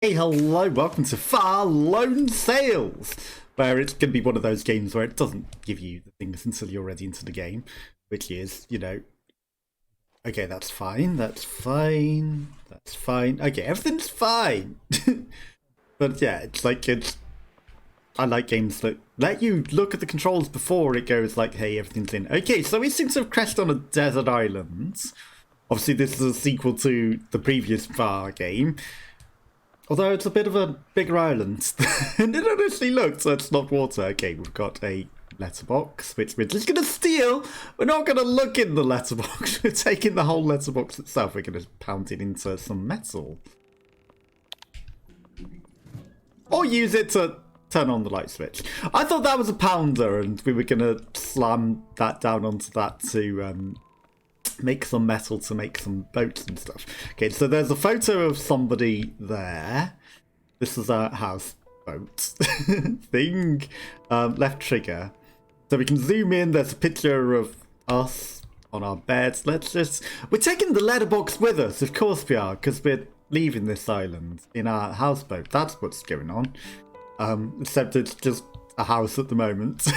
Hey, hello, welcome to Far Lone Sales, where it's going to be one of those games where it doesn't give you the things until you're already into the game, which is, okay, that's fine, that's fine, that's fine, okay, everything's fine. But yeah, I like games that let you look at the controls before it goes like, hey, everything's in. Okay, so we seem to have crashed on a desert island. Obviously, this is a sequel to the previous Far game. Although it's a bit of a bigger island. And it honestly looks, so it's not water. Okay, we've got a letterbox, which we're just going to steal. We're not going to look in the letterbox. We're taking the whole letterbox itself. We're going to pound it into some metal. Or use it to turn on the light switch. I thought that was a pounder, and we were going to slam that down onto that to make some metal to make some boats and stuff. Okay, so there's a photo of somebody there. This is our houseboat thing. Left trigger. So we can zoom in. There's a picture of us on our beds. We're taking the letterbox with us. Of course we are, because we're leaving this island in our houseboat. That's what's going on. Except it's just a house at the moment.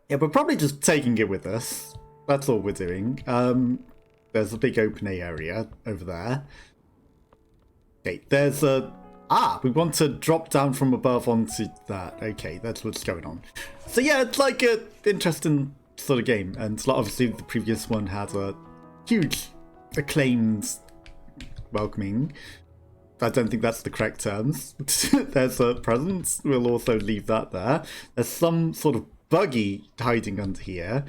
Yeah, we're probably just taking it with us. That's all we're doing. There's a big open area over there. Okay, there's a... we want to drop down from above onto that. Okay, that's what's going on. So yeah, it's like an interesting sort of game. And obviously the previous one had a huge acclaimed welcoming. I don't think that's the correct terms. There's a present. We'll also leave that there. There's some sort of buggy hiding under here.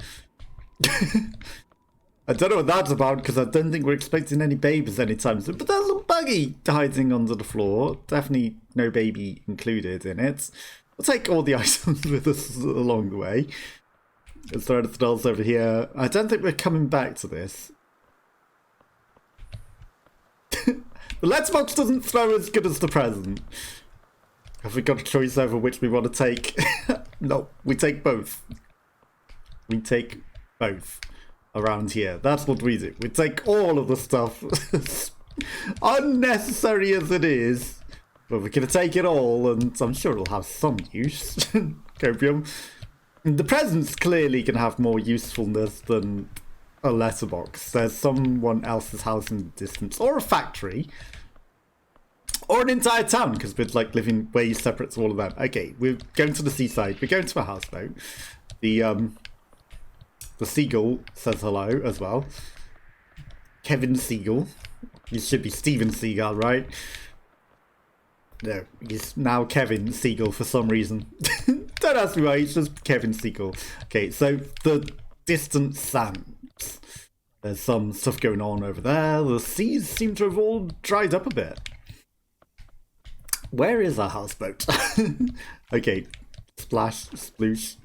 I don't know what that's about, because I don't think we're expecting any babies anytime soon. But there's a buggy hiding under the floor. Definitely no baby included in it. We'll take all the items with us along the way. Is there anything else over here? I don't think we're coming back to this. The letterbox doesn't throw as good as the present. Have we got a choice over which we want to take? No, we take both. We take both around here. That's what we do. We take all of the stuff, unnecessary as it is, but we're going to take it all, and I'm sure it'll have some use. Copium. The presents clearly can have more usefulness than a letterbox. There's someone else's house in the distance, or a factory, or an entire town, because we're like living way separate to all of that. Okay, we're going to the seaside. We're going to a houseboat. The seagull says hello as well. Kevin Seagull. He should be Steven Seagal, right? No, he's now Kevin Seagull for some reason. Don't ask me why, he's just Kevin Seagull. Okay, so the distant sands. There's some stuff going on over there. The seas seem to have all dried up a bit. Where is our houseboat? Okay, splash, sploosh.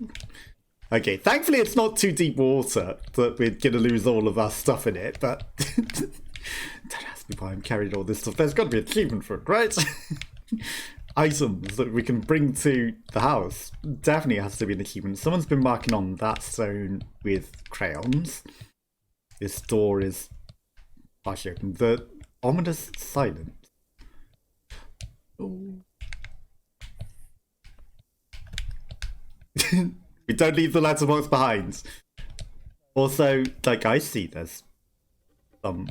Okay, thankfully it's not too deep water that we're going to lose all of our stuff in it, but don't ask me why I'm carrying all this stuff. There's got to be an achievement for it, right? Items that we can bring to the house. Definitely has to be an achievement. Someone's been marking on that stone with crayons. This door is partially open. The ominous silence. Ooh. We don't leave the letterbox behind. Also, like, I see there's some...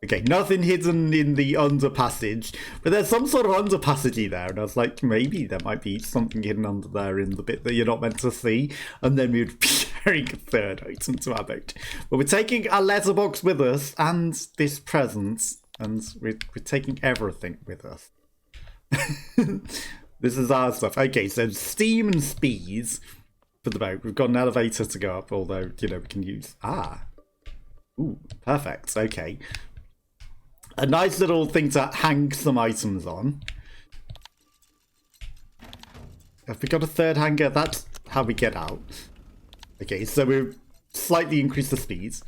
Okay, nothing hidden in the underpassage, but there's some sort of underpassagey there, and I was like, maybe there might be something hidden under there in the bit that you're not meant to see, and then we'd be carrying a third item to our boat. But we're taking our letterbox with us, and this present, and we're taking everything with us. This is our stuff. Okay, so steam and speeds for the boat. We've got an elevator to go up, although, we can use... Ooh, perfect. Okay. A nice little thing to hang some items on. Have we got a third hanger? That's how we get out. Okay, so we've slightly increased the speeds.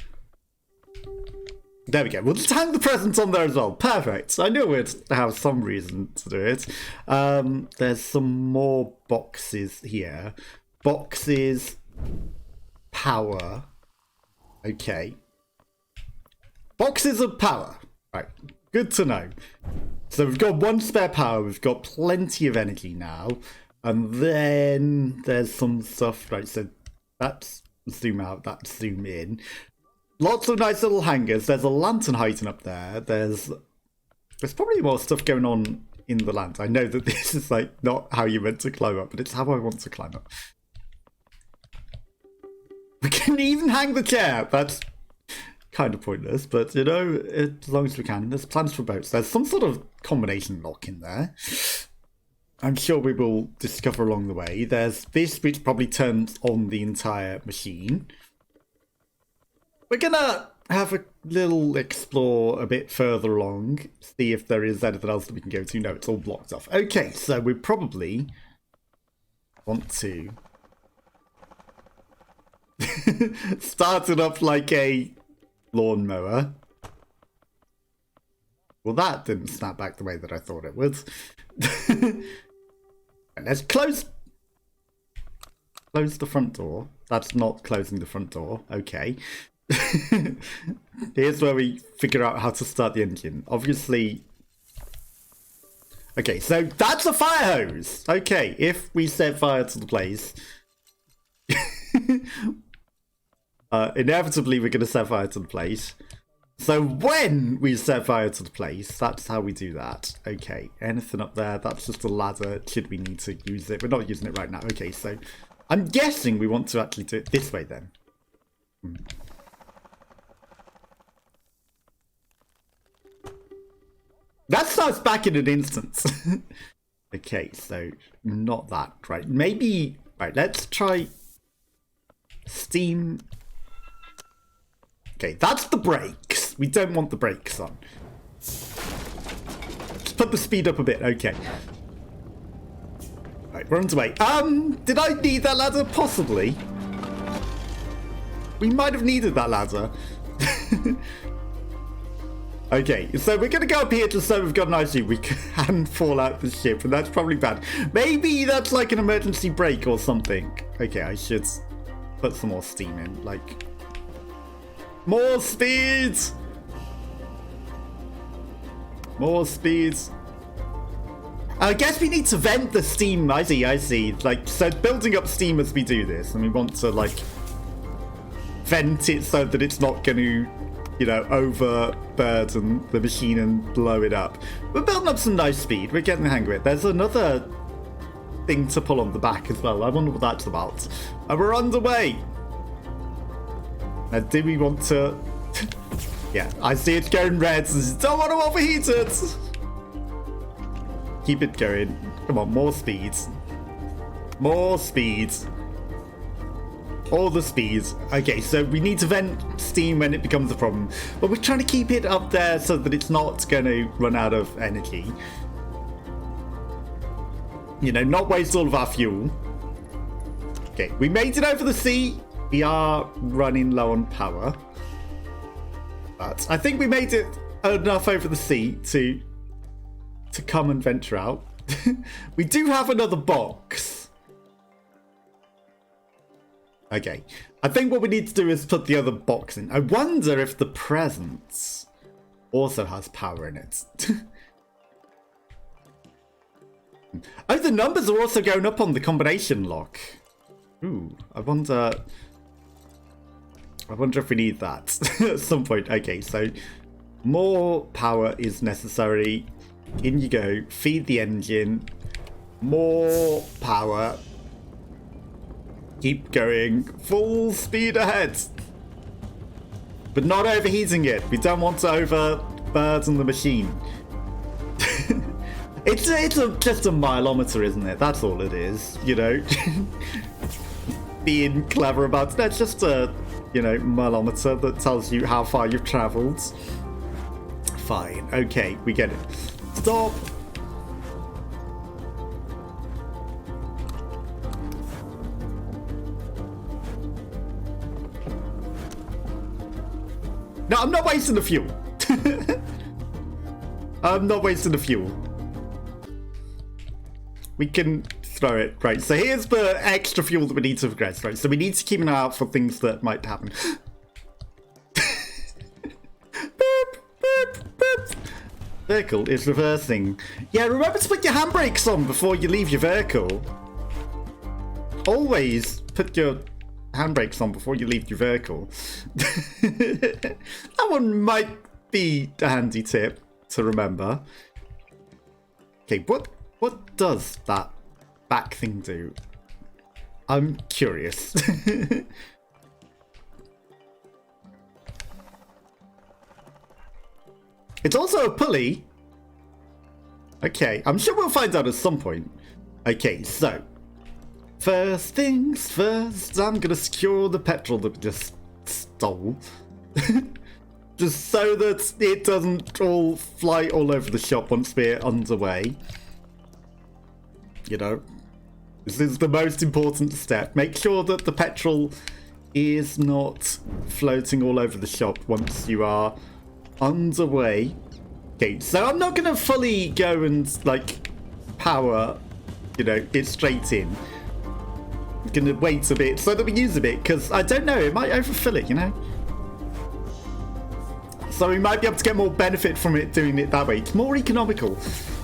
There we go. We'll just hang the presents on there as well. Perfect. I knew we'd have some reason to do it. There's some more boxes here. Boxes. Power. Okay. Boxes of power. Right, good to know. So we've got 1 spare power, we've got plenty of energy now. And then there's some stuff, right, so that's zoom out, that's zoom in. Lots of nice little hangers. There's a lantern hiding up there. There's probably more stuff going on in the land. I know that this is like not how you're meant to climb up, but it's how I want to climb up. We can even hang the chair. That's kind of pointless, but you know, as long as we can. There's plans for boats. There's some sort of combination lock in there. I'm sure we will discover along the way. There's this which probably turns on the entire machine. We're gonna have a little explore a bit further along, see if there is anything else that we can go to. No, it's all blocked off. Okay, so we probably want to start it up like a lawnmower. Well, that didn't snap back the way that I thought it would. Let's close the front door. That's not closing the front door. Okay. Here's where we figure out how to start the engine. Obviously. Okay, so that's a fire hose. Okay, if we set fire to the place, inevitably we're going to set fire to the place. So when we set fire to the place, that's how we do that. Okay, anything up there? That's just a ladder. Should we need to use it? We're not using it right now. Okay, so I'm guessing we want to actually do it this way then. That starts back in an instant. Okay, so not that, right? Maybe, right, let's try steam. Okay, that's the brakes. We don't want the brakes on. Just put the speed up a bit, okay. Right, we're on the way. Did I need that ladder? Possibly. We might have needed that ladder. Okay, so we're going to go up here just so we've got an idea. We can fall out the ship, and that's probably bad. Maybe that's like an emergency brake or something. Okay, I should put some more steam in. Like, more speed! More speed. I guess we need to vent the steam. I see. Like, so building up steam as we do this, and we want to, like, vent it so that it's not going to, you know, overburden the machine and blow it up. We're building up some nice speed. We're getting the hang of it. There's another thing to pull on the back as well. I wonder what that's about. And we're on the way. Now, do we want to... Yeah, I see it going red. Don't want to overheat it. Keep it going. Come on, more speed. More speed. All the speeds. Okay, so we need to vent steam when it becomes a problem. But we're trying to keep it up there so that it's not going to run out of energy. You know, not waste all of our fuel. Okay, we made it over the sea. We are running low on power. But I think we made it enough over the sea to come and venture out. We do have another box. Okay, I think what we need to do is put the other box in. I wonder if the presence also has power in it. Oh, the numbers are also going up on the combination lock. Ooh, I wonder if we need that at some point. Okay, so more power is necessary. In you go. Feed the engine. More power. Keep going. Full speed ahead. But not overheating it. We don't want to overburden the machine. It's just a mileometer, isn't it? That's all it is, you know. Being clever about it. It's just a, you know, mileometer that tells you how far you've travelled. Fine. Okay, we get it. Stop. No, I'm not wasting the fuel. I'm not wasting the fuel. We can throw it. Right, so here's the extra fuel that we need to progress. Right, so we need to keep an eye out for things that might happen. Boop, boop, boop. vehicle is reversing. Yeah, remember to put your handbrakes on before you leave your vehicle. Always put your handbrakes on before you leave your vehicle. That one might be a handy tip to remember. Okay, what does that back thing do? I'm curious. It's also a pulley. Okay, I'm sure we'll find out at some point. Okay, so first things first, I'm gonna secure the petrol that we just stole. Just so that it doesn't all fly all over the shop once we're underway. You know, this is the most important step. Make sure that the petrol is not floating all over the shop once you are underway. Okay, so I'm not gonna fully go and like power, you know, it straight in. I'm gonna wait a bit so that we use a bit, because I don't know, it might overfill it, you know. So we might be able to get more benefit from it doing it that way. It's more economical.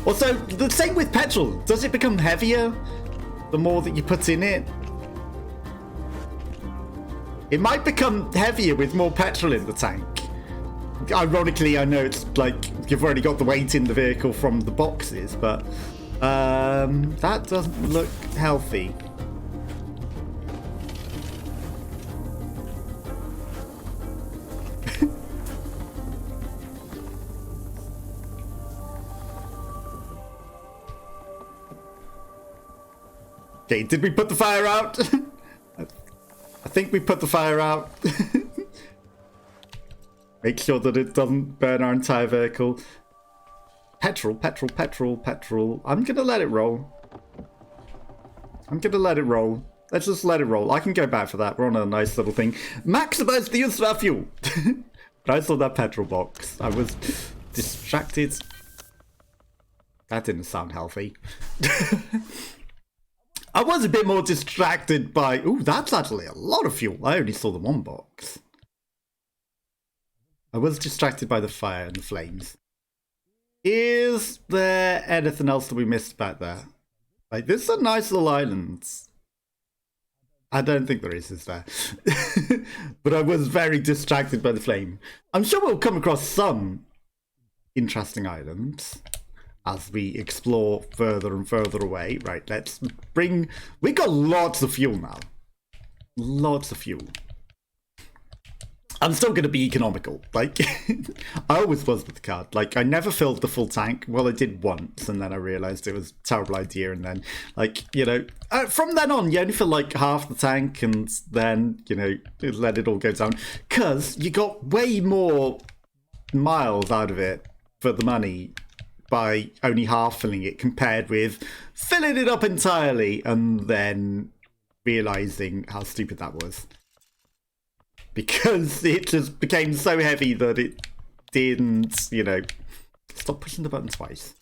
Also, the same with petrol. Does it become heavier the more that you put in it? It might become heavier with more petrol in the tank. Ironically, I know it's like you've already got the weight in the vehicle from the boxes, but that doesn't look healthy. Okay, did we put the fire out? I think we put the fire out. Make sure that it doesn't burn our entire vehicle. Petrol, petrol, petrol, petrol. I'm gonna let it roll. I'm gonna let it roll. Let's just let it roll. I can go back for that. We're on a nice little thing. Maximize the use of our fuel. But I saw that petrol box. I was distracted. That didn't sound healthy. I was a bit more distracted by... Ooh, that's actually a lot of fuel. I only saw the one box. I was distracted by the fire and the flames. Is there anything else that we missed back there? Like, this is a nice little island. I don't think there is there? But I was very distracted by the flame. I'm sure we'll come across some interesting items as we explore further and further away. Right, let's bring... We got lots of fuel now. Lots of fuel. I'm still going to be economical. Like, I always was with the card. Like, I never filled the full tank. Well, I did once, and then I realised it was a terrible idea. And then, like, you know, from then on, you only fill, like, half the tank, and then, you know, let it all go down. Because you got way more miles out of it for the money by only half filling it, compared with filling it up entirely and then realising how stupid that was. Because it just became so heavy that it didn't, you know... Stop pushing the button twice.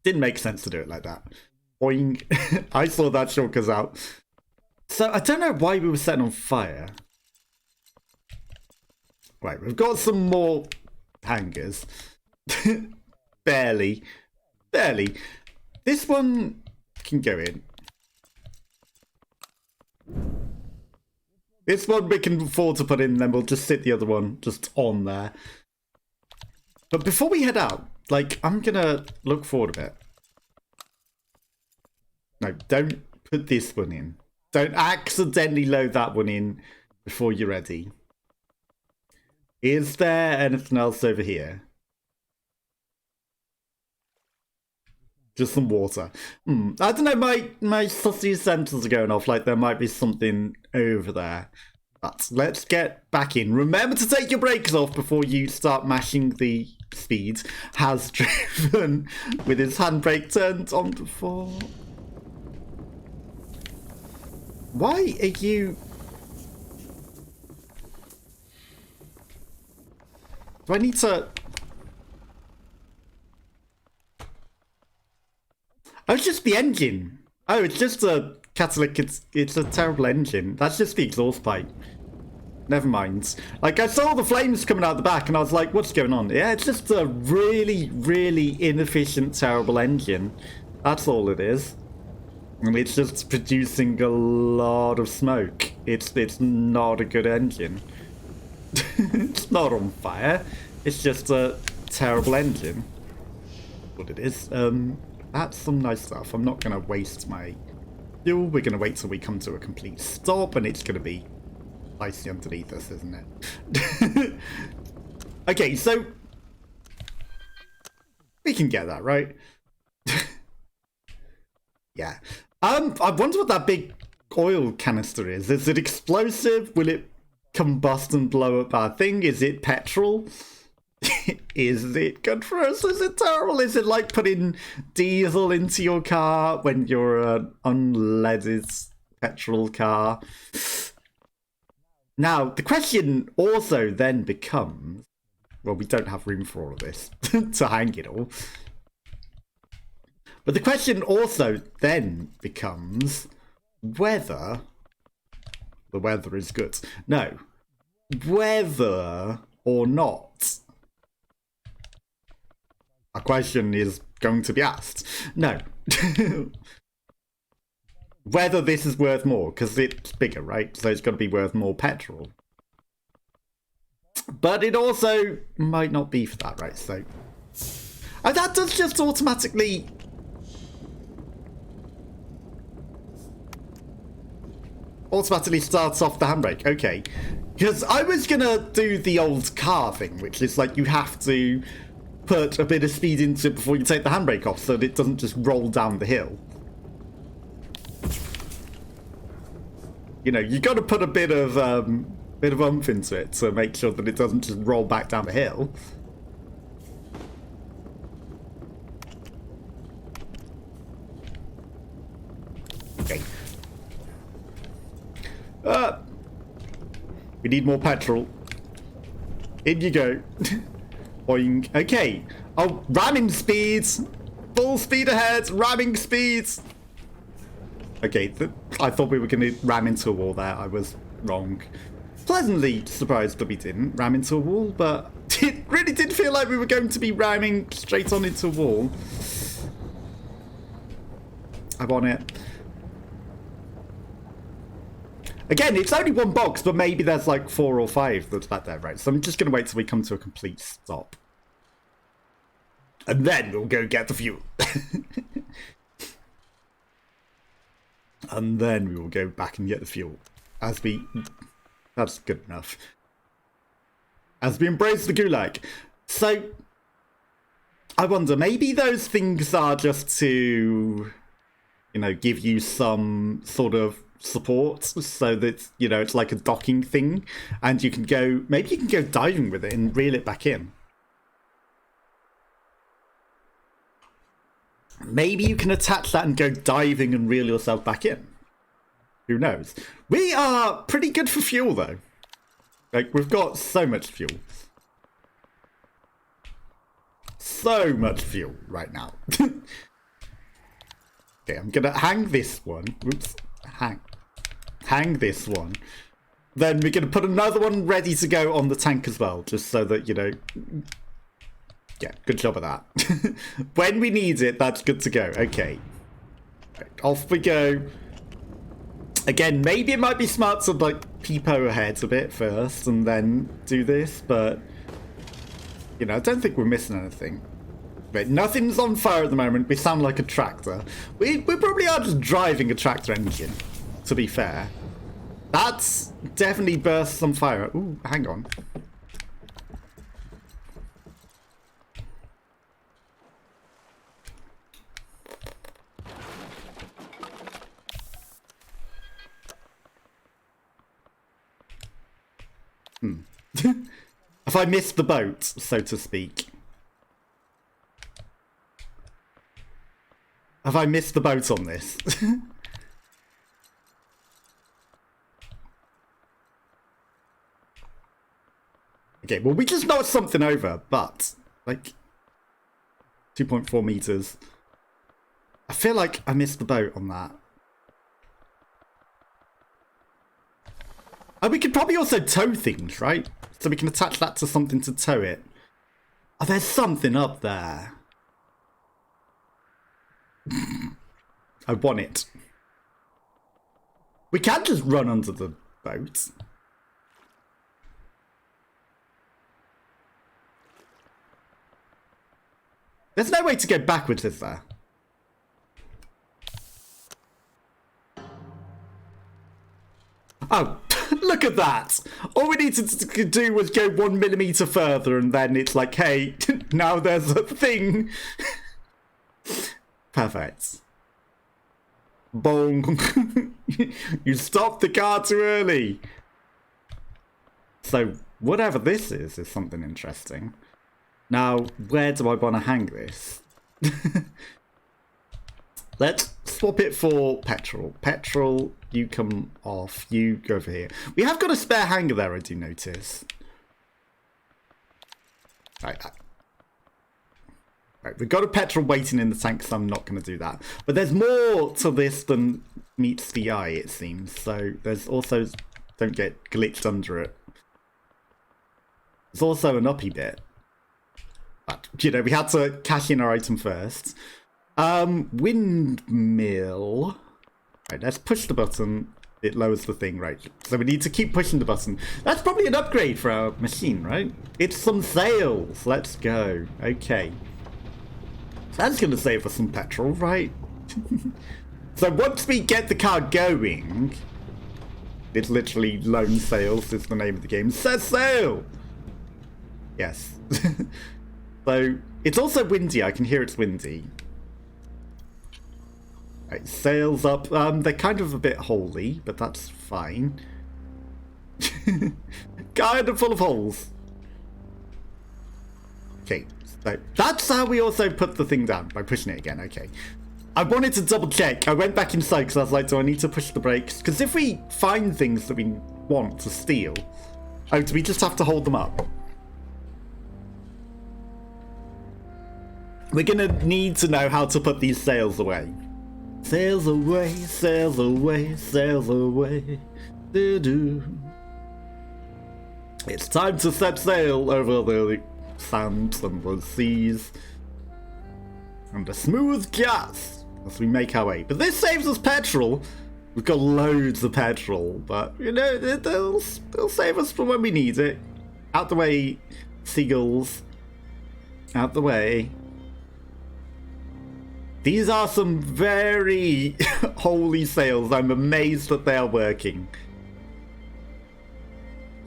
Didn't make sense to do it like that. Boing. I saw that shortcut out. So I don't know why we were setting on fire. Right, we've got some more hangers. Barely. Barely. This one can go in. This one we can afford to put in, then we'll just sit the other one just on there. But before we head out, like, I'm gonna look forward a bit. No, don't put this one in. Don't accidentally load that one in before you're ready. Is there anything else over here? Just some water. I don't know, my sussy sensors are going off, like there might be something over there. But let's get back in. Remember to take your brakes off before you start mashing the speeds. Has driven with his handbrake turned on before. Why are you... Do I need to... Oh, it's just the engine. Oh, it's just a catalytic. It's a terrible engine. That's just the exhaust pipe. Never mind. Like, I saw the flames coming out the back, and I was like, what's going on? Yeah, it's just a really, really inefficient, terrible engine. That's all it is. And it's just producing a lot of smoke. It's not a good engine. It's not on fire. It's just a terrible engine. What it is. That's some nice stuff. I'm not going to waste my fuel. We're going to wait till we come to a complete stop, and it's going to be icy underneath us, isn't it? Okay, so we can get that, right? Yeah. I wonder what that big oil canister is. Is it explosive? Will it combust and blow up our thing? Is it petrol? Is it good for us? Is it terrible? Is it like putting diesel into your car when you're an unleaded petrol car? Now, the question also then becomes, well, we don't have room for all of this to hang it all. But the question also then becomes whether the weather is good. No, whether or not a question is going to be asked. No. Whether this is worth more, because it's bigger, right? So it's got to be worth more petrol. But it also might not be for that, right? So that does just automatically starts off the handbrake. Okay. Because I was going to do the old car thing, which is like you have to put a bit of speed into it before you take the handbrake off so that it doesn't just roll down the hill. You know, you got to put a bit of oomph into it to make sure that it doesn't just roll back down the hill. Okay. We need more petrol. In you go. Boing. Okay. Oh, ramming speeds. Full speed ahead. Ramming speeds. Okay, I thought we were going to ram into a wall there. I was wrong. Pleasantly surprised that we didn't ram into a wall, but it really did feel like we were going to be ramming straight on into a wall. I want it. Again, it's only one box, but maybe there's like 4 or 5 that's back there, right? So I'm just going to wait till we come to a complete stop. And then we'll go get the fuel. And then we will go back and get the fuel. That's good enough. As we embrace the gulag. So, I wonder, maybe those things are just to, you know, give you some sort of support so that, you know, it's like a docking thing. And you can go, maybe you can go diving with it and reel it back in. Maybe you can attach that and go diving and reel yourself back in. Who knows? We are pretty good for fuel, though. Like, we've got so much fuel. So much fuel right now. Okay, I'm going to hang this one. Oops. Hang this one. Then we're going to put another one ready to go on the tank as well, just so that, you know... Yeah, good job of that. When we need it, that's good to go. Okay. Right, off we go. Again, maybe it might be smart to, like, peepo ahead a bit first and then do this, but... You know, I don't think we're missing anything. But nothing's on fire at the moment. We sound like a tractor. We probably are just driving a tractor engine, to be fair. That's definitely burst some fire. Ooh, hang on. Have I missed the boat, so to speak? Have I missed the boat on this? Okay, well, we just knocked something over, but, like, 2.4 meters. I feel like I missed the boat on that. Oh, we could probably also tow things, right? So we can attach that to something to tow it. Oh, there's something up there. I want it. We can just run under the boat. There's no way to go backwards, is there? Oh, look at that! All we needed to do was go 1 millimeter further, and then it's like, hey, now there's a thing. Perfect. Boom. You stopped the car too early. So, whatever this is something interesting. Now, where do I want to hang this? Let's swap it for petrol. Petrol, you come off. You go over here. We have got a spare hanger there, I do notice. Right. Right, we've got a petrol waiting in the tank, so I'm not going to do that. But there's more to this than meets the eye, it seems. So there's also... Don't get glitched under it. There's also an uppy bit. But, you know, we had to cash in our item first. Windmill. Right, let's push the button. It lowers the thing, right? So we need to keep pushing the button. That's probably an upgrade for our machine, right? It's some sails. Let's go. Okay. That's going to save us some petrol, right? So once we get the car going, it's literally Lone Sails is the name of the game. Set sail! Yes. So it's also windy. I can hear it's windy. Right, sails up. They're kind of a bit holy, but that's fine. Kind of full of holes. Okay, so that's how we also put the thing down, by pushing it again. Okay. I wanted to double check. I went back inside because I was like, do I need to push the brakes? Because if we find things that we want to steal, oh, do we just have to hold them up? We're going to need to know how to put these sails away. Sails away, sails away, sails away. Do-do. It's time to set sail over the sands and the seas. And the smooth gas as we make our way. But this saves us petrol. We've got loads of petrol, but, you know, they'll save us for when we need it. Out the way, seagulls. Out the way. These are some very holy sails. I'm amazed that they are working.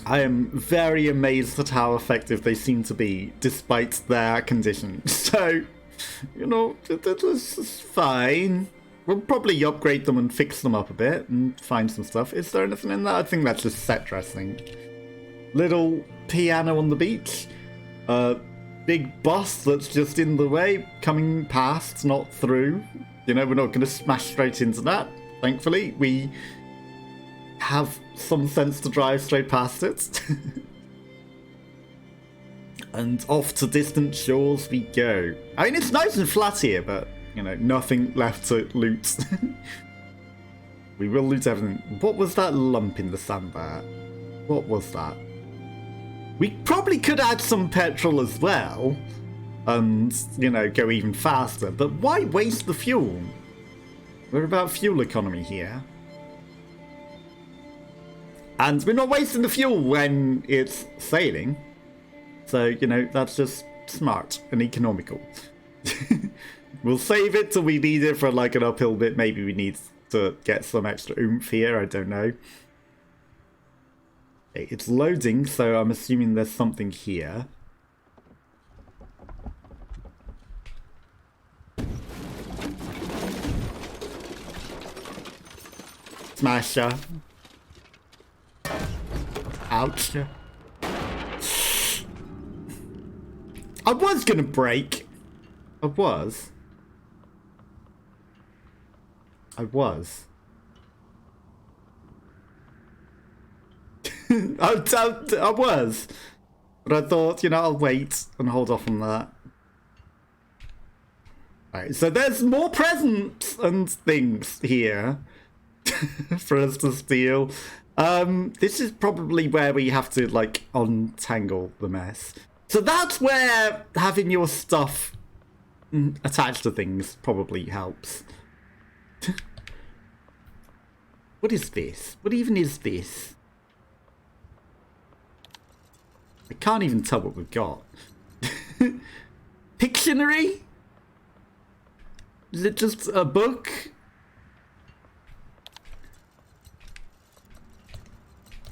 I am very amazed at how effective they seem to be, despite their condition. So, you know, this is fine. We'll probably upgrade them and fix them up a bit and find some stuff. Is there anything in there? I think that's just set dressing. Little piano on the beach. Big bus that's just in the way, coming past, not through. You know, we're not going to smash straight into that. Thankfully, we have some sense to drive straight past it. And off to distant shores we go. I mean, it's nice and flat here, but, you know, nothing left to loot. We will loot everything. What was that lump in the sand there? What was that? We probably could add some petrol as well, and, you know, go even faster, but why waste the fuel? We're about fuel economy here. And we're not wasting the fuel when it's sailing, so, you know, that's just smart and economical. We'll save it till we need it for, like, an uphill bit. Maybe we need to get some extra oomph here, I don't know. It's loading, so I'm assuming there's something here. Smasher. Ouch. I was gonna break. I was. I was. But I thought, you know, I'll wait and hold off on that. Right, so there's more presents and things here for us to steal. This is probably where we have to, like, untangle the mess. So that's where having your stuff attached to things probably helps. What is this? What even is this? I can't even tell what we've got. Pictionary? Is it just a book?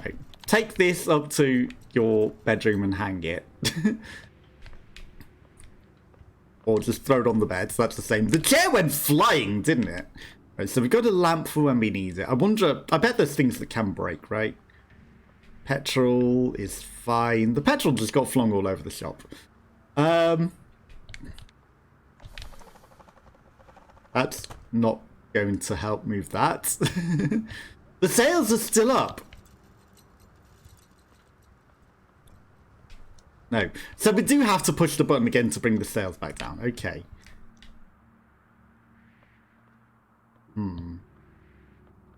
Right. Take this up to your bedroom and hang it. Or just throw it on the bed, so that's the same. The chair went flying, didn't it? Right, so we've got a lamp for when we need it. I wonder, I bet there's things that can break, right? Petrol is fine. The petrol just got flung all over the shop. That's not going to help move that. The sails are still up. No. So we do have to push the button again to bring the sails back down. Okay.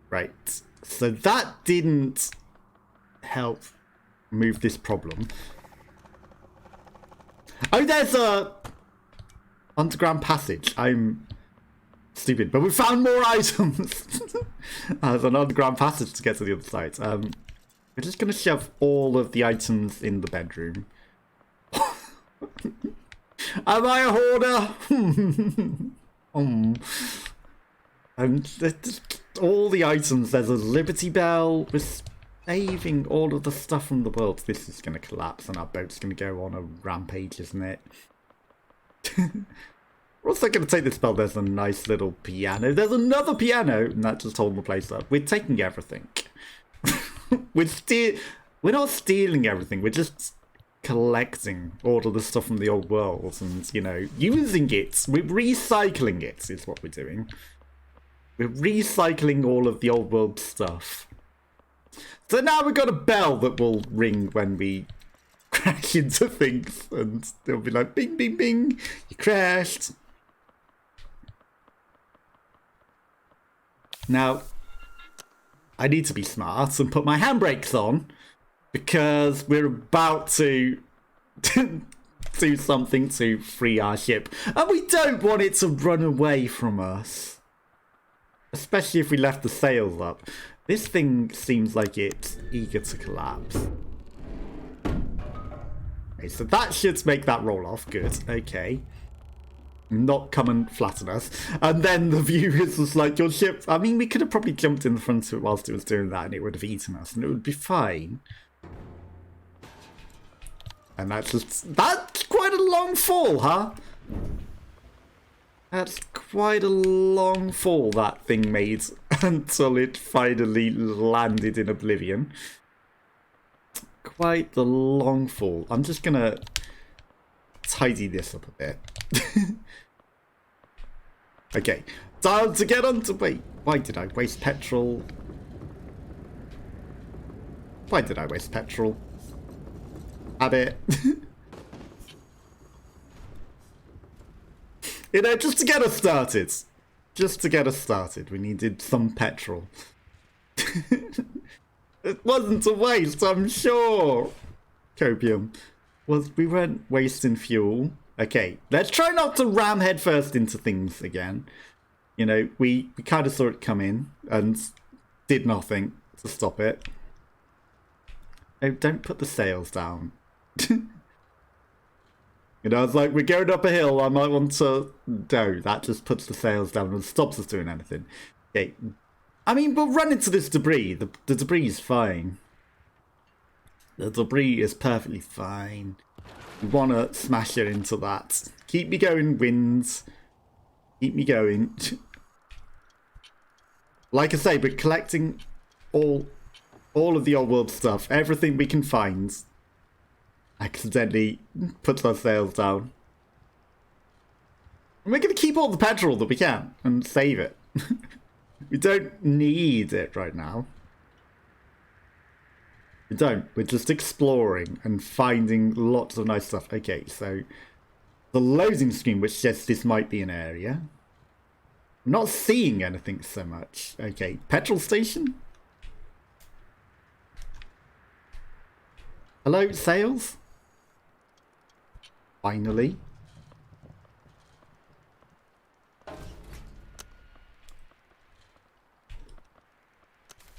Right. So that didn't help move this problem. Oh, there's a underground passage. I'm stupid, but we found more items. There's an underground passage to get to the other side. We're just going to shove all of the items in the bedroom. Am I a hoarder? And all the items. There's a Liberty Bell. We're saving all of the stuff from the world. This is going to collapse and our boat's going to go on a rampage, isn't it? We're also going to take this bell. There's a nice little piano. There's another piano, and that just holding the place up. We're taking everything. We're not stealing everything. We're just collecting all of the stuff from the old world and, you know, using it. We're recycling it is what we're doing. We're recycling all of the old world stuff. So now we've got a bell that will ring when we crash into things, and they'll be like, bing, bing, bing, you crashed. Now, I need to be smart and put my handbrakes on, because we're about to do something to free our ship. And we don't want it to run away from us. Especially if we left the sails up. This thing seems like it's eager to collapse. Okay, so that should make that roll off. Good. Okay. Not come and flatten us. And then the view is just like, your ship... I mean, we could have probably jumped in the front of it whilst it was doing that, and it would have eaten us, and it would be fine. And that's quite a long fall, huh? That's quite a long fall that thing made until it finally landed in oblivion. Quite the long fall. I'm just gonna tidy this up a bit. Okay, time to get on to... Wait, why did I waste petrol? Why did I waste petrol? Habit. You know, just to get us started. Just to get us started, we needed some petrol. It wasn't a waste, I'm sure. Copium. We weren't wasting fuel. Okay, let's try not to ram headfirst into things again. You know, we kind of saw it come in and did nothing to stop it. Oh, don't put the sails down. You know, it's like, we're going up a hill, I might want to... No, that just puts the sails down and stops us doing anything. Okay. I mean, we'll run into this debris. The debris is fine. The debris is perfectly fine. We want to smash it into that. Keep me going, winds. Keep me going. Like I say, we're collecting all of the old world stuff. Everything we can find. Accidentally puts our sails down. And we're going to keep all the petrol that we can and save it. We don't need it right now. We don't. We're just exploring and finding lots of nice stuff. Okay, so the loading screen, which says this might be an area. I'm not seeing anything so much. Okay, petrol station? Hello, sails? Finally.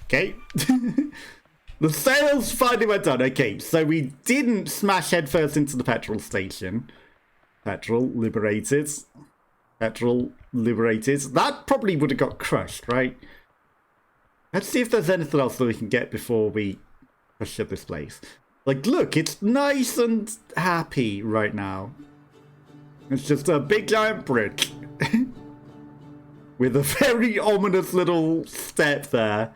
Okay. The sails finally went on. Okay, so we didn't smash headfirst into the petrol station. Petrol liberated. Petrol liberated. That probably would have got crushed, right? Let's see if there's anything else that we can get before we push up this place. Like, look, it's nice and happy right now. It's just a big giant brick. With a very ominous little step there.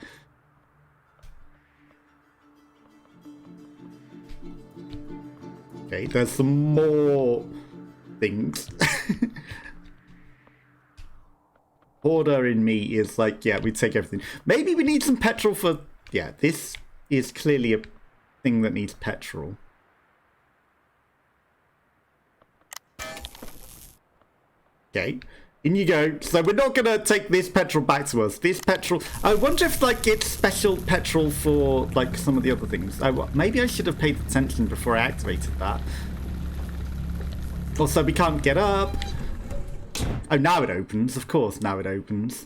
Okay, there's some more things. Hoarder in me is like, yeah, we take everything. Maybe we need some petrol for... Yeah, this is clearly a thing that needs petrol. Okay, in you go. So we're not going to take this petrol back to us. This petrol... I wonder if, like, it's special petrol for, like, some of the other things. Maybe I should have paid attention before I activated that. Also, we can't get up. Oh, now it opens. Of course, now it opens.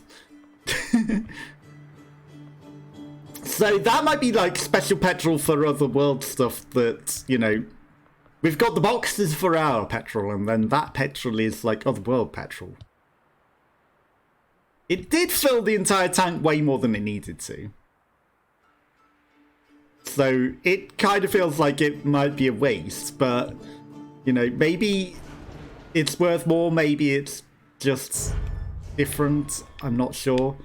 So that might be, like, special petrol for other world stuff that, you know... We've got the boxes for our petrol, and then that petrol is, like, otherworld petrol. It did fill the entire tank way more than it needed to. So it kind of feels like it might be a waste, but, you know, maybe it's worth more, maybe it's just different, I'm not sure.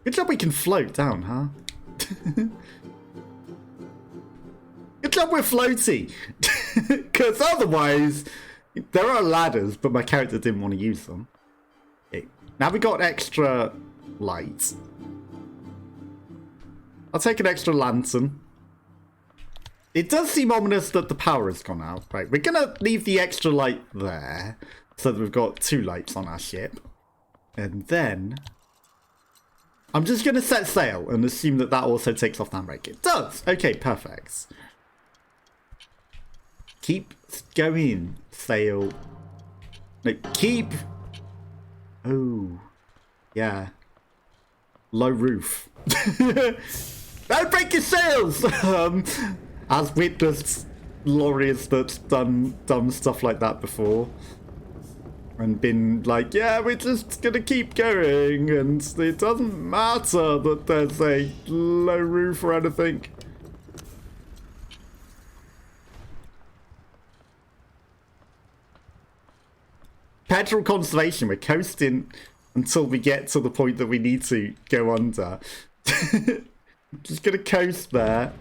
Good job we can float down, huh? Good job we're floaty. Because otherwise, there are ladders, but my character didn't want to use them. Okay. Now we got extra light. I'll take an extra lantern. It does seem ominous that the power has gone out. Right, we're going to leave the extra light there. So that we've got 2 lights on our ship. And then... I'm just going to set sail and assume that that also takes off the handbrake. It does! Okay, perfect. Keep going, sail. No, keep... Oh. Yeah. Low roof. Don't break your sails! As witnessed lorries that's done dumb stuff like that before. And been like, yeah, we're just gonna keep going, and it doesn't matter that there's a low roof or anything. Petrol conservation, we're coasting until we get to the point that we need to go under. Just gonna coast there.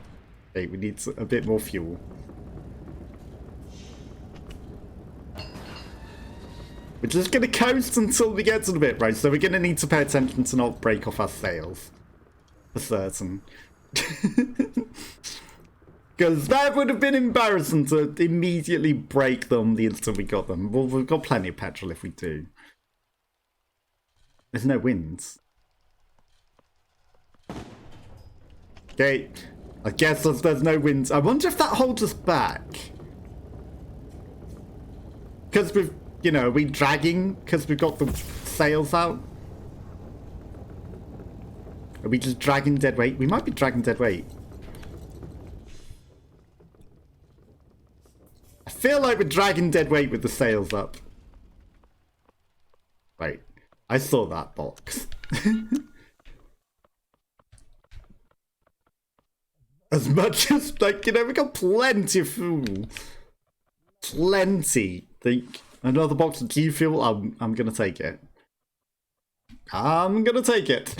Okay, we need a bit more fuel. We're just going to coast until we get to the bit, right? So we're going to need to pay attention to not break off our sails. For certain. Because that would have been embarrassing to immediately break them the instant we got them. Well, we've got plenty of petrol if we do. There's no winds. Okay. I guess there's no winds. I wonder if that holds us back. Because we've... You know, are we dragging because we've got the sails out? Are we just dragging dead weight? We might be dragging dead weight. I feel like we're dragging dead weight with the sails up. Right. I saw that box. As much as, like, you know, we got plenty of fuel. Plenty. Think... Another box of G fuel? I'm gonna take it. I'm gonna take it.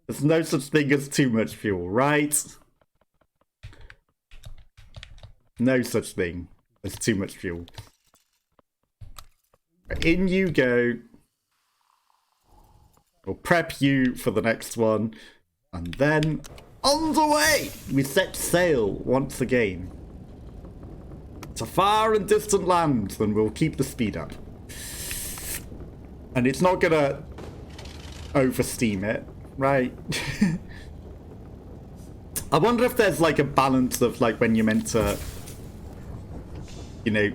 There's no such thing as too much fuel, right? No such thing as too much fuel. In you go. We'll prep you for the next one. And then, on the way! We set sail once again. To far and distant land, then we'll keep the speed up. And it's not gonna oversteam it, right? I wonder if there's like a balance of like when you're meant to, you know,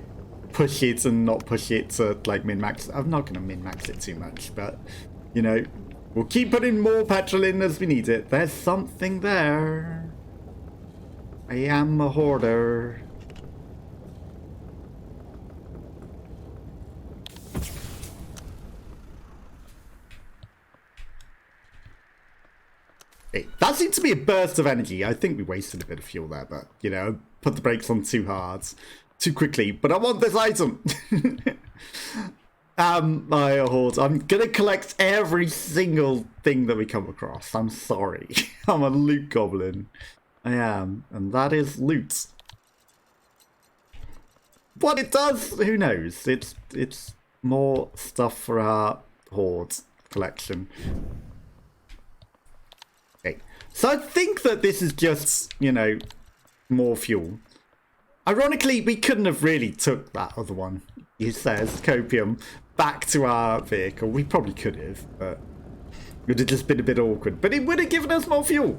push it and not push it to like min-max. I'm not going to min-max it too much, but, you know, we'll keep putting more petrol in as we need it. There's something there. I am a hoarder. Hey, that seemed to be a burst of energy. I think we wasted a bit of fuel there, but, you know, put the brakes on too hard, too quickly. But I want this item. My hoard. I'm going to collect every single thing that we come across. I'm sorry. I'm a loot goblin. I am. And that is loot. What it does, who knows? It's more stuff for our hoard collection. Okay. So I think that this is just, you know, more fuel. Ironically, we couldn't have really took that other one, he says, copium, back to our vehicle. We probably could have, but it would have just been a bit awkward. But it would have given us more fuel.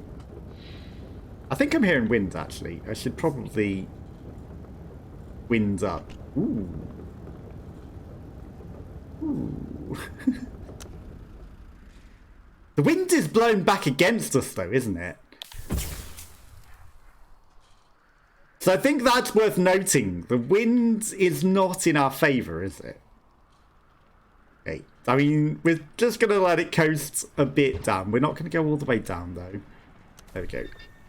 I think I'm hearing wind, actually. I should probably wind up. Ooh. Ooh. The wind is blown back against us, though, isn't it? So I think that's worth noting. The wind is not in our favour, is it? Okay. I mean, we're just going to let it coast a bit down. We're not going to go all the way down, though. There we go.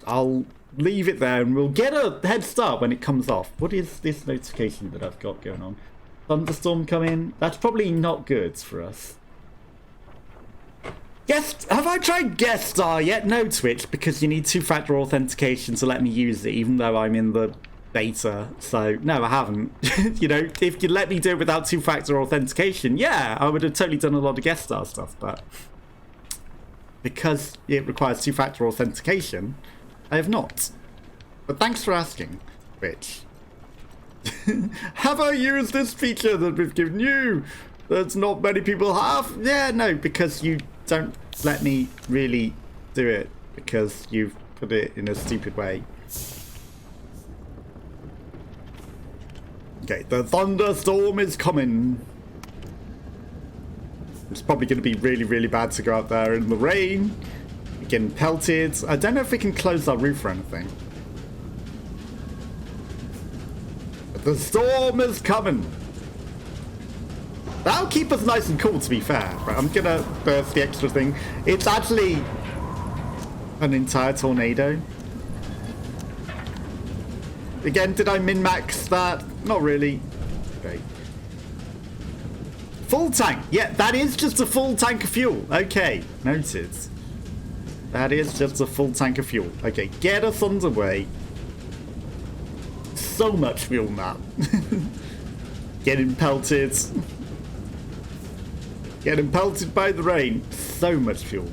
I'll leave it there, and we'll get a head start when it comes off. What is this notification that I've got going on? Thunderstorm coming? That's probably not good for us. Yes, have I tried guest star yet? No, Twitch, because you need two-factor authentication to let me use it, even though I'm in the beta. So, no, I haven't. You know, if you let me do it without two-factor authentication, yeah, I would have totally done a lot of guest star stuff, but because it requires two-factor authentication, I have not. But thanks for asking, Twitch. Have I used this feature that we've given you that not many people have? Yeah, no, because you don't let me really do it because you've put it in a stupid way. Okay, the thunderstorm is coming. It's probably going to be really, really bad to go out there in the rain. We're getting pelted. I don't know if we can close our roof or anything. But the storm is coming. That'll keep us nice and cool, to be fair. Right, I'm going to burst the extra thing. It's actually an entire tornado. Again, did I min-max that? Not really. Okay. Full tank. Yeah, that is just a full tank of fuel. Okay, noted. That is just a full tank of fuel. Okay, get us underway. So much fuel now. Getting pelted. Getting pelted by the rain. So much fuel.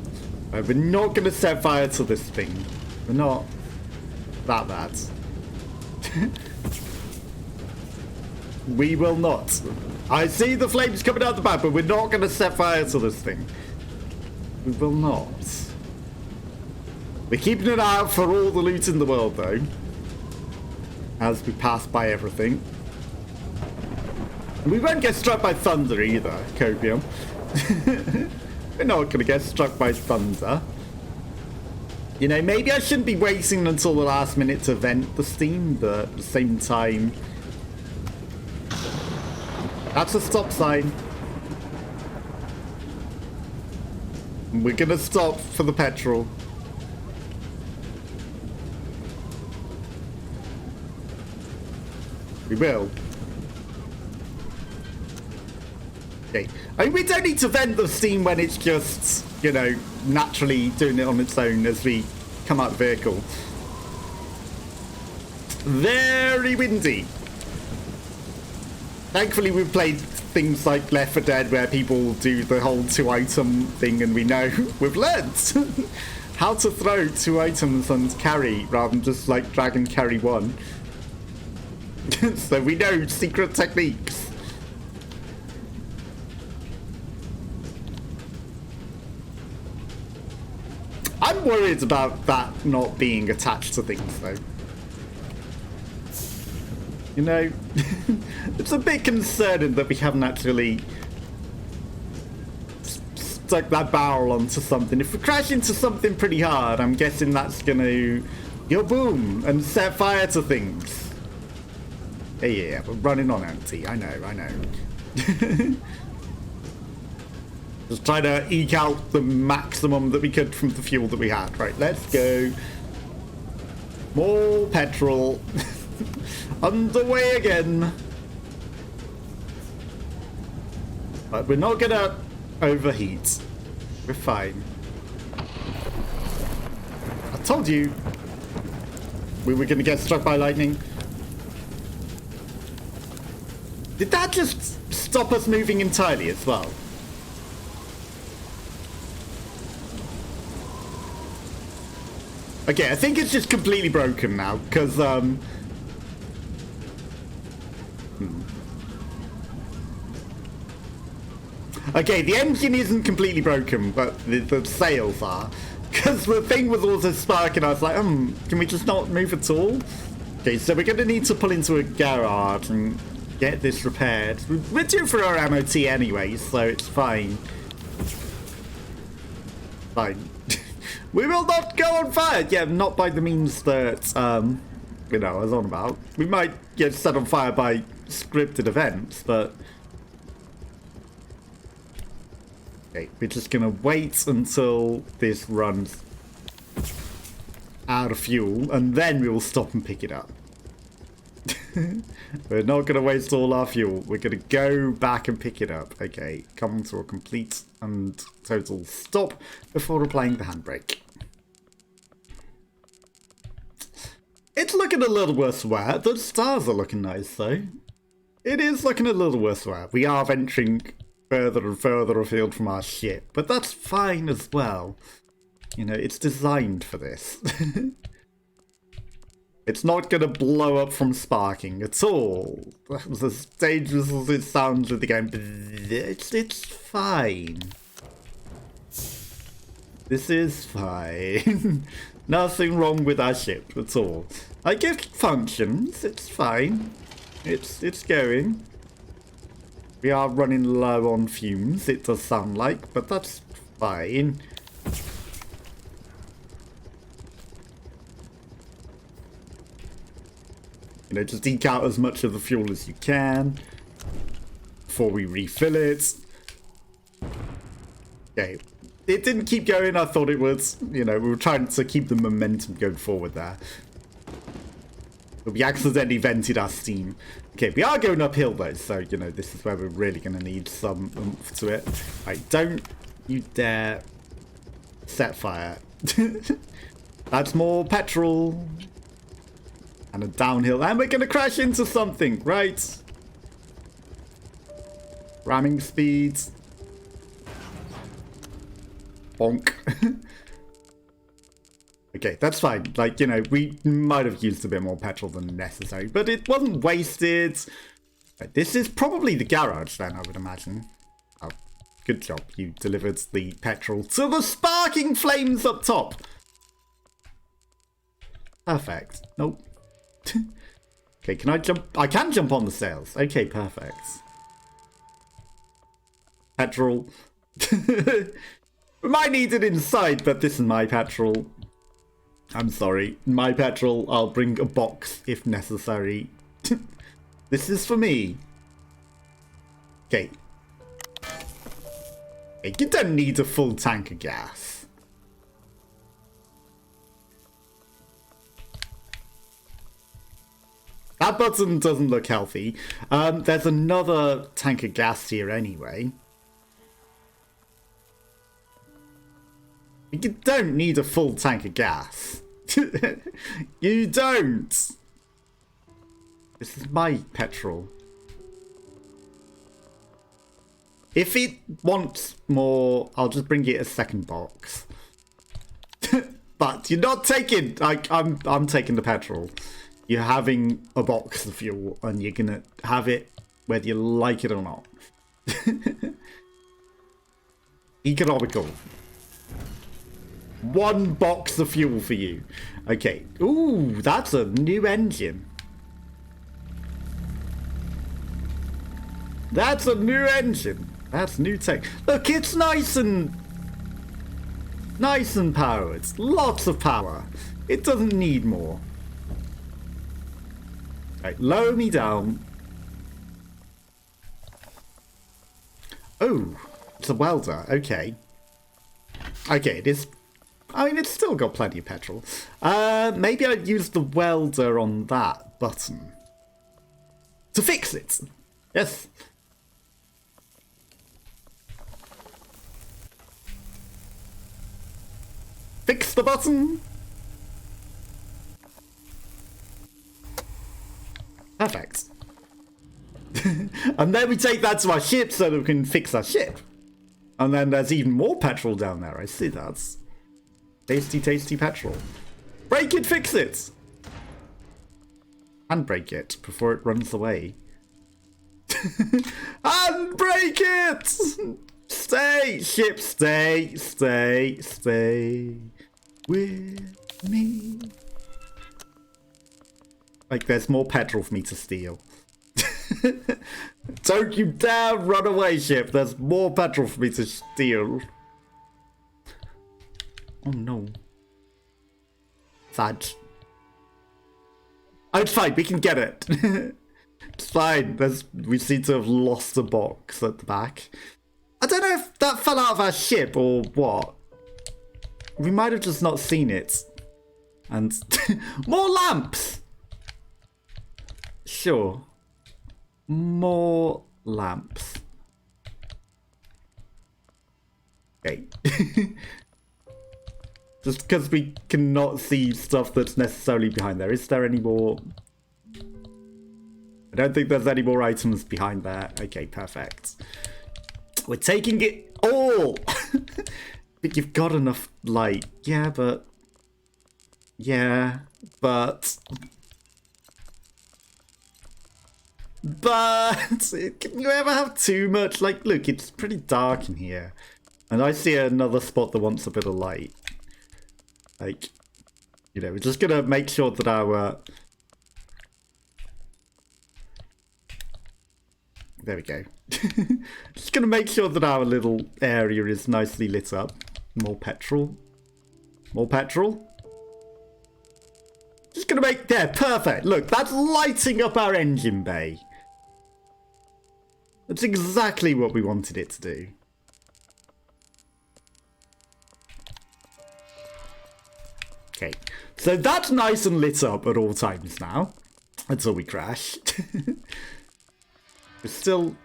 Right, we're not going to set fire to this thing. We're not that bad. We will not. I see the flames coming out the back, but we're not going to set fire to this thing. We will not. We're keeping an eye out for all the loot in the world, though. As we pass by everything. And we won't get struck by thunder either, Copium. We're not going to get struck by thunder. You know, maybe I shouldn't be waiting until the last minute to vent the steam, but at the same time... That's a stop sign. We're going to stop for the petrol. We will. Okay. I mean, we don't need to vent the steam when it's just, you know, naturally doing it on its own as we come out of the vehicle. Very windy. Thankfully, we've played things like Left 4 Dead where people do the whole 2-item thing, and we know we've learned how to throw 2 items and carry rather than just like drag and carry 1. So we know secret techniques. I'm I'm worried about that not being attached to things, though. You know, it's a bit concerning that we haven't actually stuck that barrel onto something. If we crash into something pretty hard, I'm guessing that's gonna go boom and set fire to things. Yeah, we're running on empty. I know. Just trying to eke out the maximum that we could from the fuel that we had. Right, let's go. More petrol. Underway again. But we're not gonna overheat. We're fine. I told you we were gonna get struck by lightning. Did that just stop us moving entirely as well? Okay, I think it's just completely broken now, because, Okay, the engine isn't completely broken, but the sails are. Because the thing was also sparking, I was like, can we just not move at all? Okay, so we're going to need to pull into a garage and get this repaired. We're due for our MOT anyway, so it's fine. Fine. We will not go on fire! Yeah, not by the means that, you know, I was on about. We might get set on fire by scripted events, but... Okay, we're just gonna wait until this runs out of fuel, and then we will stop and pick it up. We're not gonna waste all our fuel. We're gonna go back and pick it up. Okay, come to a complete and total stop before applying the handbrake. It's looking a little worse wear. The stars are looking nice, though. It is looking a little worse wear. We are venturing further and further afield from our ship, but that's fine as well. You know, it's designed for this. It's not going to blow up from sparking at all. As dangerous as it sounds with the game, it's fine. This is fine. Nothing wrong with our ship at all. Like, it functions. It's fine. It's going. We are running low on fumes, it does sound like, but that's fine. You know, just eke out as much of the fuel as you can before we refill it. Okay. It didn't keep going, I thought it would. You know, we were trying to keep the momentum going forward there. But we accidentally vented our steam. Okay, we are going uphill though, so, you know, this is where we're really going to need some oomph to it. Right, don't you dare set fire. That's more petrol. And a downhill. And we're going to crash into something, right? Ramming speeds. Bonk. Okay, that's fine. Like, you know, we might have used a bit more petrol than necessary, but it wasn't wasted. This is probably the garage then, I would imagine. Oh, good job. You delivered the petrol to the sparking flames up top. Perfect. Nope. Okay, can I jump? I can jump on the sails. Okay, perfect. Petrol. We might need it inside, but this is my petrol. I'm sorry. My petrol. I'll bring a box if necessary. This is for me. Okay. Hey, you don't need a full tank of gas. That button doesn't look healthy. There's another tank of gas here anyway. You don't need a full tank of gas. You don't. This is my petrol. If it wants more, I'll just bring it a second box. But you're not taking. I'm taking the petrol. You're having a box of fuel, and you're gonna have it whether you like it or not. Economical. 1 box of fuel for you. Okay. Ooh, that's a new engine. That's a new engine. That's new tech. Look, it's nice and powered. Lots of power. It doesn't need more. Right, lower me down. Oh, it's a welder. Okay. Okay, it is. I mean, it's still got plenty of petrol. Maybe I'd use the welder on that button to fix it. Yes. Fix the button. Perfect. And then we take that to our ship so that we can fix our ship. And then there's even more petrol down there. I see that. Tasty, tasty petrol. Break it, fix it. And break it before it runs away. And break it! Stay, ship, stay, stay, stay with me. Like, there's more petrol for me to steal. Don't you dare run away, ship. There's more petrol for me to steal. Oh no. Sad. Oh, it's fine. We can get it. It's fine. We seem to have lost a box at the back. I don't know if that fell out of our ship or what. We might have just not seen it. And more lamps! Sure. More lamps. Okay. Just because we cannot see stuff that's necessarily behind there. Is there any more? I don't think there's any more items behind there. Okay, perfect. We're taking it all! But you've got enough light. Yeah, but... Yeah, but... But... Can you ever have too much? Like, look, it's pretty dark in here. And I see another spot that wants a bit of light. Like, you know, we're just gonna make sure that our... There we go. Just gonna make sure that our little area is nicely lit up. More petrol. More petrol. Just gonna make... There, perfect. Look, that's lighting up our engine bay. That's exactly what we wanted it to do. Okay, so that's nice and lit up at all times now. Until we crash. We're still...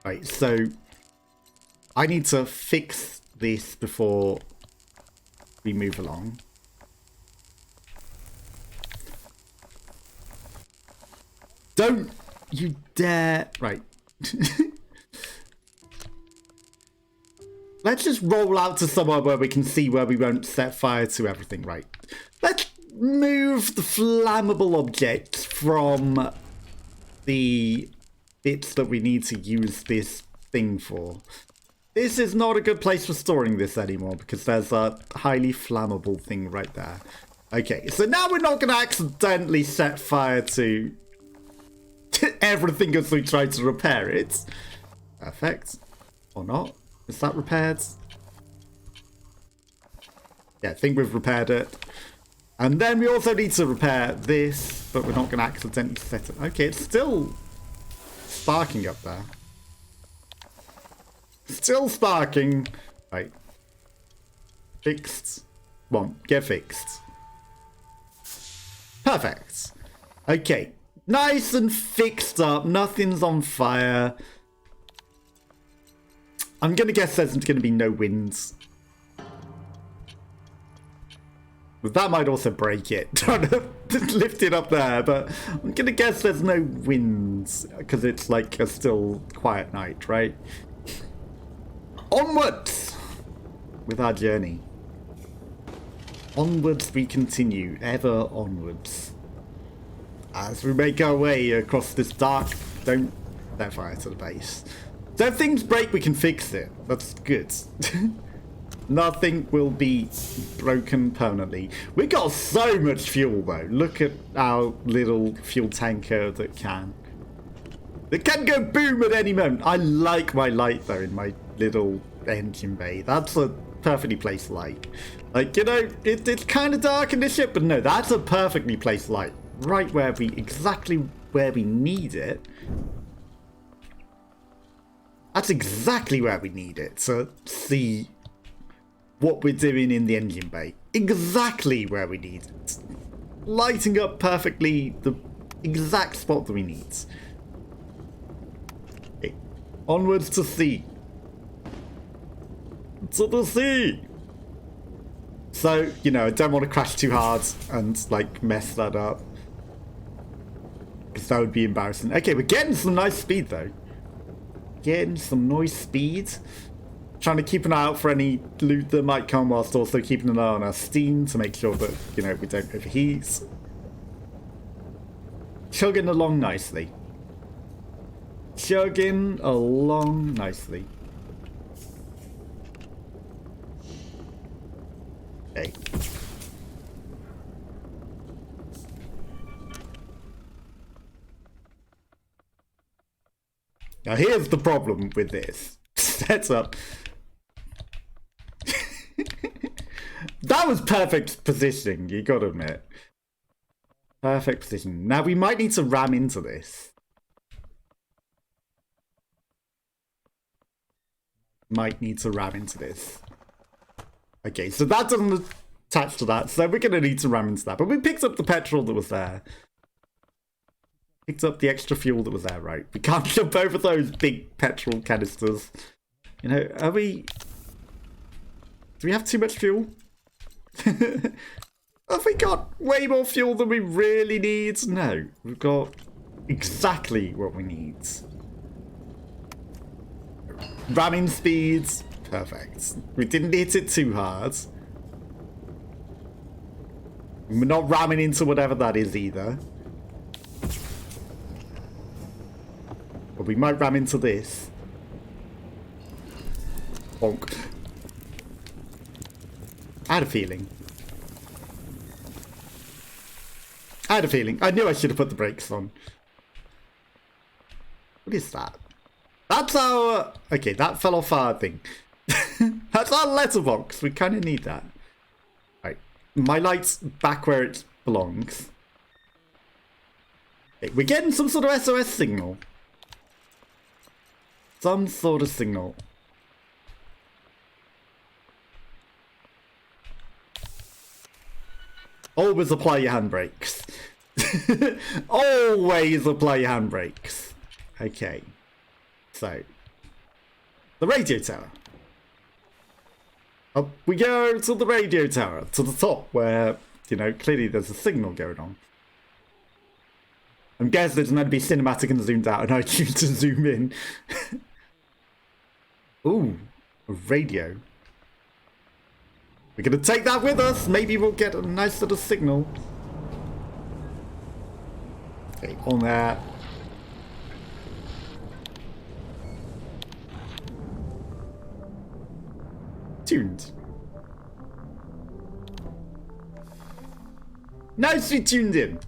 Right, so... I need to fix this before we move along. Don't you dare... Right. Let's just roll out to somewhere where we can see where we won't set fire to everything, right? Let's move the flammable objects from the bits that we need to use this thing for. This is not a good place for storing this anymore because there's a highly flammable thing right there. Okay, so now we're not going to accidentally set fire to everything as we try to repair it. Perfect. Or not. Is that repaired? Yeah, I think we've repaired it. And then we also need to repair this, but we're not going to accidentally set it. Okay, it's still sparking up there. Still sparking. Right. Fixed. Come on, get fixed. Perfect. Okay. Nice and fixed up. Nothing's on fire. I'm going to guess there's going to be no winds. But that might also break it. Trying to lift it up there. But I'm going to guess there's no winds. Because it's like a still quiet night, right? Onwards! With our journey. Onwards we continue. Ever onwards. As we make our way across this dark... Don't set fire to the base. So if things break, we can fix it. That's good. Nothing will be broken permanently. We got so much fuel though. Look at our little fuel tanker that can. It can go boom at any moment. I like my light though in my little engine bay. That's a perfectly placed light. Like, you know, it's kind of dark in this ship, but no, that's a perfectly placed light. Right where exactly where we need it. That's exactly where we need it to see what we're doing in the engine bay. Exactly where we need it. Lighting up perfectly the exact spot that we need. Okay. Onwards to sea. To the sea! So, you know, I don't want to crash too hard and, like, mess that up. Because that would be embarrassing. Okay, we're getting some nice speed, though. Getting some nice speed. Trying to keep an eye out for any loot that might come, whilst also keeping an eye on our steam to make sure that, you know, we don't overheat. Chugging along nicely. Chugging along nicely. Okay. Now here's the problem with this setup. That was perfect positioning, you gotta admit. Perfect position. Now we might need to ram into this. Might need to ram into this. Okay, so that doesn't attach to that, so we're gonna need to ram into that. But we picked up the petrol that was there. Picked up the extra fuel that was there, right? We can't jump over those big petrol canisters. You know, are we... Do we have too much fuel? Have we got way more fuel than we really need? No, we've got exactly what we need. Ramming speeds, perfect. We didn't hit it too hard. We're not ramming into whatever that is either. But we might ram into this. Bonk. I had a feeling. I had a feeling. I knew I should have put the brakes on. What is that? That's our... Okay, that fell off our thing. That's our letterbox. We kind of need that. Right. My light's back where it belongs. Okay, we're getting some sort of SOS signal. Some sort of signal. Always apply your handbrakes. Always apply your handbrakes. Okay. So. The radio tower. Up we go to the radio tower. To the top where, you know, clearly there's a signal going on. I'm guessing it's meant to be cinematic and zoomed out, and I choose to zoom in. Ooh, a radio. We're gonna take that with us. Maybe we'll get a nice little signal. Okay, on there. Tuned. Nicely tuned in.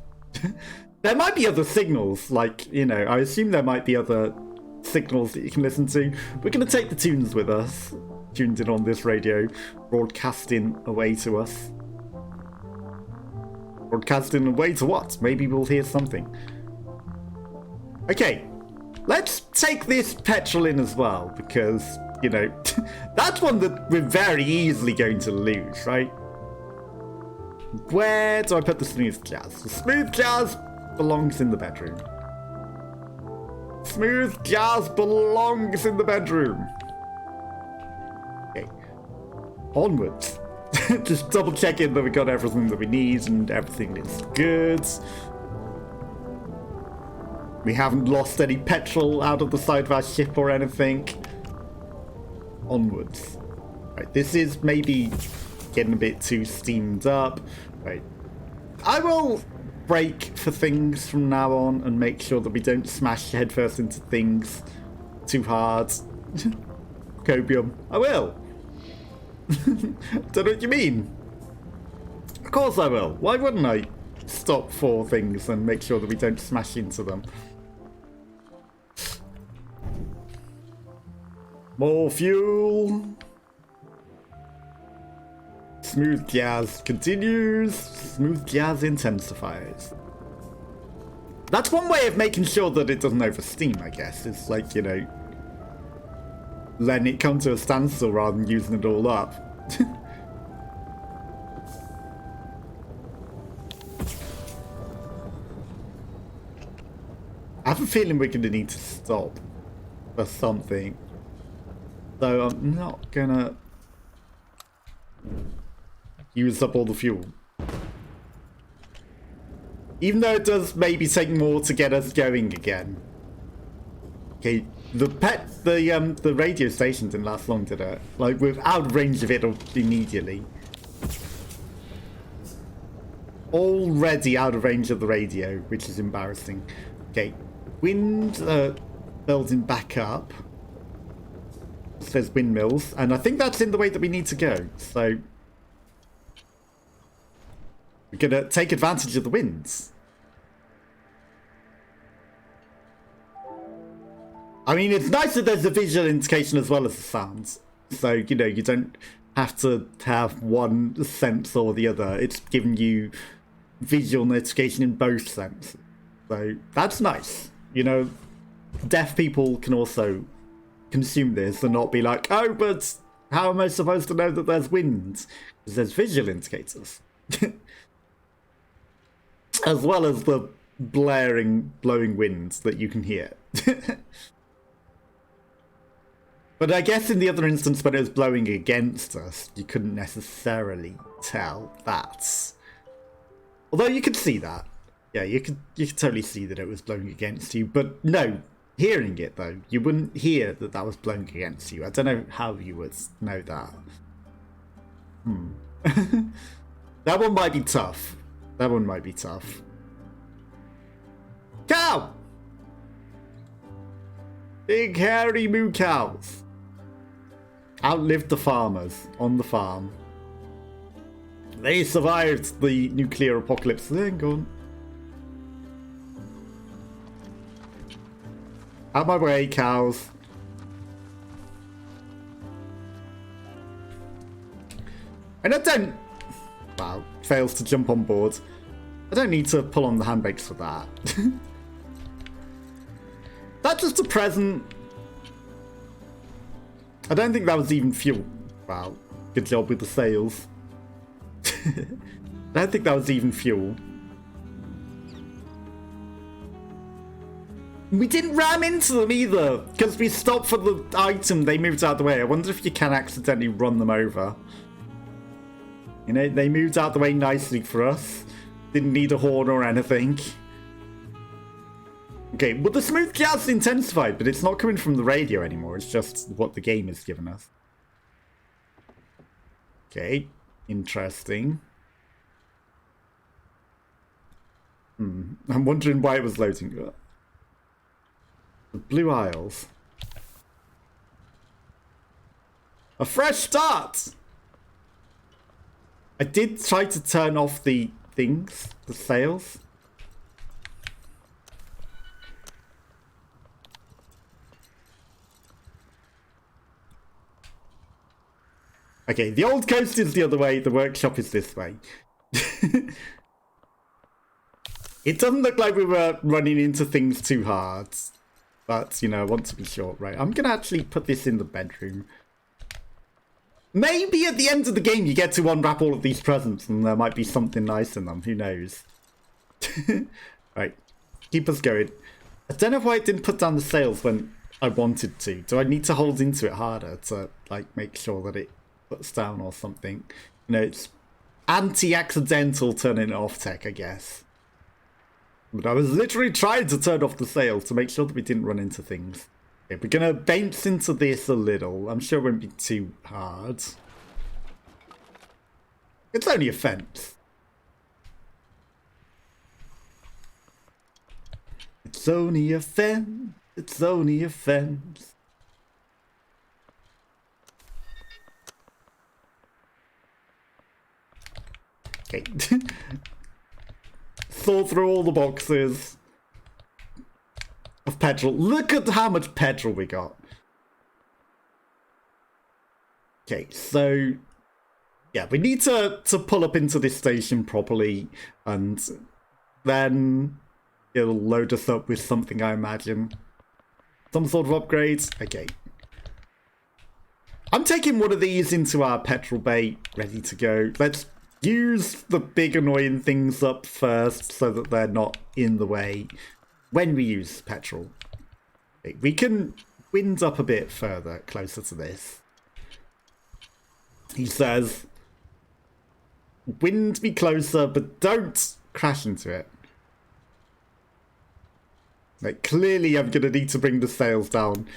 There might be other signals, like, you know, I assume there might be other signals that you can listen to. We're going to take the tunes with us, tuned in on this radio, broadcasting away to us. Broadcasting away to what? Maybe we'll hear something. Okay, let's take this petrol in as well, because, you know, that's one that we're very easily going to lose, right? Where do I put the smooth jazz? The smooth jazz belongs in the bedroom. Smooth jazz belongs in the bedroom. Okay. Onwards. Just double checking that we got everything that we need and everything is good. We haven't lost any petrol out of the side of our ship or anything. Onwards. Right, this is maybe getting a bit too steamed up. Right. I will brake for things from now on and make sure that we don't smash headfirst into things too hard. Copium. I will. Don't know what you mean. Of course I will. Why wouldn't I stop for things and make sure that we don't smash into them? More fuel. Smooth jazz continues. Smooth jazz intensifies. That's one way of making sure that it doesn't oversteam, I guess. It's like, you know, letting it come to a standstill rather than using it all up. I have a feeling we're going to need to stop for something. So I'm not going to use up all the fuel. Even though it does maybe take more to get us going again. Okay, the radio station didn't last long, did it? Like, we're out of range of it immediately. Already out of range of the radio, which is embarrassing. Okay, wind building back up. It says windmills, and I think that's in the way that we need to go. So we're gonna take advantage of the winds. I mean, it's nice that there's a visual indication as well as the sounds. So, you know, you don't have to have one sense or the other. It's giving you visual notification in both senses. So that's nice. You know, deaf people can also consume this and not be like, oh, but how am I supposed to know that there's wind? Because there's visual indicators. As well as the blaring, blowing winds that you can hear. But I guess in the other instance, when it was blowing against us, you couldn't necessarily tell that. Although you could see that. Yeah, you could totally see that it was blowing against you. But no, hearing it though, you wouldn't hear that that was blowing against you. I don't know how you would know that. That one might be tough. That one might be tough. Cow! Big hairy moo cows. Outlived the farmers on the farm. They survived the nuclear apocalypse. Hang on. Out my way, cows. And I don't... Wow, fails to jump on board. I don't need to pull on the handbrakes for that. That's just a present. I don't think that was even fuel. Wow, good job with the sails. I don't think that was even fuel. We didn't ram into them either, because we stopped for the item, they moved out of the way. I wonder if you can accidentally run them over. You know, they moved out the way nicely for us. Didn't need a horn or anything. Okay, well the smooth jazz intensified, but it's not coming from the radio anymore. It's just what the game has given us. Okay, interesting. I'm wondering why it was loading. The Blue Isles. A fresh start! I did try to turn off the things, the sails. Okay, the old coast is the other way, the workshop is this way. It doesn't look like we were running into things too hard. But, you know, I want to be sure. Right, I'm going to actually put this in the bedroom. Maybe at the end of the game you get to unwrap all of these presents and there might be something nice in them. Who knows? Right, keep us going. I don't know why I didn't put down the sails when I wanted to. Do I need to hold into it harder to, like, make sure that it puts down or something? You know, it's anti-accidental turning it off tech, I guess. But I was literally trying to turn off the sails to make sure that we didn't run into things. Okay, we're going to bounce into this a little. I'm sure it won't be too hard. It's only a fence. It's only a fence. It's only a fence. Okay. Sort through all the boxes of petrol. Look at how much petrol we got. Okay, so yeah, we need to pull up into this station properly, and then it'll load us up with something, I imagine. Some sort of upgrades. Okay. I'm taking one of these into our petrol bay, ready to go. Let's use the big annoying things up first so that they're not in the way when we use petrol. Okay, we can wind up a bit further, closer to this. He says, wind me closer, but don't crash into it. Like, clearly I'm going to need to bring the sails down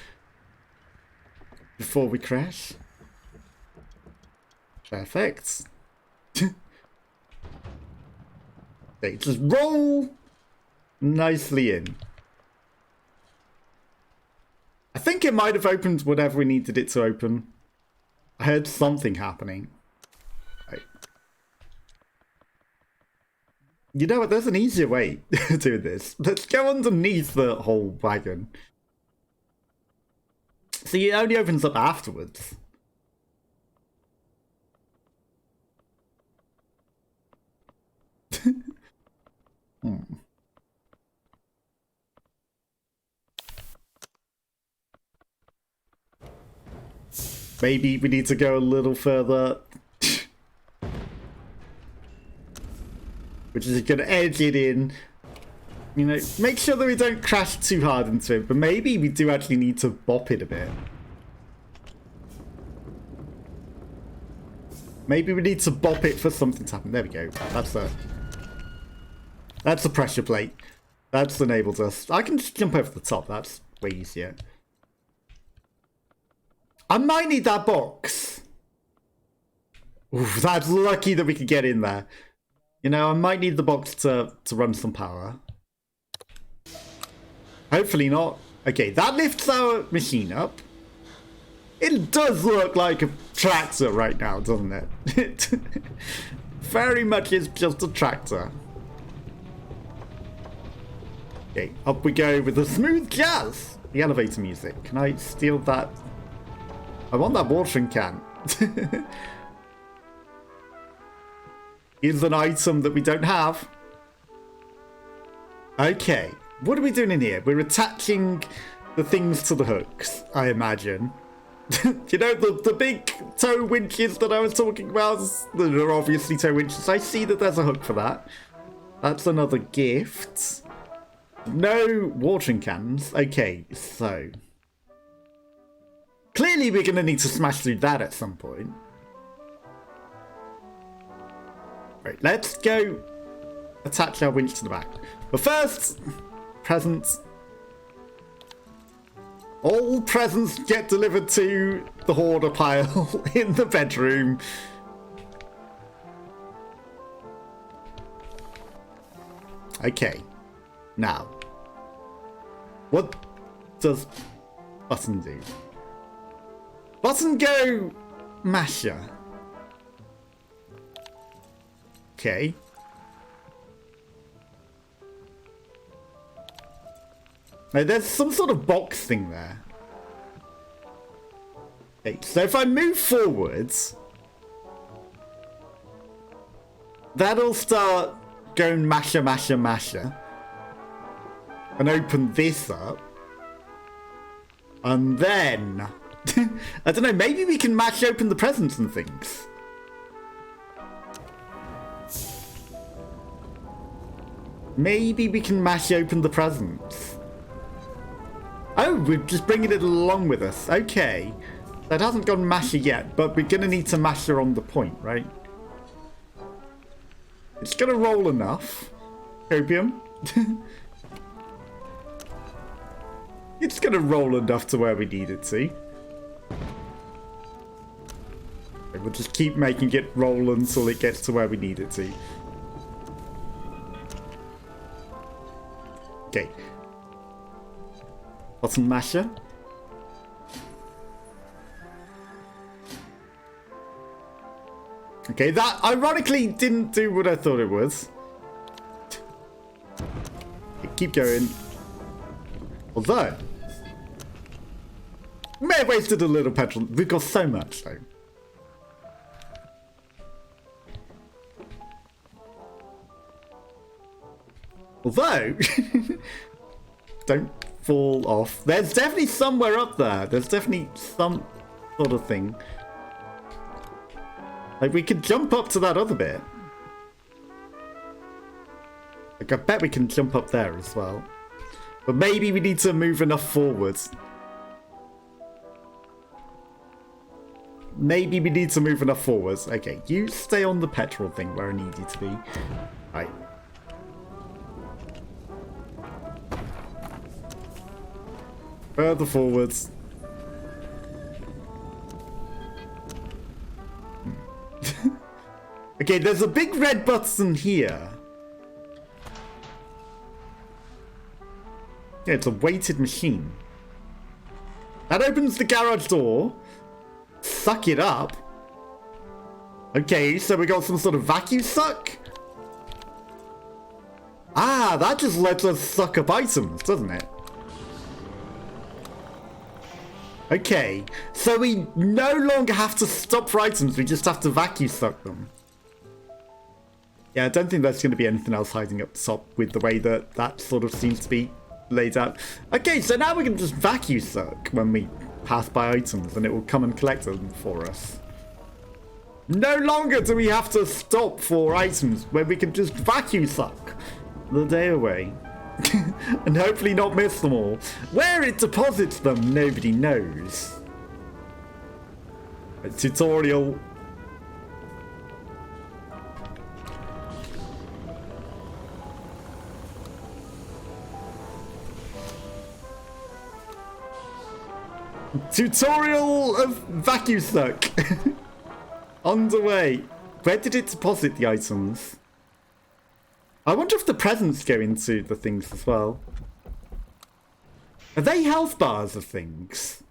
before we crash. Perfect. Okay, just roll nicely in. I think it might have opened whatever we needed it to open. I heard something happening. Right. You know what? There's an easier way to do this. Let's go underneath the whole wagon. See, it only opens up afterwards. Maybe we need to go a little further. Which is going to edge it in. You know, make sure that we don't crash too hard into it. But maybe we do actually need to bop it a bit. Maybe we need to bop it for something to happen. There we go. That's a pressure plate. That's enabled us. I can just jump over the top. That's way easier. I might need that box. Oof, that's lucky that we could get in there. You know, I might need the box to run some power. Hopefully not. Okay, that lifts our machine up. It does look like a tractor right now, doesn't it? It very much is just a tractor. Okay, up we go with the smooth jazz. The elevator music. Can I steal that? I want that watering can. Here's an item that we don't have. Okay, what are we doing in here? We're attaching the things to the hooks, I imagine. You know, the big tow winches that I was talking about? There are obviously tow winches. I see that there's a hook for that. That's another gift. No watering cans. Okay, so clearly we're going to need to smash through that at some point. Right, let's go attach our winch to the back. But first, presents. All presents get delivered to the hoarder pile in the bedroom. Okay, now, what does button do? Button go masher. Okay. Now there's some sort of box thing there. Okay, so if I move forwards, that'll start going masher, masher, masher. And open this up. And then, I don't know, maybe we can mash open the presents and things. Maybe we can mash open the presents. Oh, we're just bringing it along with us. Okay. That hasn't gone masher yet, but we're going to need to masher on the point, right? It's going to roll enough. Copium. It's going to roll enough to where we need it to. We'll just keep making it roll until it gets to where we need it to. Okay. Button masher. Okay, that ironically didn't do what I thought it was. Okay, keep going. Although, may have wasted a little petrol. We've got so much though. Although, don't fall off. There's definitely somewhere up there. There's definitely some sort of thing. Like, we could jump up to that other bit. Like, I bet we can jump up there as well. But maybe we need to move enough forwards. Maybe we need to move enough forwards. Okay, you stay on the petrol thing where I need you to be. Right. Further forwards. Okay, there's a big red button here. Yeah, it's a weighted machine. That opens the garage door. Suck it up. Okay, so we got some sort of vacuum suck. Ah, that just lets us suck up items, doesn't it? Okay, so we no longer have to stop for items, we just have to vacuum suck them. Yeah, I don't think there's going to be anything else hiding up top with the way that that sort of seems to be laid out. Okay, so now we can just vacuum suck when we pass by items and it will come and collect them for us. No longer do we have to stop for items when we can just vacuum suck the day away. And hopefully not miss them all. Where it deposits them, nobody knows. A tutorial. Tutorial of vacuum suck. Underway. Where did it deposit the items? I wonder if the presents go into the things as well. Are they health bars of things?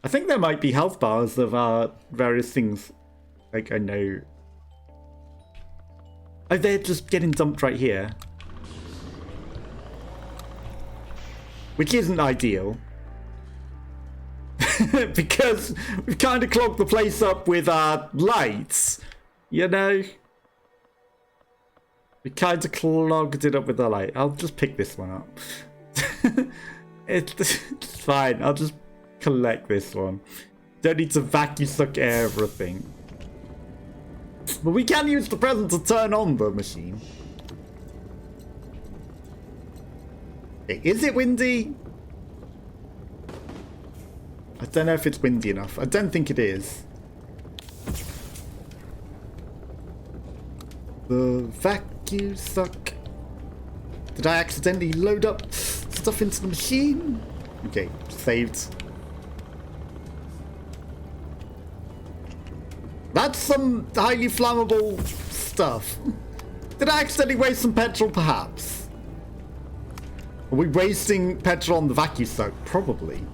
I think there might be health bars of various things. Like, I know. Oh, they're just getting dumped right here. Which isn't ideal. Because we've kind of clogged the place up with our lights. You know? We kind of clogged it up with the light. I'll just pick this one up. It's fine. I'll just collect this one. Don't need to vacuum suck everything. But we can use the present to turn on the machine. Okay, is it windy? I don't know if it's windy enough. I don't think it is. The vacuum suck. Did I accidentally load up stuff into the machine? Okay, saved. That's some highly flammable stuff. Did I accidentally waste some petrol, perhaps? Are we wasting petrol on the vacuum suck? Probably.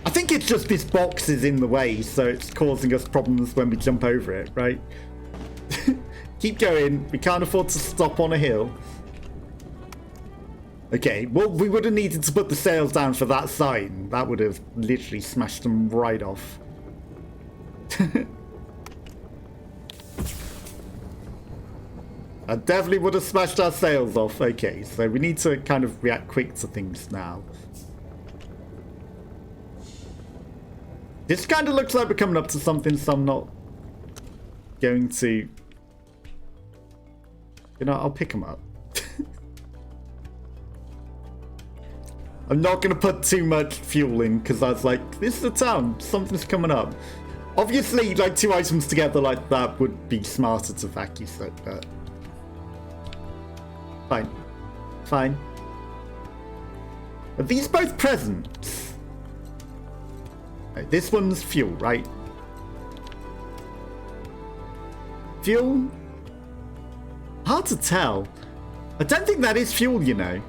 I think it's just this box is in the way, so it's causing us problems when we jump over it, right? Keep going. We can't afford to stop on a hill. Okay, well, we would have needed to put the sails down for that sign. That would have literally smashed them right off. I definitely would have smashed our sails off. Okay, so we need to kind of react quick to things now. This kind of looks like we're coming up to something, so I'm not going to... You know, I'll pick them up. I'm not going to put too much fuel in, because I was like, this is a town, something's coming up. Obviously, like, 2 items together like that would be smarter to vacuum suck, but... Fine. Fine. Are these both presents? This one's fuel, right? Fuel? Hard to tell. I don't think that is fuel, you know.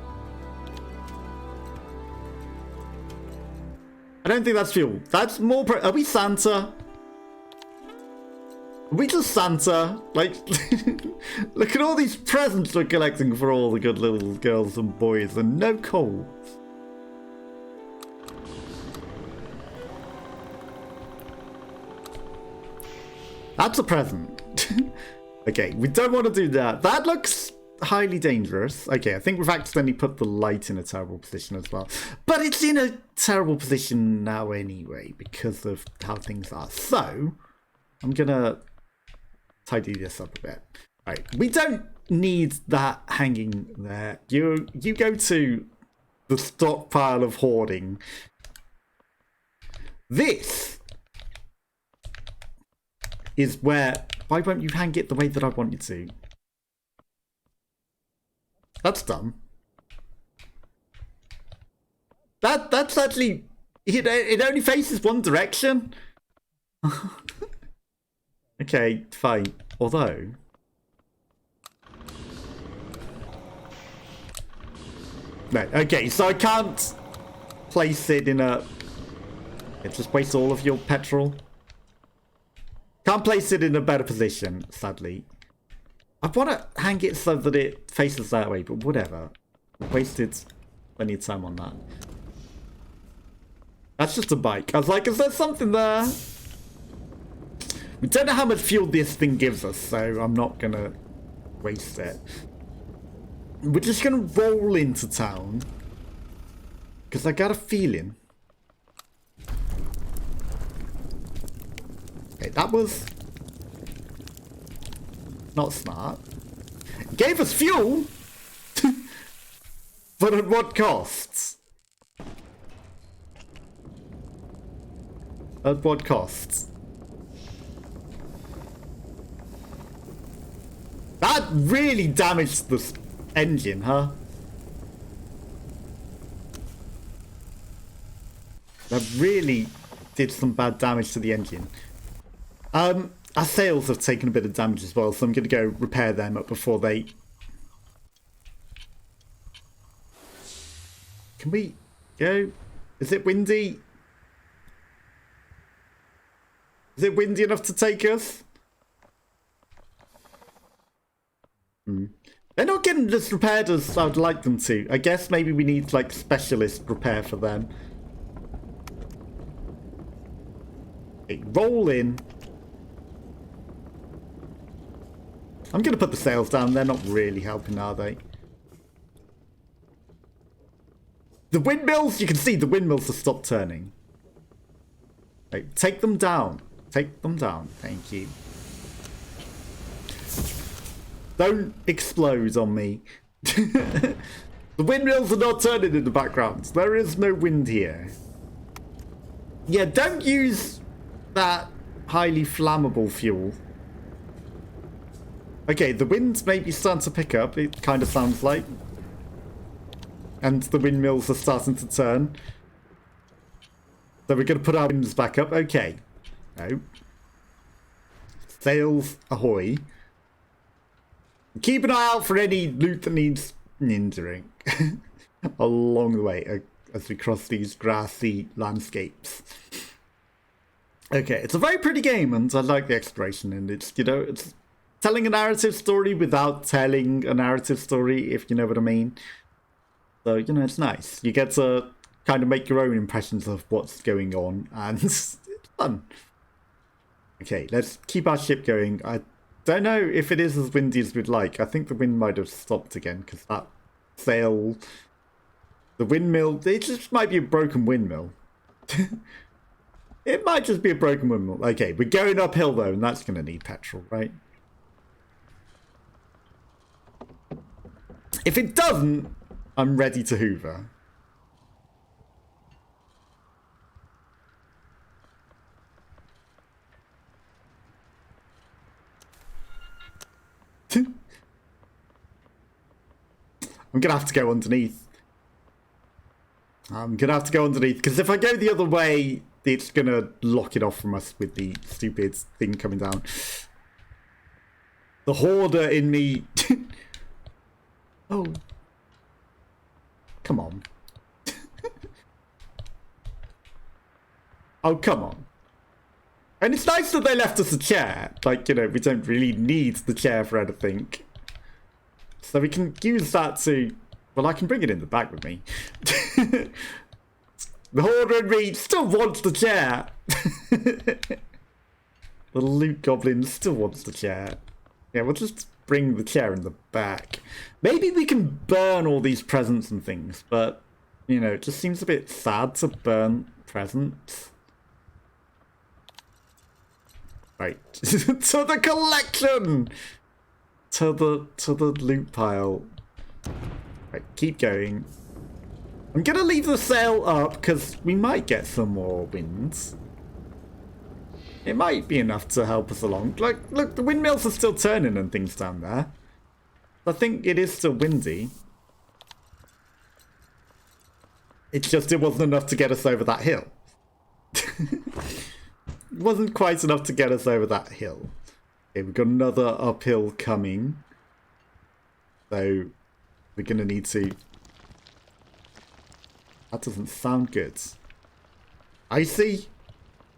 I don't think that's fuel. That's more... Are we Santa? Are we just Santa? Like, look at all these presents we're collecting for all the good little girls and boys and no coal. That's a present. Okay, we don't want to do that. That looks highly dangerous. Okay, I think we've accidentally put the light in a terrible position as well. But it's in a terrible position now anyway because of how things are. So, I'm going to tidy this up a bit. Right, we don't need that hanging there. You go to the stockpile of hoarding. This is where... Why won't you hang it the way that I want you to? That's dumb. That's actually... It only faces one direction. Okay, fine. Although... No, okay, so I can't place it in a... It just wastes all of your petrol. Can't place it in a better position, sadly. I want to hang it so that it faces that way, but whatever. Wasted plenty of time on that. That's just a bike. I was like, is there something there? We don't know how much fuel this thing gives us, so I'm not going to waste it. We're just going to roll into town. Because I got a feeling. Okay, that was not smart. It gave us fuel! But at what costs? At what costs? That really damaged the engine, huh? That really did some bad damage to the engine. Our sails have taken a bit of damage as well, so I'm going to go repair them up before they... Can we go? Is it windy? Is it windy enough to take us? They're not getting as repaired as I'd like them to. I guess maybe we need, like, specialist repair for them. Okay, roll in. I'm going to put the sails down. They're not really helping, are they? The windmills, you can see the windmills have stopped turning. Right, take them down. Take them down. Thank you. Don't explode on me. The windmills are not turning in the background. There is no wind here. Yeah, don't use that highly flammable fuel. Okay, the wind may be starting to pick up, it kind of sounds like. And the windmills are starting to turn. So we're going to put our winds back up. Okay. No. Sails ahoy. Keep an eye out for any loot that needs ninjaing along the way as we cross these grassy landscapes. Okay, it's a very pretty game and I like the exploration, and it's, you know, it's telling a narrative story without telling a narrative story, if you know what I mean. So, you know, it's nice. You get to kind of make your own impressions of what's going on, and it's fun. Okay, let's keep our ship going. I don't know if it is as windy as we'd like. I think the wind might have stopped again, because that sail... The windmill... It just might be a broken windmill. It might just be a broken windmill. Okay, we're going uphill, though, and that's going to need petrol, right? If it doesn't, I'm ready to hoover. I'm going to have to go underneath. I'm going to have to go underneath, because if I go the other way, it's going to lock it off from us with the stupid thing coming down. The hoarder in me... Oh. Come on. Oh, come on. And it's nice that they left us a chair. Like, you know, we don't really need the chair for anything. So we can use that to... Well, I can bring it in the back with me. The Hoarder and me still wants the chair. The loot goblin still wants the chair. Yeah, we'll just bring the chair in the back. Maybe we can burn all these presents and things, but, you know, it just seems a bit sad to burn presents. Right. To the collection! To the loot pile. Right, keep going. I'm gonna leave the sail up because we might get some more winds. It might be enough to help us along. Like, look, the windmills are still turning and things down there. I think it is still windy. It's just it wasn't enough to get us over that hill. It wasn't quite enough to get us over that hill. Okay, we've got another uphill coming. So we're gonna need to... That doesn't sound good. Icy?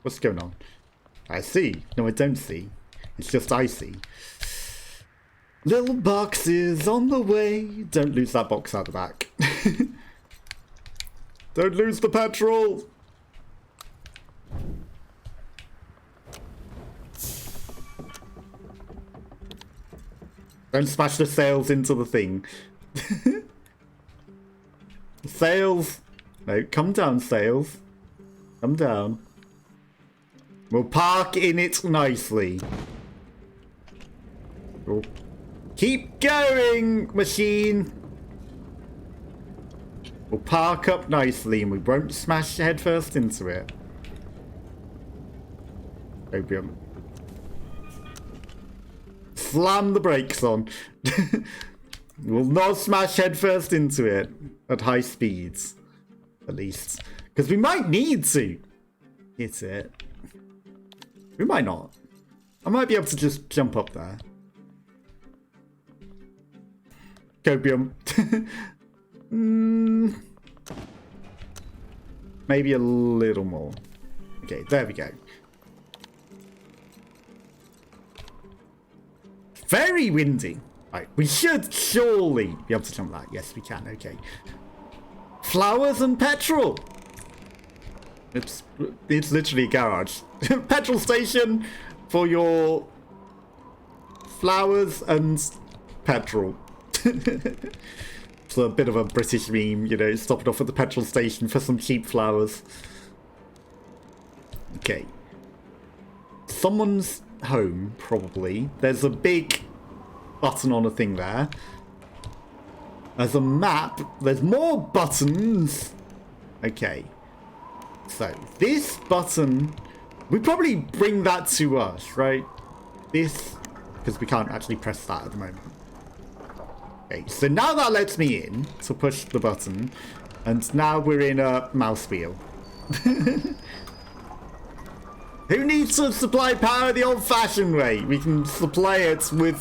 What's going on? I see. No, I don't see. It's just icy. Little boxes on the way. Don't lose that box out the back. Don't lose the petrol. Don't smash the sails into the thing. Sails. No, come down, sails. Come down. We'll park in it nicely. We'll keep going, machine. We'll park up nicely and we won't smash headfirst into it. Opium. Slam the brakes on. We'll not smash headfirst into it at high speeds, at least. Because we might need to hit it. We might not. I might be able to just jump up there. Copium. Maybe a little more. Okay, there we go. Very windy. Right, we should surely be able to jump that. Yes, we can. Okay. Flowers and petrol. It's literally a garage. Petrol station for your flowers and petrol. It's a bit of a British meme, you know, stopping off at the petrol station for some cheap flowers. Okay. Someone's home, probably. There's a big button on a thing there. There's a map. There's more buttons. Okay. So, this button... We probably bring that to us, right? This... Because we can't actually press that at the moment. Okay, so now that lets me in to push the button. And now we're in a mouse wheel. Who needs to supply power the old-fashioned way? We can supply it with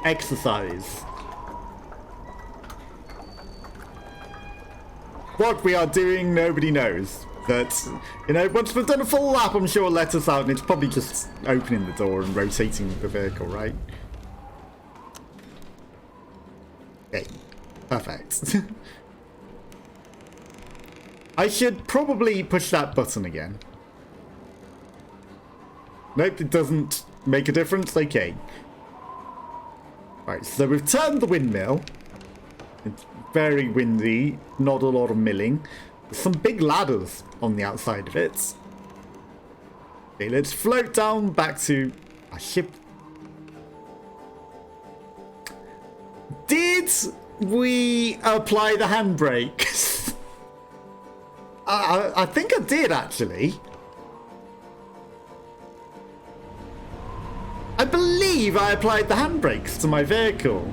exercise. What we are doing, nobody knows. But, you know, once we've done a full lap, I'm sure it'll let us out, and it's probably just opening the door and rotating the vehicle, right? Okay, perfect. I should probably push that button again. Nope, it doesn't make a difference. Okay. Right, so we've turned the windmill. It's very windy, not a lot of milling. There's some big ladders on the outside of it. Okay, let's float down back to our ship. Did we apply the handbrakes? I think I did, actually. I believe I applied the handbrakes to my vehicle.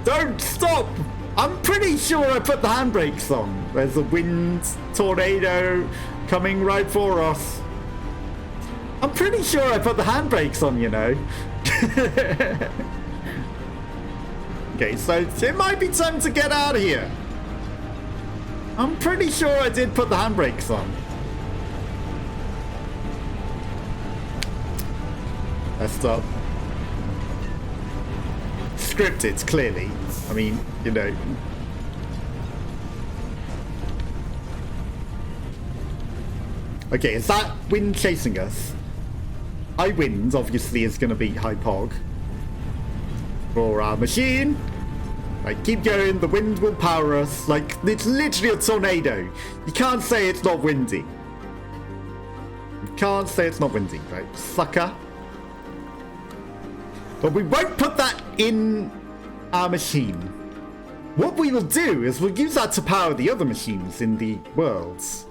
Don't stop! I'm pretty sure I put the handbrakes on. There's a wind tornado coming right for us. I'm pretty sure I put the handbrakes on, you know. Okay, so it might be time to get out of here. I'm pretty sure I did put the handbrakes on. Messed up. Scripted, clearly. I mean, you know. Okay, is that wind chasing us? High wind, obviously, is going to be high pog. For our machine. Right, keep going. The wind will power us. Like, it's literally a tornado. You can't say it's not windy. You can't say it's not windy, right? Sucker. But we won't put that in our machine. What we will do is we'll use that to power the other machines in the worlds.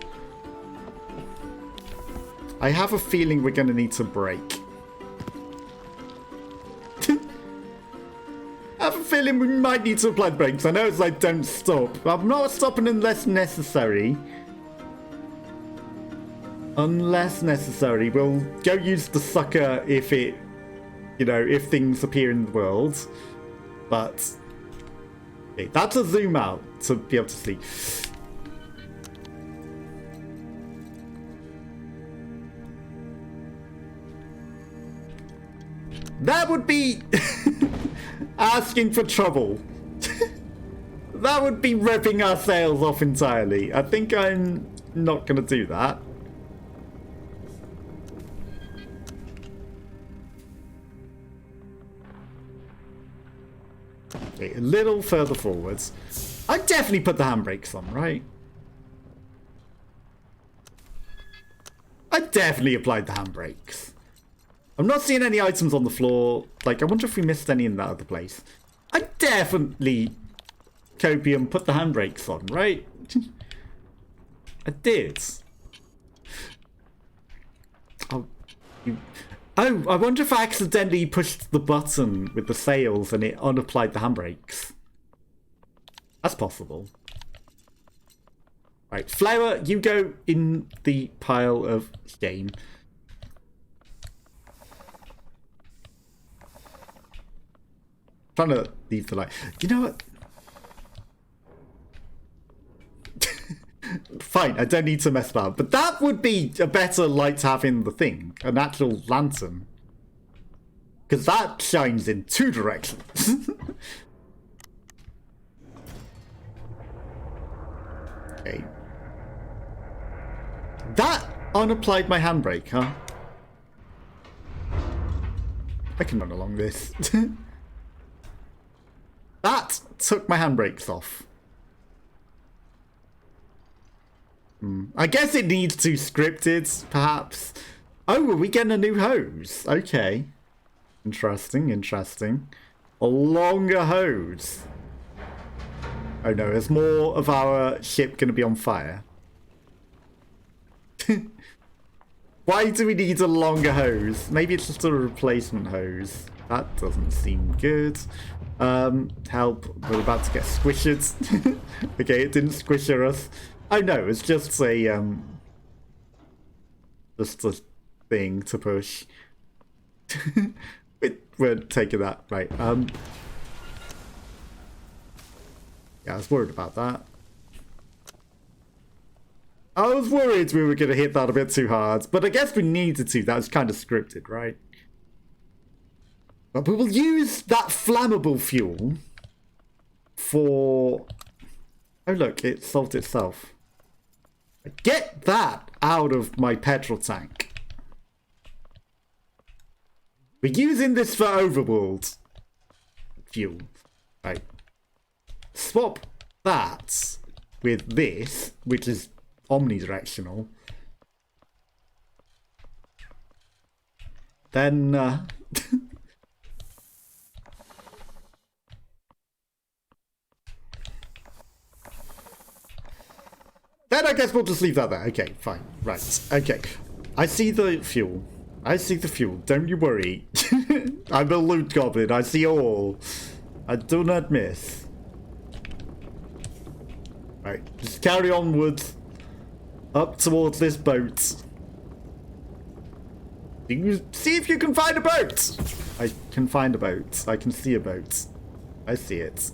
I have a feeling we're going to need to brake. I have a feeling we might need to apply the brakes. I know it's like don't stop. I'm not stopping unless necessary. Unless necessary. We'll go use the sucker if it, you know, if things appear in the world. But okay, that's a zoom out to be able to see. That would be asking for trouble. That would be ripping our sails off entirely. I think I'm not going to do that. Okay, a little further forwards. I definitely put the handbrakes on, right? I definitely applied the handbrakes. I'm not seeing any items on the floor. Like, I wonder if we missed any in that other place. I definitely, Copium, put the handbrakes on, right? I did. Oh, I wonder if I accidentally pushed the button with the sails and it unapplied the handbrakes. That's possible. Right, Flower, you go in the pile of game. Trying to leave the light. You know what? Fine, I don't need to mess about. But that would be a better light to have in the thing. An actual lantern. Because that shines in two directions. Okay. That unapplied my handbrake, huh? I can run along this. That took my handbrakes off. I guess it needs to scripted, perhaps. Oh, are we getting a new hose? Okay. Interesting, interesting. A longer hose. Oh no, is more of our ship going to be on fire? Why do we need a longer hose? Maybe it's just a replacement hose. That doesn't seem good. Help, we're about to get squished. Okay, it didn't squisher us. Oh no, it's just a thing to push. We're taking that, right. Yeah, I was worried about that. I was worried we were going to hit that a bit too hard, but I guess we needed to. That was kind of scripted, right? But we will use that flammable fuel for... Oh look, it solved itself. Get that out of my petrol tank. We're using this for overworld fuel. Right. Swap that with this, which is omnidirectional. Then, then I guess we'll just leave that there. Okay, fine. Right. Okay. I see the fuel. I see the fuel. Don't you worry. I'm a loot goblin. I see all. I do not miss. Right. Just carry onwards. Up towards this boat. You see if you can find a boat. I can find a boat. I can see a boat. I see it.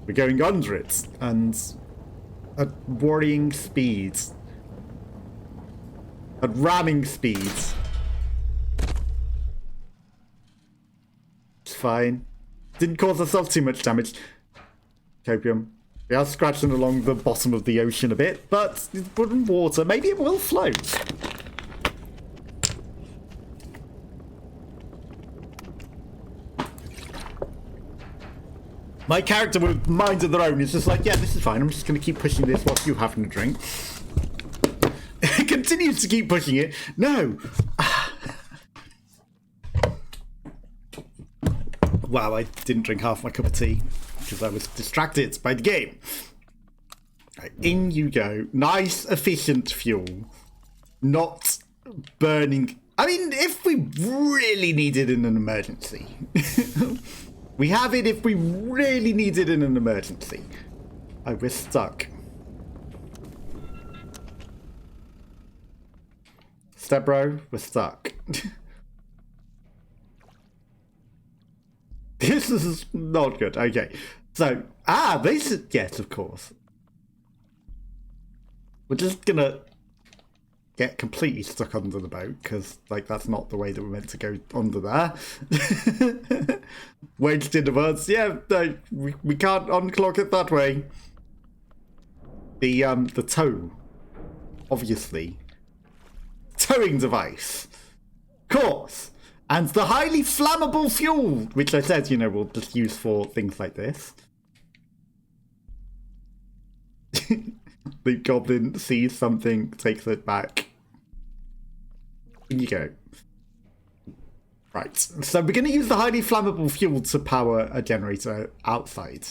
We're going under it. And At worrying speeds. At ramming speeds. It's fine. Didn't cause ourselves too much damage. Copium. We are scratching along the bottom of the ocean a bit, but it's wood and water. Maybe it will float. My character with minds of their own is just like, yeah, this is fine. I'm just going to keep pushing this whilst you having a drink. It continues to keep pushing it. No. Wow, I didn't drink half my cup of tea because I was distracted by the game. Right, in you go. Nice, efficient fuel. Not burning. I mean, if we really need it in an emergency. We have it if we really need it in an emergency. Oh, we're stuck. Step bro, we're stuck. This is not good. Okay. So, this is, yes, of course. We're just gonna get completely stuck under the boat because, like, that's not the way that we're meant to go under there. Wedged in the words. Yeah, no, we can't unclock it that way. The tow, obviously. Towing device. Of course. And the highly flammable fuel, which I said, you know, we'll just use for things like this. The goblin sees something, takes it back. In you go. Right, so we're going to use the highly flammable fuel to power a generator outside.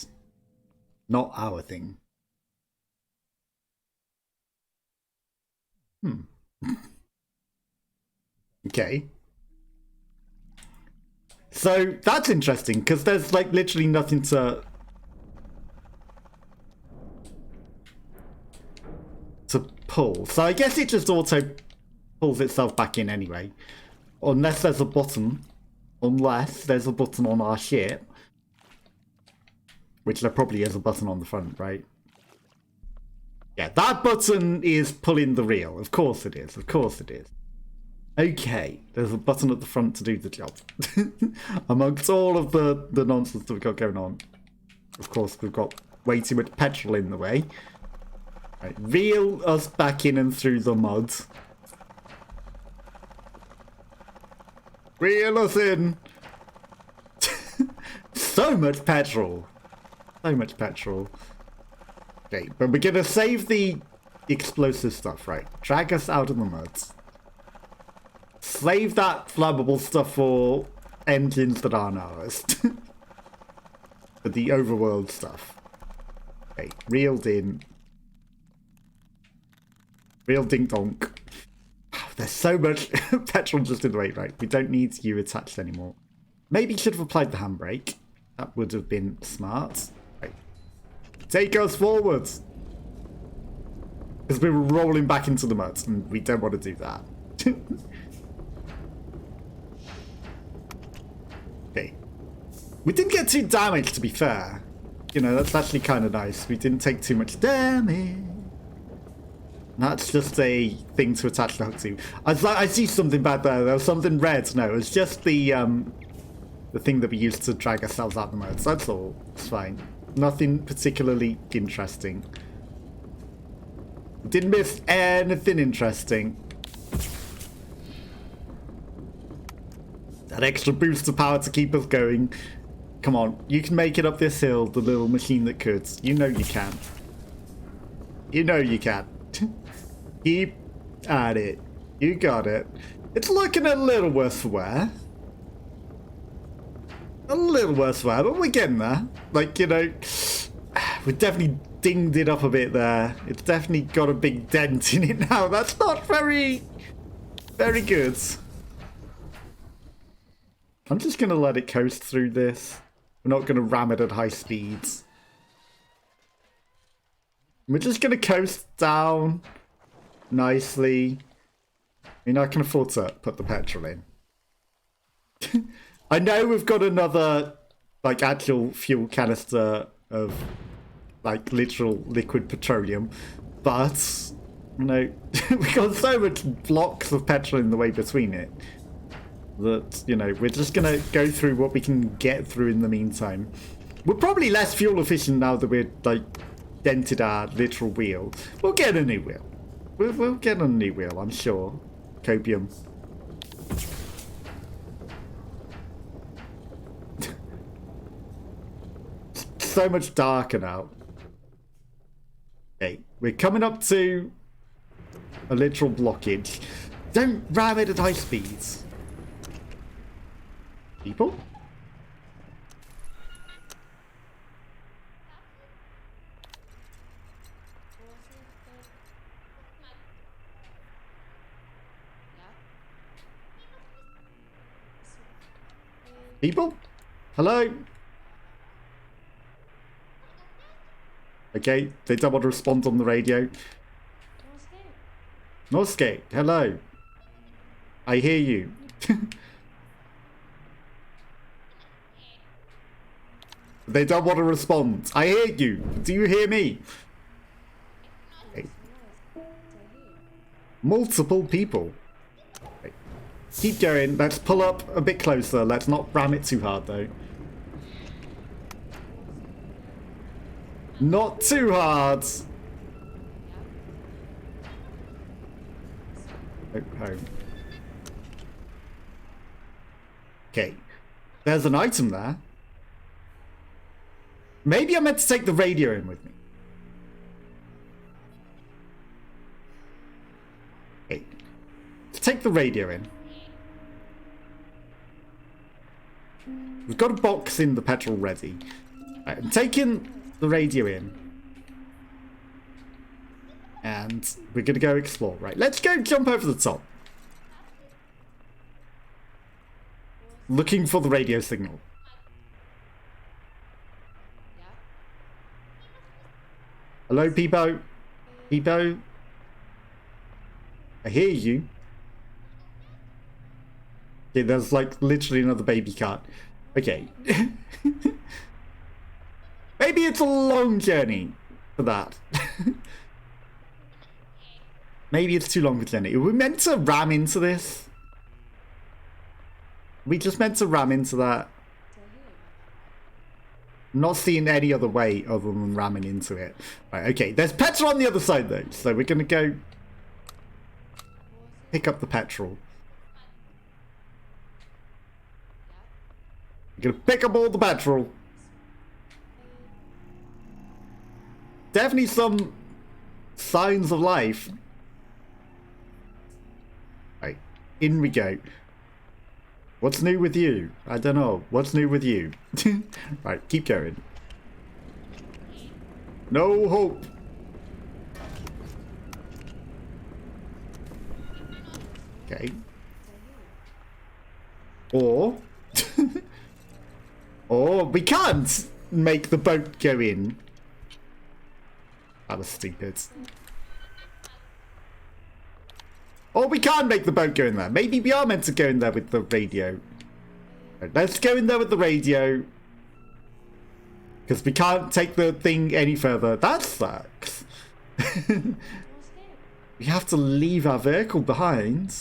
Not our thing. Okay. So that's interesting because there's like literally nothing to pull. So I guess it just auto pulls itself back in anyway. Unless there's a button. Unless there's a button on our ship. Which there probably is a button on the front, right? Yeah, that button is pulling the reel. Of course it is. Of course it is. Okay, there's a button at the front to do the job. Amongst all of the nonsense that we've got going on. Of course, we've got way too much petrol in the way. Right, reel us back in and through the mud. Reel us in. So much petrol. So much petrol. Okay, but we're going to save the explosive stuff, right? Drag us out of the mud. Save that flammable stuff for engines that aren't ours. For the overworld stuff. Okay, reeled in. Real ding donk. There's so much petrol just in the way, right? We don't need you attached anymore. Maybe should have applied the handbrake. That would have been smart. Right. Take us forwards. Because we were rolling back into the mud and we don't want to do that. Okay. We didn't get too damaged, to be fair. You know, that's actually kind of nice. We didn't take too much damage. That's just a thing to attach the hook to. I see something bad there. There was something red. No, it's just the thing that we used to drag ourselves out the mud. That's all. It's fine. Nothing particularly interesting. Didn't miss anything interesting. That extra boost of power to keep us going. Come on, you can make it up this hill, the little machine that could. You know you can. You know you can. Keep at it. You got it. It's looking a little worse for wear. A little worse for wear, but we're getting there. Like, you know, we definitely dinged it up a bit there. It's definitely got a big dent in it now. That's not very good. I'm just going to let it coast through this. We're not going to ram it at high speeds. We're just going to coast down nicely. I mean, I can afford to put the petrol in. I know we've got another, like, actual fuel canister of like literal liquid petroleum, but you know, we've got so much blocks of petrol in the way between it that, you know, we're just gonna go through what we can get through in the meantime. We're probably less fuel efficient now that we're like dented our literal wheel. We'll get a new wheel. We'll get a new wheel, I'm sure. Copium. So much darker now. Okay, we're coming up to a literal blockage. Don't ram it at high speeds. People? People? Hello? Okay, they don't want to respond on the radio. Northgate, hello. I hear you. They don't want to respond. I hear you. Do you hear me? Okay. Multiple people. Okay. Keep going. Let's pull up a bit closer. Let's not ram it too hard, though. Not too hard. Home. Okay. There's an item there. Maybe I meant to take the radio in with me. Okay. Let's take the radio in. We've got a box in the petrol ready. Right, I'm taking the radio in. And we're going to go explore. Right, let's go jump over the top. Looking for the radio signal. Hello, Peepo? Peepo? I hear you. Okay, there's like literally another baby cat. Okay. Maybe it's a long journey for that. Maybe it's too long a journey. We're meant to ram into this. We just meant to ram into that. Not seeing any other way other than ramming into it. Right, okay, there's petrol on the other side though, so we're gonna go pick up the petrol. We're gonna pick up all the petrol. Definitely some signs of life. Right, in we go. What's new with you? I don't know. What's new with you? Right, keep going. No hope. Okay. Or... or we can't make the boat go in. That was stupid. Or we can't make the boat go in there. Maybe we are meant to go in there with the radio. Right, let's go in there with the radio. Because we can't take the thing any further. That sucks. We have to leave our vehicle behind.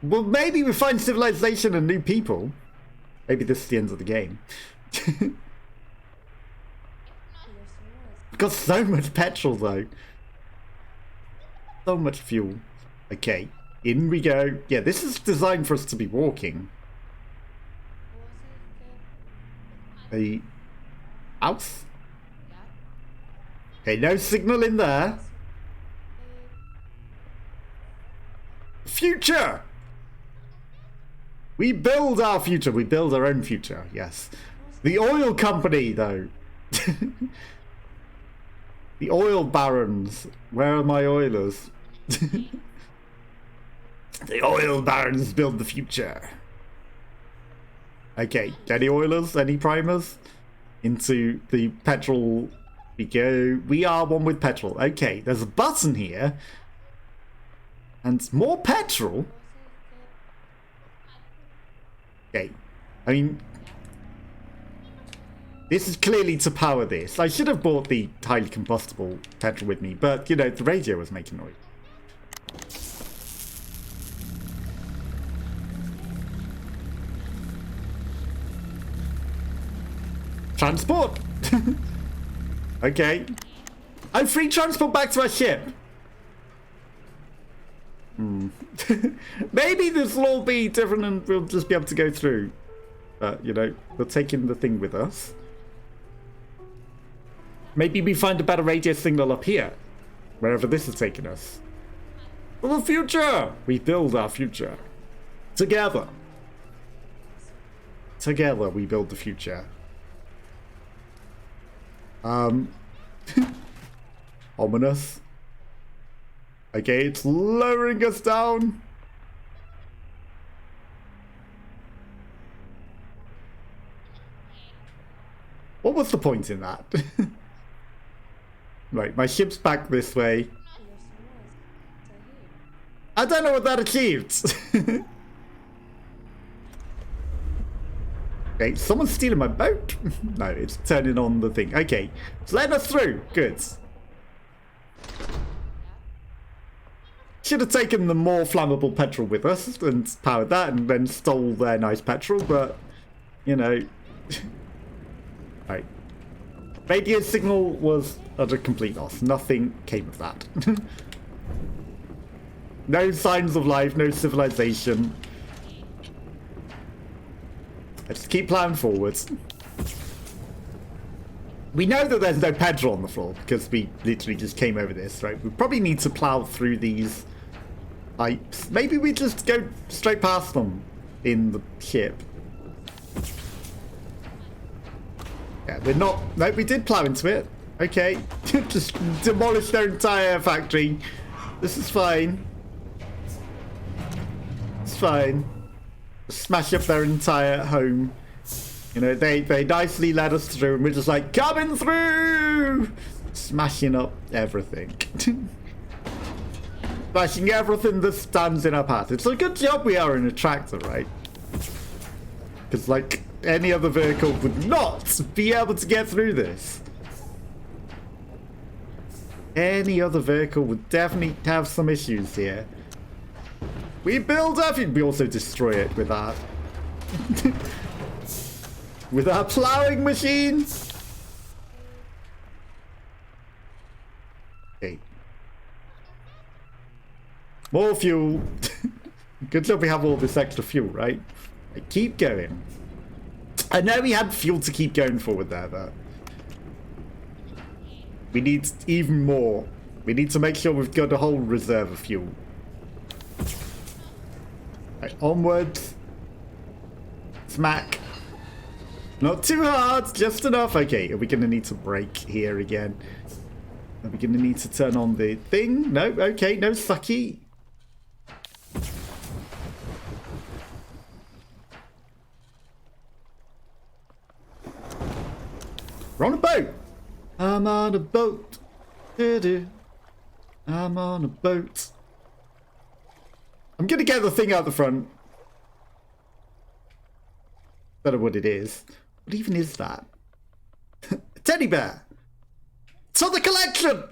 Well, maybe we find civilization and new people. Maybe this is the end of the game. We've got so much petrol though. So much fuel. Okay, in we go. Yeah, this is designed for us to be walking. The house. Okay, no signal in there. Future! We build our future. We build our own future, yes. The oil company, though. The oil barons. Where are my oilers? The oil barons build the future. Okay, any oilers? Any primers? Into the petrol we go. We are one with petrol. Okay, there's a button here. And more petrol? Okay. I mean... This is clearly to power this. I should have bought the highly combustible petrol with me, but, you know, the radio was making noise. Transport! Okay. I'm free transport back to our ship. Maybe this will all be different and we'll just be able to go through. But, you know, we're taking the thing with us. Maybe we find a better radio signal up here. Wherever this is taking us. For the future! We build our future. Together. Together we build the future. Ominous. Okay, it's lowering us down. What was the point in that? Right, my ship's back this way. I don't know what that achieved. Okay, someone's stealing my boat? No, it's turning on the thing. Okay, it's letting us through. Good. Should have taken the more flammable petrol with us and powered that and then stole their nice petrol, but, you know. Right. Radio signal was at a complete loss. Nothing came of that. No signs of life, no civilization. Let's keep plowing forwards. We know that there's no petrol on the floor because we literally just came over this, right? We probably need to plow through these pipes. Maybe we just go straight past them in the ship. Yeah, we're not... No, we did plow into it. Okay. Just demolish their entire factory. This is fine. It's fine. Smash up their entire home. You know, they nicely led us through and we're just like, coming through! Smashing up everything. Smashing everything that stands in our path. It's a good job we are in a tractor, right? Because, like, any other vehicle would not be able to get through this. Any other vehicle would definitely have some issues here. We build everything. We also destroy it with our... with our plowing machine. Okay. More fuel. Good job we have all this extra fuel, right? Keep going. I know we had fuel to keep going forward there, but we need even more. We need to make sure we've got a whole reserve of fuel. Right, onwards. Smack. Not too hard, just enough. Okay, are we going to need to brake here again? Are we going to need to turn on the thing? No, okay, no sucky. We're on a boat. I'm on a boat. I'm on a boat. I'm going to get the thing out the front. Don't know what it is. What even is that? A teddy bear. To the collection.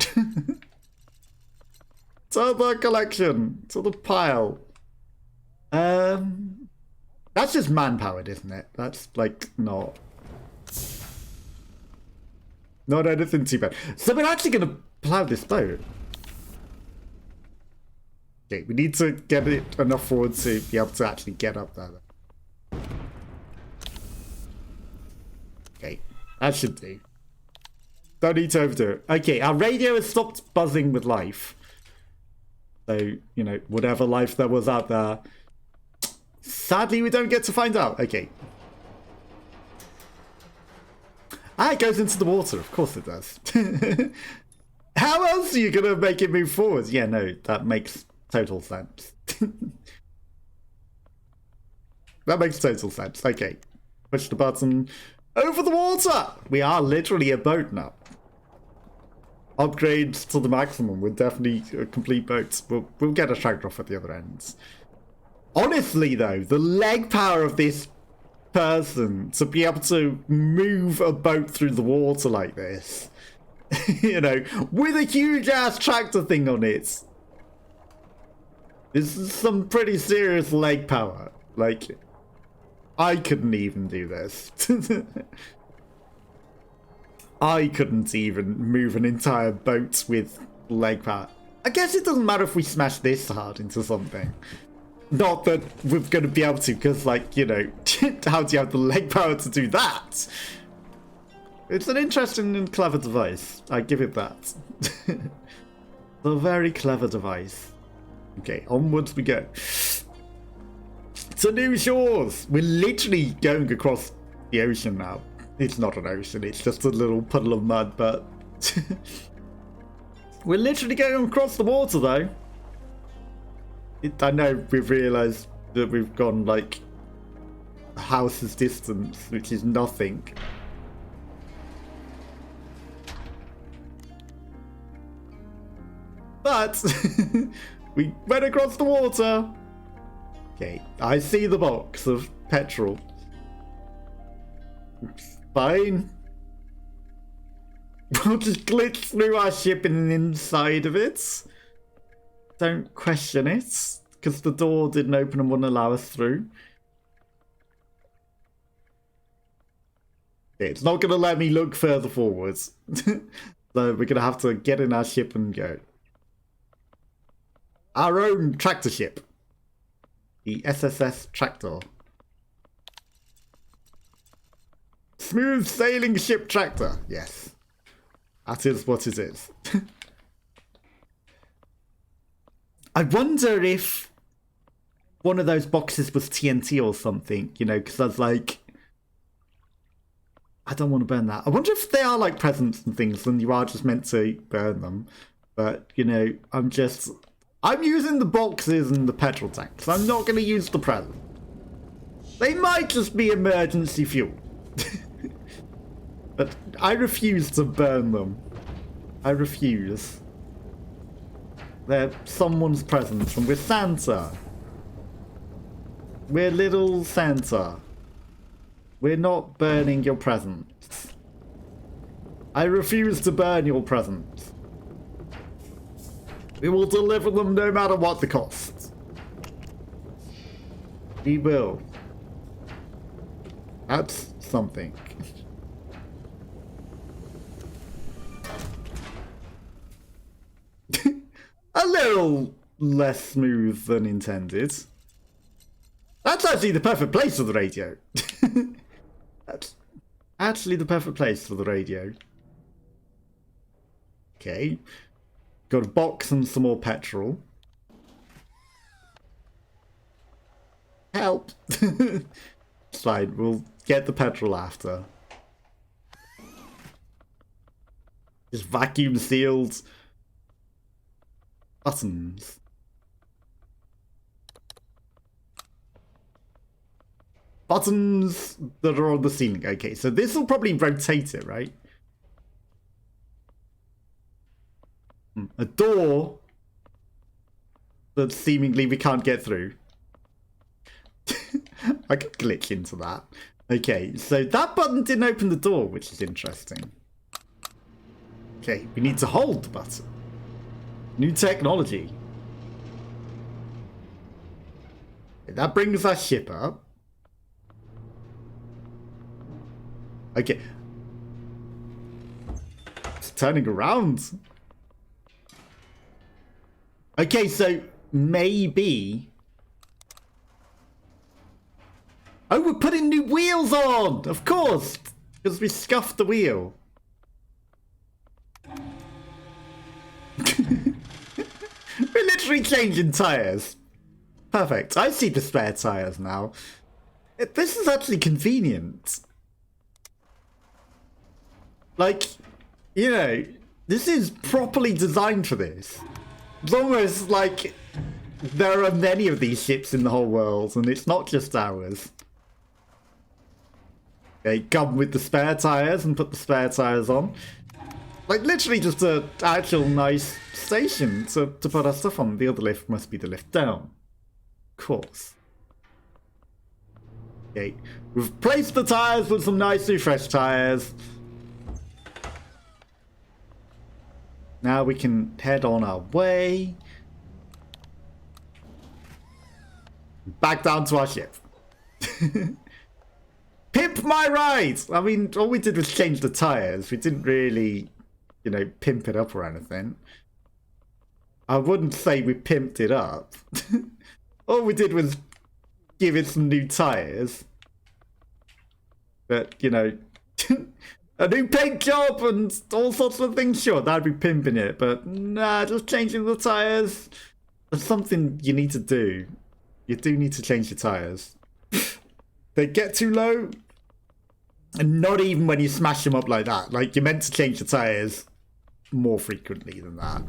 To the collection. To the pile. That's just man-powered, isn't it? That's like not anything too bad. So we're actually going to plow this boat. Okay, we need to get it enough forward to be able to actually get up there. Okay, that should do. Don't need to overdo it. Okay, our radio has stopped buzzing with life. So, you know, whatever life there was out there. Sadly, we don't get to find out. Okay. Ah, it goes into the water. Of course it does. How else are you going to make it move forward? Yeah, no, that makes total sense. That makes total sense. Okay. Push the button. Over the water! We are literally a boat now. Upgrades to the maximum. We're definitely complete boats. We'll get a tractor off at the other ends. Honestly, though, the leg power of this person to be able to move a boat through the water like this. You know, with a huge ass tractor thing on it. This is some pretty serious leg power. Like, I couldn't even do this. I couldn't even move an entire boat with leg power. I guess it doesn't matter if we smash this hard into something. Not that we're going to be able to, because, like, you know, how do you have the leg power to do that? It's an interesting and clever device. I give it that. A very clever device. Okay, onwards we go. To new shores! We're literally going across the ocean now. It's not an ocean, it's just a little puddle of mud, but... We're literally going across the water, though. I know we've realised that we've gone, like, a house's distance, which is nothing. But, we went across the water. Okay, I see the box of petrol. It's fine. We'll just glitch through our ship and inside of it. Don't question it, because the door didn't open and wouldn't allow us through. It's not going to let me look further forwards. So we're going to have to get in our ship and go. Our own tractor ship. The SSS Tractor. Smooth sailing ship tractor. Yes. That is what it is. I wonder if one of those boxes was TNT or something, you know, because I was like, I don't want to burn that. I wonder if they are like presents and things and you are just meant to burn them. But, you know, I'm using the boxes and the petrol tanks. I'm not going to use the present. They might just be emergency fuel. But I refuse to burn them. I refuse. They're someone's presents, and we're Santa. We're little Santa. We're not burning your presents. I refuse to burn your presents. We will deliver them no matter what the cost. We will. That's something. A little less smooth than intended. That's actually the perfect place for the radio. That's actually the perfect place for the radio. Okay. Got a box and some more petrol. Help! It's fine, we'll get the petrol after. Just vacuum sealed buttons. Buttons that are on the ceiling. Okay, so this will probably rotate it, right? A door that seemingly we can't get through. I could glitch into that. Okay, so that button didn't open the door, which is interesting. Okay, we need to hold the button. New technology. That brings our ship up. Okay. It's turning around. Okay, so maybe... Oh, we're putting new wheels on! Of course! Because we scuffed the wheel. We're literally changing tyres. Perfect. I see the spare tyres now. This is actually convenient. Like, you know, this is properly designed for this. It's almost like there are many of these ships in the whole world, and it's not just ours. Okay, come with the spare tyres and put the spare tyres on. Like, literally just an actual nice station to put our stuff on. The other lift must be the lift down. Of course. Okay, we've replaced the tires with some nice new fresh tires. Now we can head on our way. Back down to our ship. Pimp my ride! I mean, all we did was change the tires. We didn't really, you know, pimp it up or anything. I wouldn't say we pimped it up. All we did was give it some new tires. But, you know, a new paint job and all sorts of things. Sure, that'd be pimping it. But nah, just changing the tires. That's something you need to do. You do need to change your tires. They get too low. And not even when you smash them up like that. Like, you're meant to change the tires more frequently than that.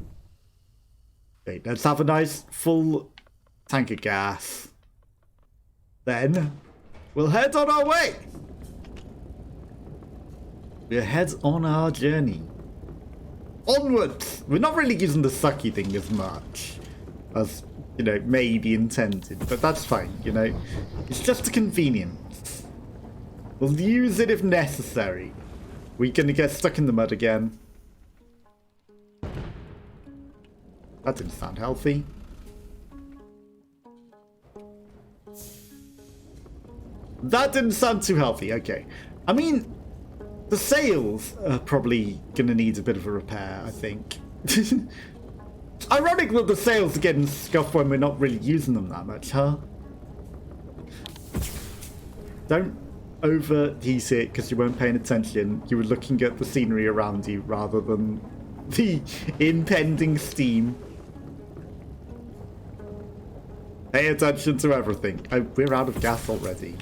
Okay, let's have a nice full tank of gas. Then we'll head on our way. We'll head on our journey. Onwards! We're not really using the sucky thing as much as, you know, maybe intended. But that's fine, you know. It's just a convenience. We'll use it if necessary. We're gonna get stuck in the mud again. That didn't sound healthy. That didn't sound too healthy, okay. I mean, the sails are probably gonna need a bit of a repair, I think. Ironic that the sails are getting scuffed when we're not really using them that much, huh? Don't overheat it because you weren't paying attention. You were looking at the scenery around you rather than the impending steam. Pay attention to everything. Oh, we're out of gas already.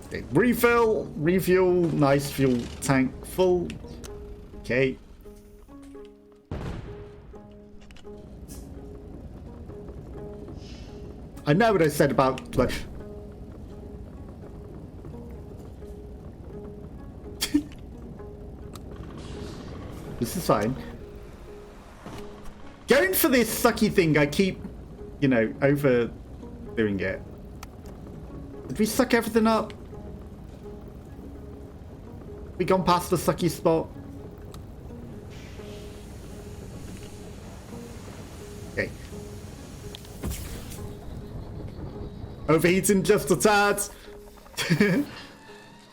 Okay, refill, refuel, nice fuel tank full. Okay. I know what I said about, like... This is fine. Going for this sucky thing, I keep, you know, overdoing it. Did we suck everything up? We gone past the sucky spot? Okay. Overheating just a tad.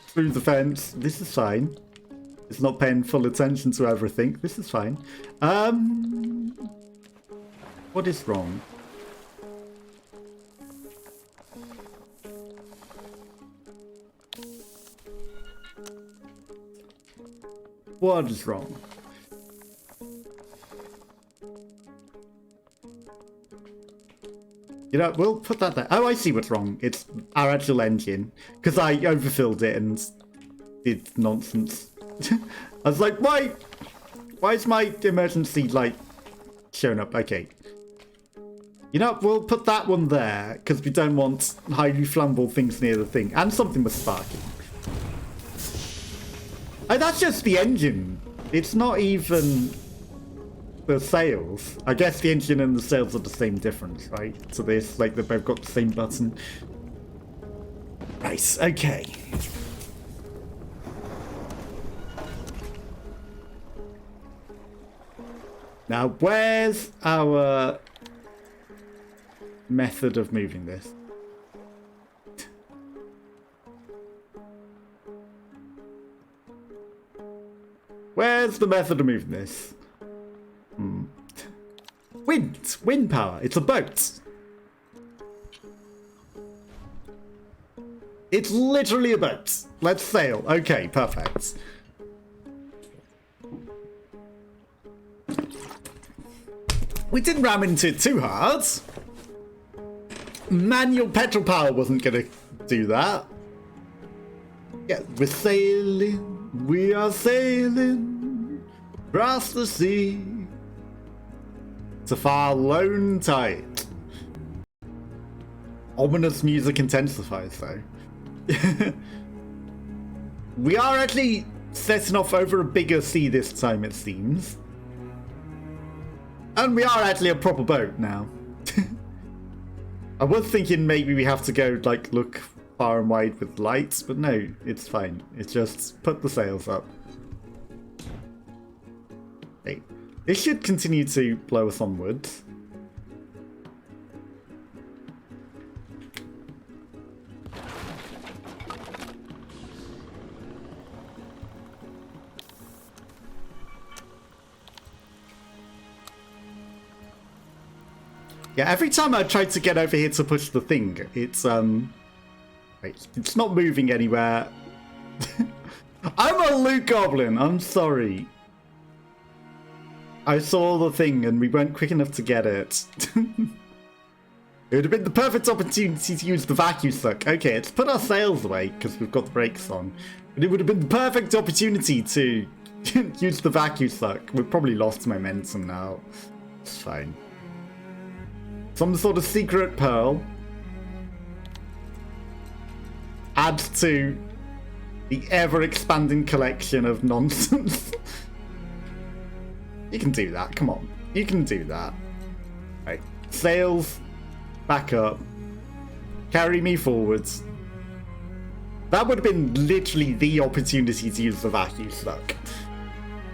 Through the fence. This is fine. It's not paying full attention to everything. This is fine. What is wrong? What is wrong? You know, we'll put that there. Oh, I see what's wrong. It's our actual engine. Because I overfilled it and did nonsense. I was like, why is my emergency light showing up? Okay. You know, we'll put that one there, because we don't want highly flammable things near the thing. And something was sparking. Oh, that's just the engine. It's not even the sails. I guess the engine and the sails are the same difference, right? So this, like, they've both got the same button. Right, okay. Now, where's our method of moving this? Where's the method of moving this? Wind power. It's a boat. It's literally a boat. Let's sail. Okay, perfect. We didn't ram into it too hard. Manual petrol power wasn't going to do that. Yeah, we're sailing. We are sailing across the sea to far lone tide. Ominous music intensifies, though. We are actually setting off over a bigger sea this time, it seems. And we are actually a proper boat now. I was thinking maybe we have to go, like, look far and wide with lights, but no, it's fine. It's just put the sails up. Okay. It should continue to blow us onwards. Yeah, every time I try to get over here to push the thing, it's not moving anywhere. I'm a loot goblin, I'm sorry. I saw the thing and we weren't quick enough to get it. It would have been the perfect opportunity to use the vacuum suck. Okay, let's put our sails away because we've got the brakes on. But it would have been the perfect opportunity to use the vacuum suck. We've probably lost momentum now. It's fine. Some sort of secret pearl adds to the ever-expanding collection of nonsense. You can do that, come on. You can do that. Right. Sails, back up. Carry me forwards. That would have been literally the opportunity to use the vacuum suck.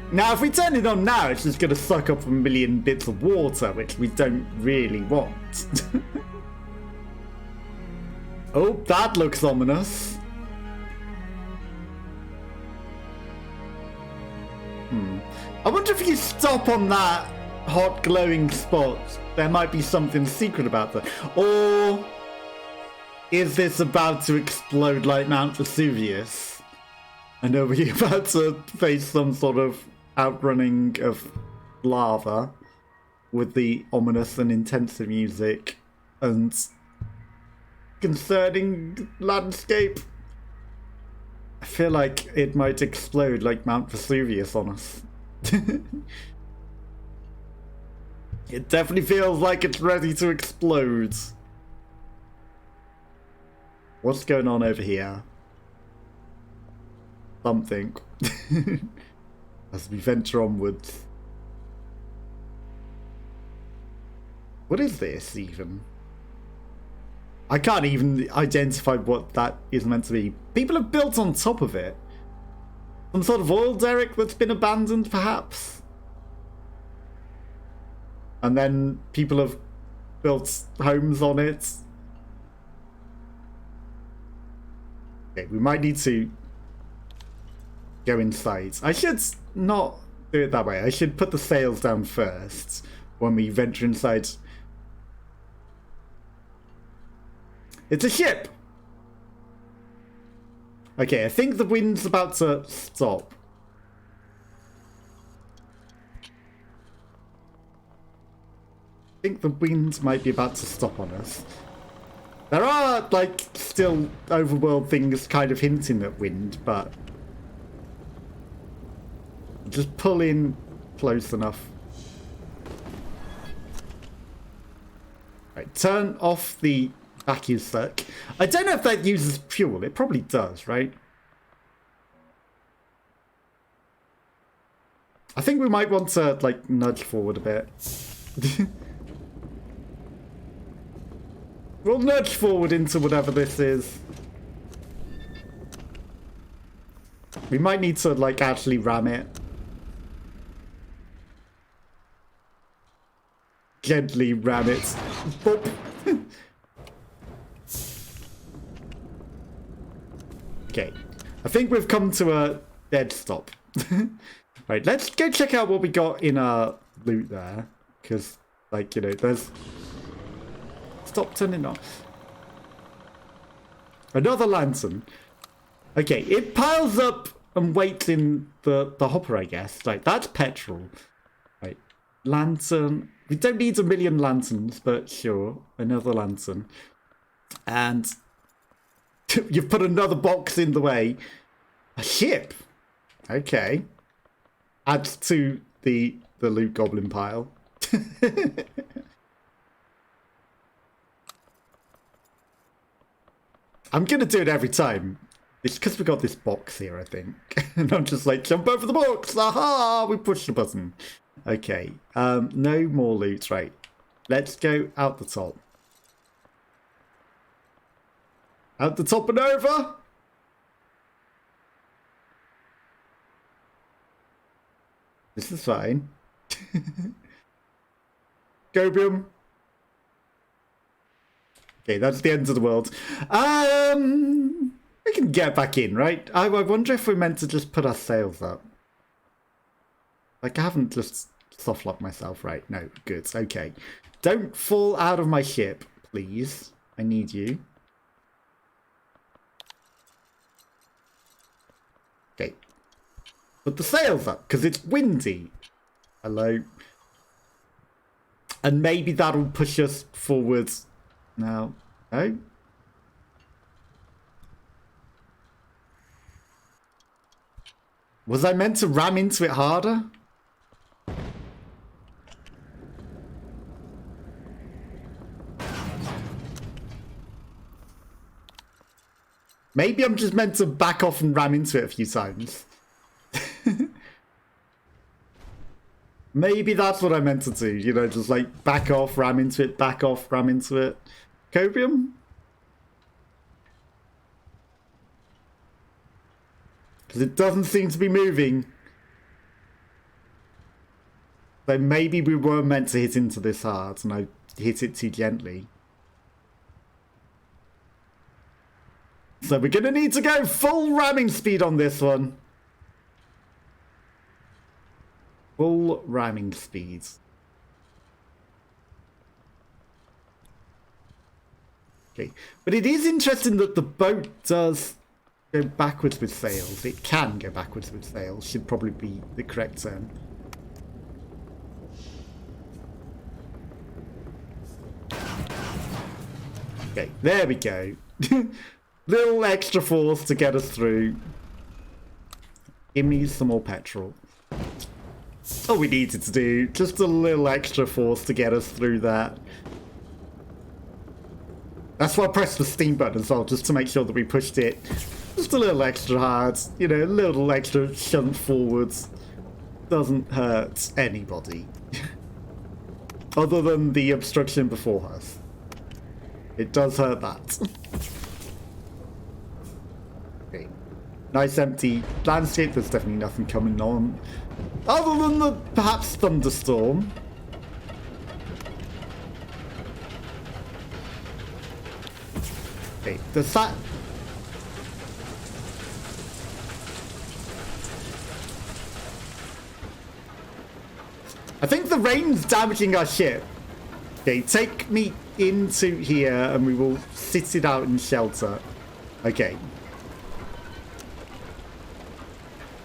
Now, if we turn it on now, it's just going to suck up a million bits of water, which we don't really want. Oh, that looks ominous. I wonder if you stop on that hot glowing spot, there might be something secret about that. Or is this about to explode like Mount Vesuvius? And are we about to face some sort of outrunning of lava with the ominous and intensive music and concerning landscape? I feel like it might explode like Mount Vesuvius on us. It definitely feels like it's ready to explode. What's going on over here? Something. As we venture onwards. What is this even? I can't even identify what that is meant to be. People have built on top of it. Some sort of oil derrick that's been abandoned, perhaps? And then people have built homes on it. Okay, we might need to go inside. I should not do it that way. I should put the sails down first when we venture inside. It's a ship! Okay, I think the wind's about to stop. I think the wind might be about to stop on us. There are, like, still overworld things kind of hinting at wind, but just pull in close enough. Right, turn off the vacuum suck. I don't know if that uses fuel. It probably does, right? I think we might want to, like, nudge forward a bit. We'll nudge forward into whatever this is. We might need to, like, actually ram it. Gently ram it. Boop. Okay. I think we've come to a dead stop. Right, let's go check out what we got in our loot there. Because, like, you know, there's... Stop turning off. Another lantern. Okay, it piles up and waits in the hopper, I guess. Like, that's petrol. Right, lantern. We don't need a million lanterns, but sure. Another lantern. And you've put another box in the way. A ship. Okay. Adds to the loot goblin pile. I'm going to do it every time. It's because we got this box here, I think. And I'm just like, jump over the box. Aha! We pushed the button. Okay. No more loot. Right. Let's go out the top. Out the top and over. This is fine. Goblin. Okay, that's the end of the world. We can get back in, right? I wonder if we're meant to just put our sails up. Like, I haven't just soft locked myself, right? No, good. Okay. Don't fall out of my ship, please. I need you. Okay. Put the sails up, because it's windy. Hello. And maybe that'll push us forwards. Now, no? Was I meant to ram into it harder? Maybe I'm just meant to back off and ram into it a few times. Maybe that's what I meant to do. You know, just like back off, ram into it, back off, ram into it. Copium? Because it doesn't seem to be moving. So maybe we were meant to hit into this hard and I hit it too gently. So we're going to need to go full ramming speed on this one. Full ramming speed. Okay, but it is interesting that the boat does go backwards with sails. It can go backwards with sails, should probably be the correct term. Okay, there we go. Little extra force to get us through. Give me some more petrol. All we needed to do, just a little extra force to get us through that. That's why I pressed the steam button as well, just to make sure that we pushed it just a little extra hard. You know, a little extra shunt forwards. Doesn't hurt anybody. Other than the obstruction before us. It does hurt that. Okay. Nice empty landscape, there's definitely nothing coming on. Other than the perhaps thunderstorm. Okay, does that... I think the rain's damaging our ship. Okay, take me into here and we will sit it out in shelter. Okay.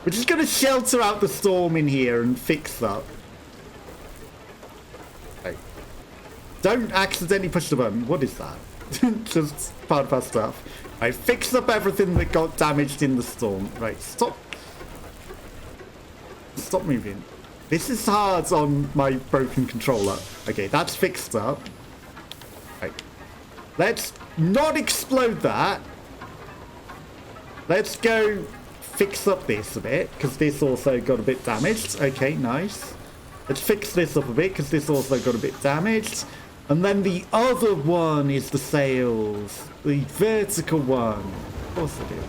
We're just going to shelter out the storm in here and fix that. Okay. Don't accidentally push the button. What is that? Just part of our stuff. Right, fix up everything that got damaged in the storm. Right, stop. Stop moving. This is hard on my broken controller. Okay, that's fixed up. Right. Let's not explode that. Let's go fix up this a bit, because this also got a bit damaged. Okay, nice. Let's fix this up a bit, because this also got a bit damaged. And then the other one is the sails. The vertical one. Of course it is.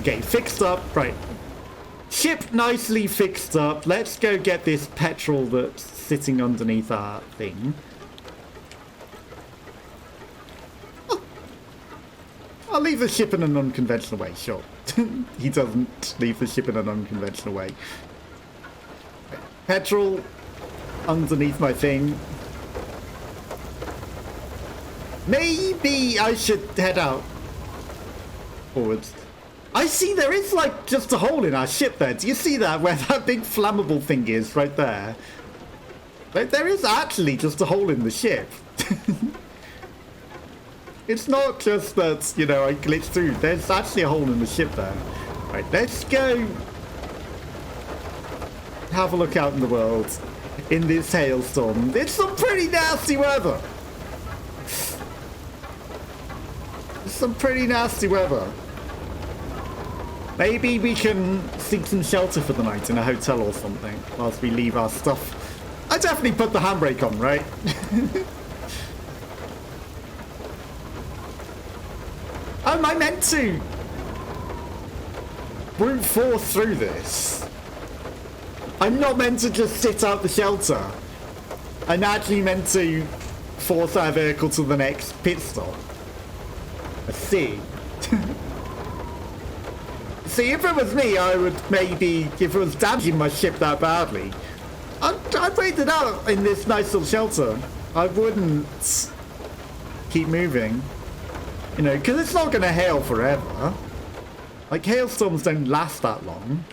Okay, fixed up. Right. Ship nicely fixed up. Let's go get this petrol that's sitting underneath our thing. Oh. I'll leave the ship in an unconventional way, sure. He doesn't leave the ship in an unconventional way. Petrol underneath my thing. Maybe I should head out forwards. I see there is like just a hole in our ship there. Do you see that? Where that big flammable thing is right there? Like, there is actually just a hole in the ship. It's not just that, you know, I glitched through. There's actually a hole in the ship there. Right, let's go have a look out in the world in this hailstorm. It's some pretty nasty weather. some pretty nasty weather. Maybe we can seek some shelter for the night in a hotel or something whilst we leave our stuff. I definitely put the handbrake on, right? Am I meant to brute force through this? I'm not meant to just sit out the shelter. I'm actually meant to force our vehicle to the next pit stop. I see. See, if it was me, I would maybe, if it was damaging my ship that badly, I'd wait it out in this nice little shelter. I wouldn't keep moving. You know, because it's not going to hail forever. Like, hailstorms don't last that long.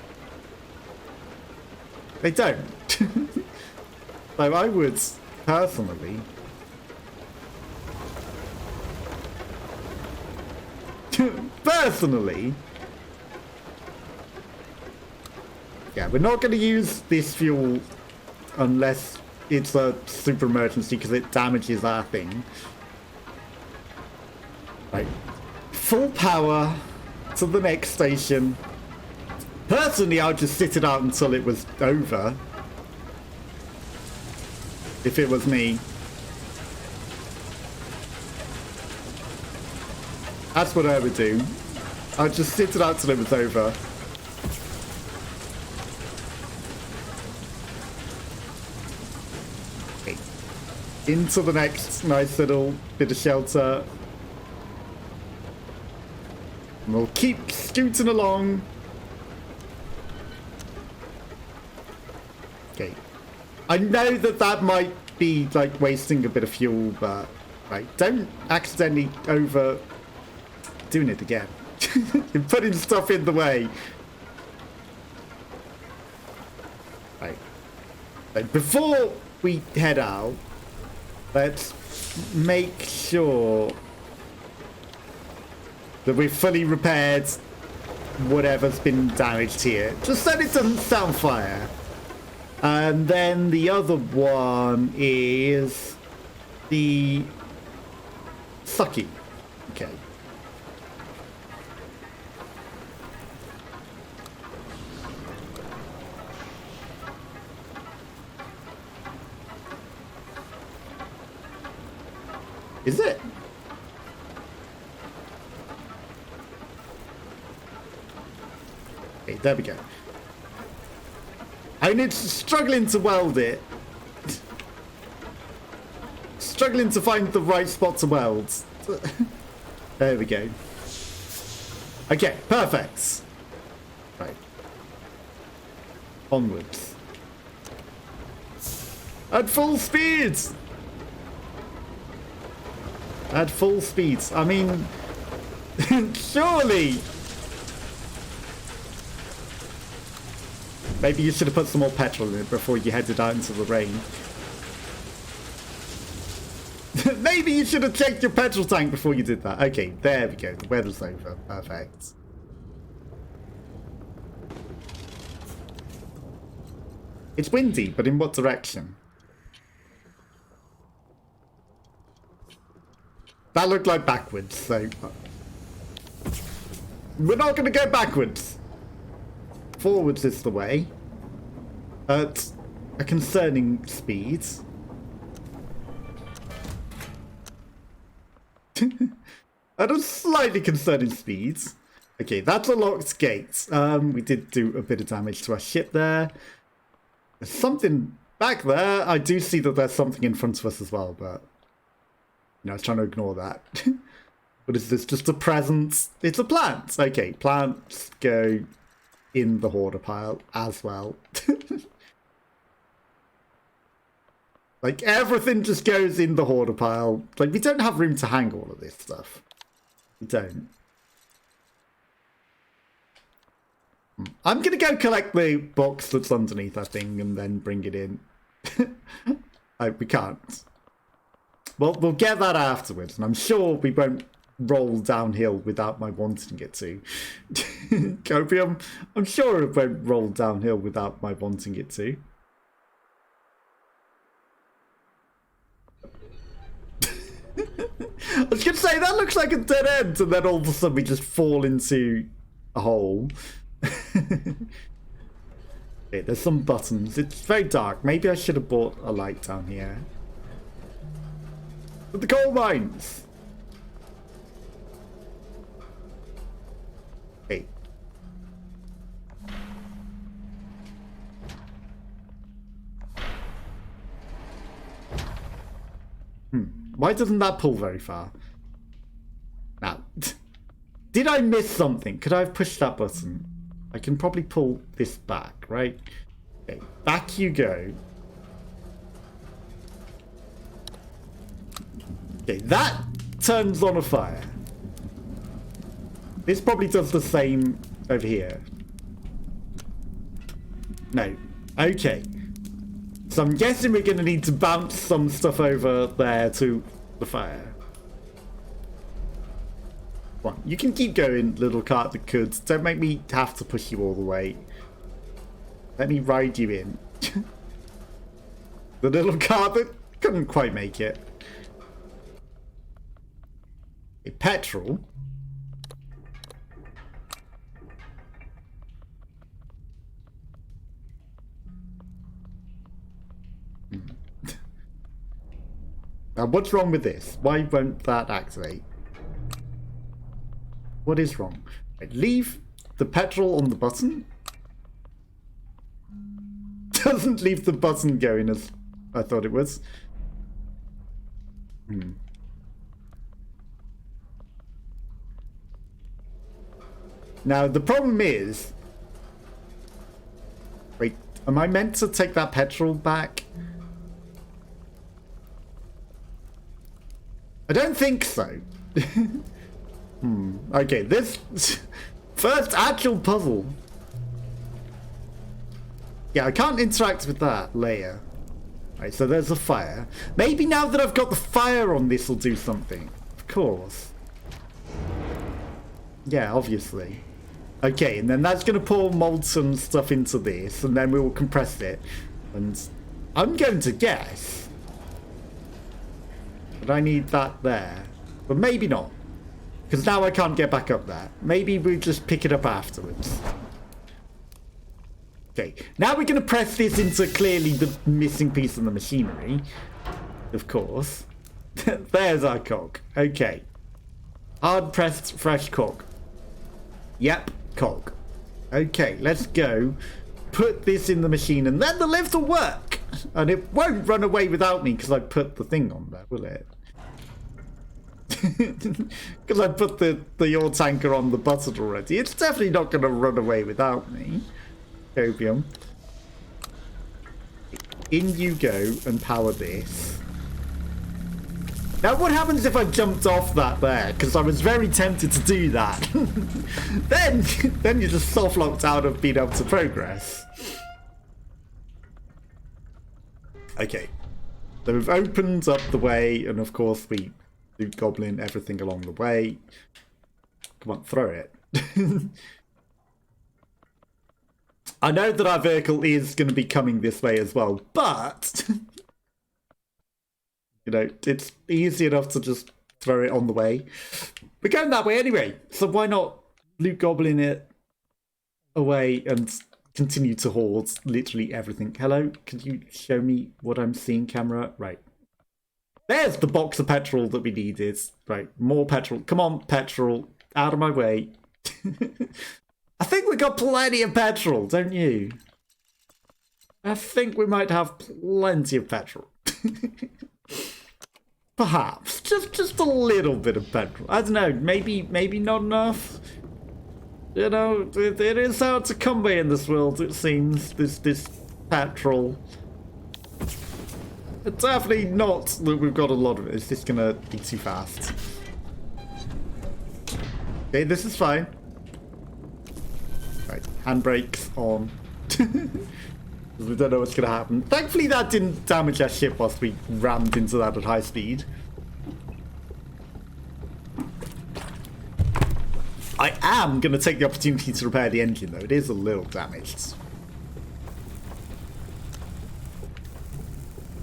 They don't. So I would, personally... personally... Yeah, we're not going to use this fuel unless it's a super emergency because it damages our thing. Right. Full power to the next station. Personally, I'd just sit it out until it was over. If it was me. That's what I would do. I'd just sit it out till it was over. Okay. Into the next nice little bit of shelter. And we'll keep scooting along. Okay. I know that that might be like wasting a bit of fuel, but right, don't accidentally over doing it again. You're putting stuff in the way. Right. Right. Before we head out, let's make sure that we've fully repaired whatever's been damaged here, just so it doesn't set on fire. And then the other one is the sucky. Okay. Is it? Okay, there we go. I mean, it's struggling to weld it. Struggling to find the right spot to weld. There we go. Okay, perfect. Right. Onwards. At full speed! At full speed. I mean, surely... Maybe you should have put some more petrol in it before you headed out into the rain. Maybe you should have checked your petrol tank before you did that. Okay, there we go. The weather's over. Perfect. It's windy, but in what direction? That looked like backwards, so... We're not going to go backwards. Forwards is the way. At a concerning speed. At a slightly concerning speed. Okay, that's a locked gate. We did do a bit of damage to our ship there. There's something back there. I do see that there's something in front of us as well, but... I was trying to ignore that. What is this? Just a present? It's a plant. Okay, plants go in the hoarder pile as well. Like, everything just goes in the hoarder pile. Like, we don't have room to hang all of this stuff. We don't. I'm gonna go collect the box that's underneath that thing and then bring it in. We can't. Well, we'll get that afterwards, and I'm sure we won't roll downhill without my wanting it to. Copium, I'm sure it won't roll downhill without my wanting it to. I was gonna say, that looks like a dead end, and then all of a sudden we just fall into a hole. Okay, there's some buttons. It's very dark. Maybe I should have bought a light down here. But the coal mines! Okay. Why doesn't that pull very far? Now, did I miss something? Could I have pushed that button? I can probably pull this back, right? Okay, back you go. Okay, that turns on a fire. This probably does the same over here. No. Okay. So I'm guessing we're going to need to bounce some stuff over there to the fire. Come on, you can keep going, little cart that could. Don't make me have to push you all the way. Let me ride you in. The little cart that couldn't quite make it. A petrol. Now, what's wrong with this? Why won't that activate? What is wrong? Right, leave the petrol on the button. Doesn't leave the button going as I thought it was. Now, the problem is... Wait, am I meant to take that petrol back? I don't think so. Okay, this... First actual puzzle. Yeah, I can't interact with that layer. Right, so there's a fire. Maybe now that I've got the fire on, this will do something. Of course. Yeah, obviously. Okay, and then that's going to pour molten stuff into this, and then we will compress it. And I'm going to guess that I need that there. But maybe not. Because now I can't get back up there. Maybe we just pick it up afterwards. Okay, now we're going to press this into clearly the missing piece of the machinery. Of course. There's our cog. Okay. Hard pressed fresh cog. Yep, cog. Okay, let's go. Put this in the machine and then the lift will work. And it won't run away without me because I put the thing on there, will it? Because I put the ore tanker on the button already. It's definitely not going to run away without me. Opium. In you go and power this. Now what happens if I jumped off that there? Because I was very tempted to do that. then you're just soft locked out of being able to progress. Okay. So we've opened up the way, and of course we do Goblin everything along the way. Come on, throw it. I know that our vehicle is going to be coming this way as well, but you know, it's easy enough to just throw it on the way. We're going that way anyway, so why not loot Goblin it away and continue to hoard literally everything. Hello, could you show me what I'm seeing, camera? Right. There's the box of petrol that we needed. Right, more petrol. Come on, petrol. Out of my way. I think we got plenty of petrol, don't you? I think we might have plenty of petrol. Perhaps. Just a little bit of petrol. I don't know, maybe not enough. You know, it is hard to come by in this world, it seems. This petrol. It's definitely not that we've got a lot of it. It's just gonna be too fast. Okay, this is fine. Right, handbrakes on. We don't know what's going to happen. Thankfully that didn't damage our ship whilst we rammed into that at high speed. I am going to take the opportunity to repair the engine though. It is a little damaged.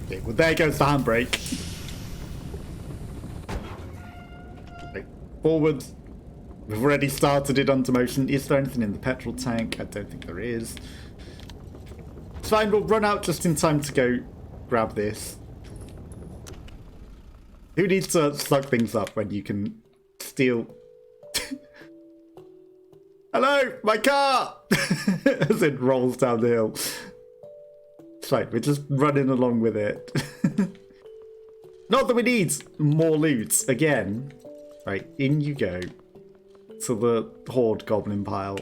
Okay, well there goes the handbrake. Forward. We've already started it onto motion. Is there anything in the petrol tank? I don't think there is. It's fine, we'll run out just in time to go grab this. Who needs to suck things up when you can steal? Hello, my car! As it rolls down the hill. It's fine, we're just running along with it. Not that we need more loot again. Right, in you go. To the hoard goblin pile.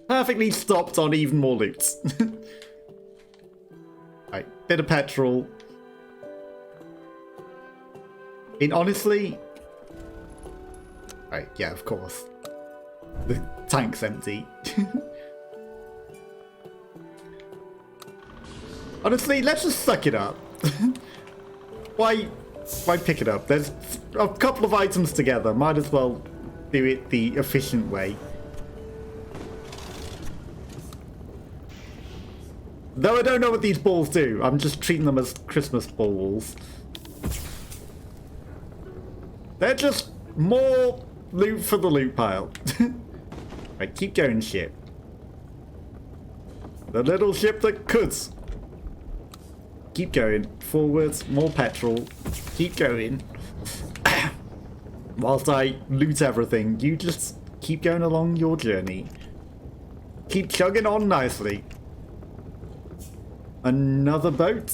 Perfectly stopped on even more loot. Right, bit of petrol. Honestly... Right, yeah, of course. The tank's empty. Honestly, let's just suck it up. Why pick it up? There's a couple of items together. Might as well do it the efficient way. Though I don't know what these balls do. I'm just treating them as Christmas balls. They're just more loot for the loot pile. Right, keep going, ship. The little ship that could. Keep going. Forwards, more petrol. Keep going. Whilst I loot everything, you just keep going along your journey. Keep chugging on nicely. Another boat.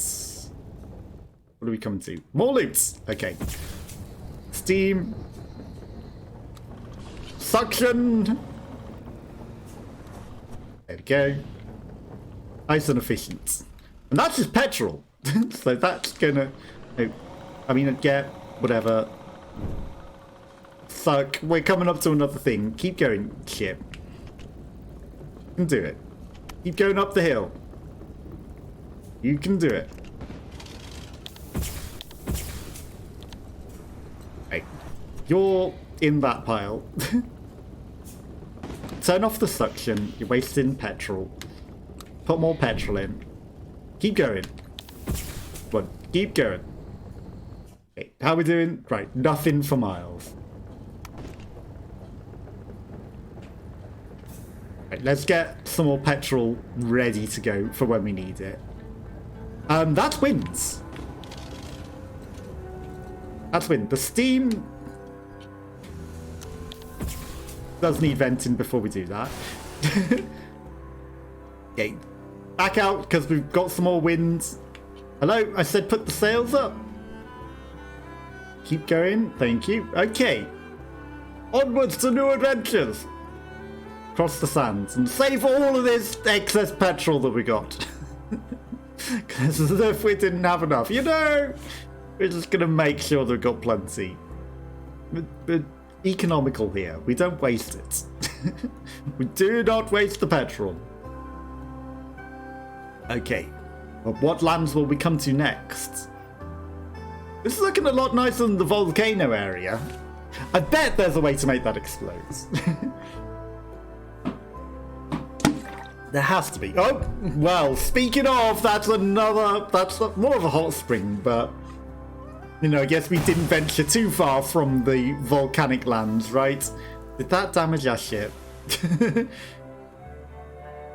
What are we coming to? More loot. Okay. Steam. Suction. There we go. Nice and efficient. And that's just petrol. So that's gonna... I mean, yeah, whatever. Suck. We're coming up to another thing. Keep going, ship. You can do it. Keep going up the hill. You can do it. Hey, you're in that pile. Turn off the suction. You're wasting petrol. Put more petrol in. Keep going. Come on, keep going. Okay, how are we doing? Right, nothing for miles. Right, let's get some more petrol ready to go for when we need it. That's winds. That's wind. The steam does need venting before we do that. Okay, back out because we've got some more winds. Hello, I said put the sails up. Keep going, thank you. Okay, onwards to new adventures. Cross the sands and save all of this excess petrol that we got. Because as if we didn't have enough, you know, we're just gonna make sure they've got plenty. We're economical here. We don't waste it. We do not waste the petrol. Okay, well, what lands will we come to next? This is looking a lot nicer than the volcano area. I bet there's a way to make that explode. There has to be. Oh, well, speaking of, that's more of a hot spring, but, you know, I guess we didn't venture too far from the volcanic lands, right? Did that damage our ship?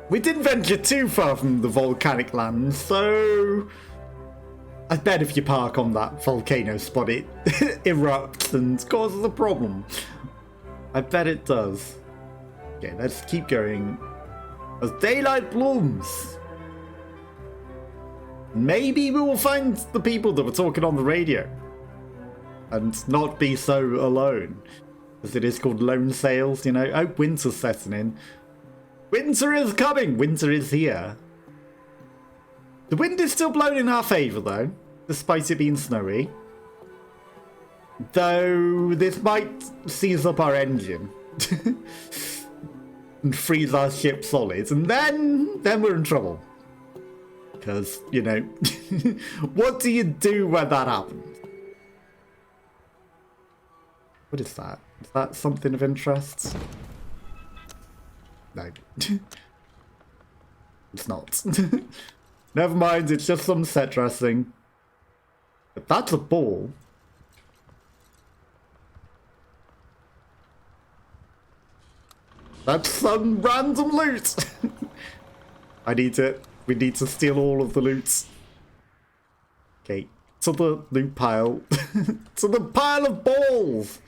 We didn't venture too far from the volcanic lands, so I bet if you park on that volcano spot, it erupts and causes a problem. I bet it does. Okay, let's keep going. As daylight blooms, maybe we will find the people that were talking on the radio and not be so alone, as it is called lone sails, you know. Oh, winter's setting in. Winter is coming. Winter is here. The wind is still blowing in our favour, though, despite it being snowy. Though this might seize up our engine. And freeze our ship solid, and then we're in trouble. Because, you know, what do you do when that happens? What is that? Is that something of interest? No. It's not. Never mind, it's just some set dressing. But that's a ball. That's some random loot. We need to steal all of the loot. Okay, to the loot pile. To the pile of balls.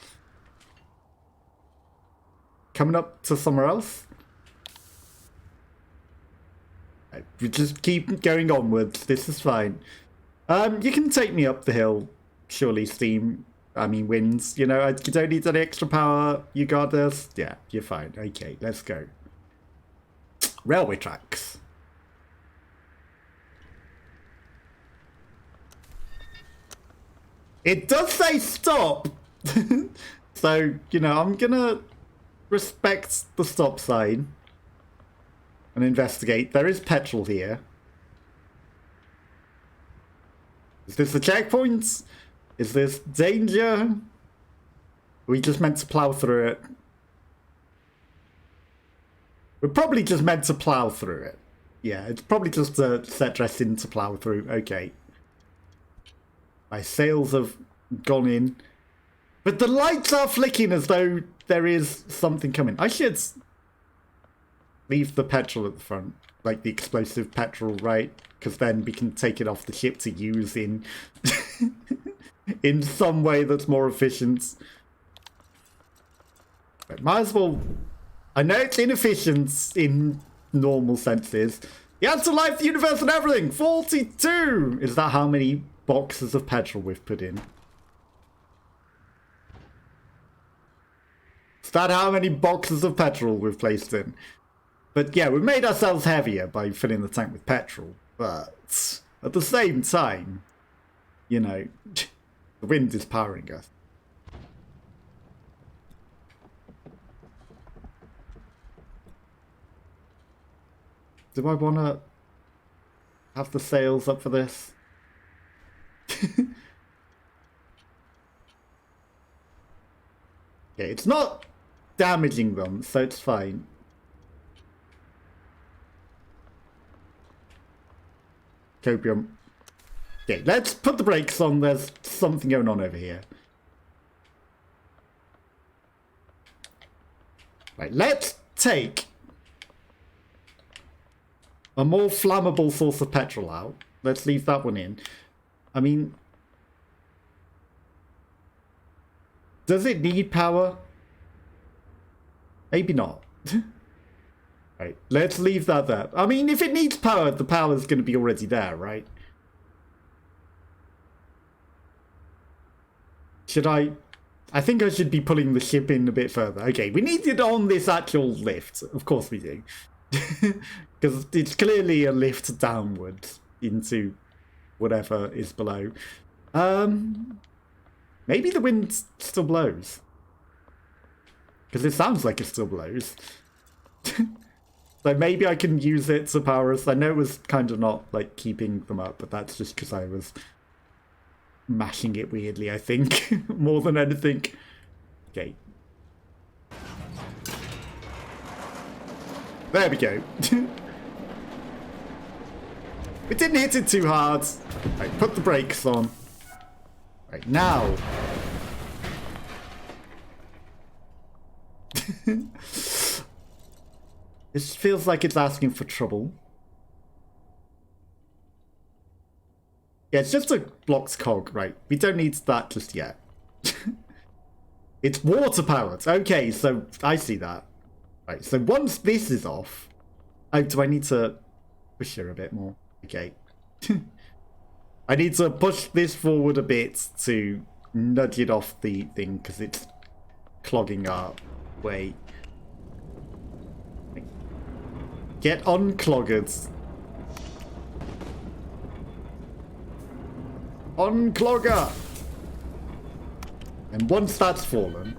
Coming up to somewhere else. Right, we just keep going onwards. This is fine. You can take me up the hill, surely, Steam. I mean, wins. You know, you don't need any extra power. You got this. Yeah, you're fine. Okay, let's go. Railway tracks. It does say stop. So, you know, I'm gonna respect the stop sign and investigate. There is petrol here. Is this a checkpoint? Is this danger? We just meant to plow through it. We're probably just meant to plow through it. Yeah, it's probably just a set dressing to plow through. Okay. My sails have gone in. But the lights are flicking as though there is something coming. I should leave the petrol at the front. Like the explosive petrol, right? Because then we can take it off the ship to use in in some way that's more efficient. But might as well. I know it's inefficient in normal senses. The answer life, the universe, and everything. 42. Is that how many boxes of petrol we've put in? Is that how many boxes of petrol we've placed in? But yeah, we made ourselves heavier by filling the tank with petrol. But at the same time, you know, the wind is powering us. Do I want to have the sails up for this? Yeah, it's not damaging them, so it's fine. Copium. Okay, let's put the brakes on. There's something going on over here. Right, let's take a more flammable source of petrol out. Let's leave that one in. I mean, does it need power? Maybe not. Right, let's leave that there. I mean, if it needs power, the power's going to be already there, right? Should I think I should be pulling the ship in a bit further. Okay, we need it on this actual lift. Of course we do. Because it's clearly a lift downwards into whatever is below. Maybe the wind still blows. Because it sounds like it still blows. So maybe I can use it to power us. I know it was kind of not like keeping them up, but that's just because I was mashing it weirdly, I think. More than anything. Okay. There we go. We didn't hit it too hard. Right, put the brakes on. Right, now. This feels like it's asking for trouble. Yeah, it's just a blocked cog, right? We don't need that just yet. It's water powered. Okay, so I see that. Right, so once this is off... Oh, do I need to push her a bit more? Okay. I need to push this forward a bit to nudge it off the thing, because it's clogging our way. Get unclogged. Unclogger! And once that's fallen...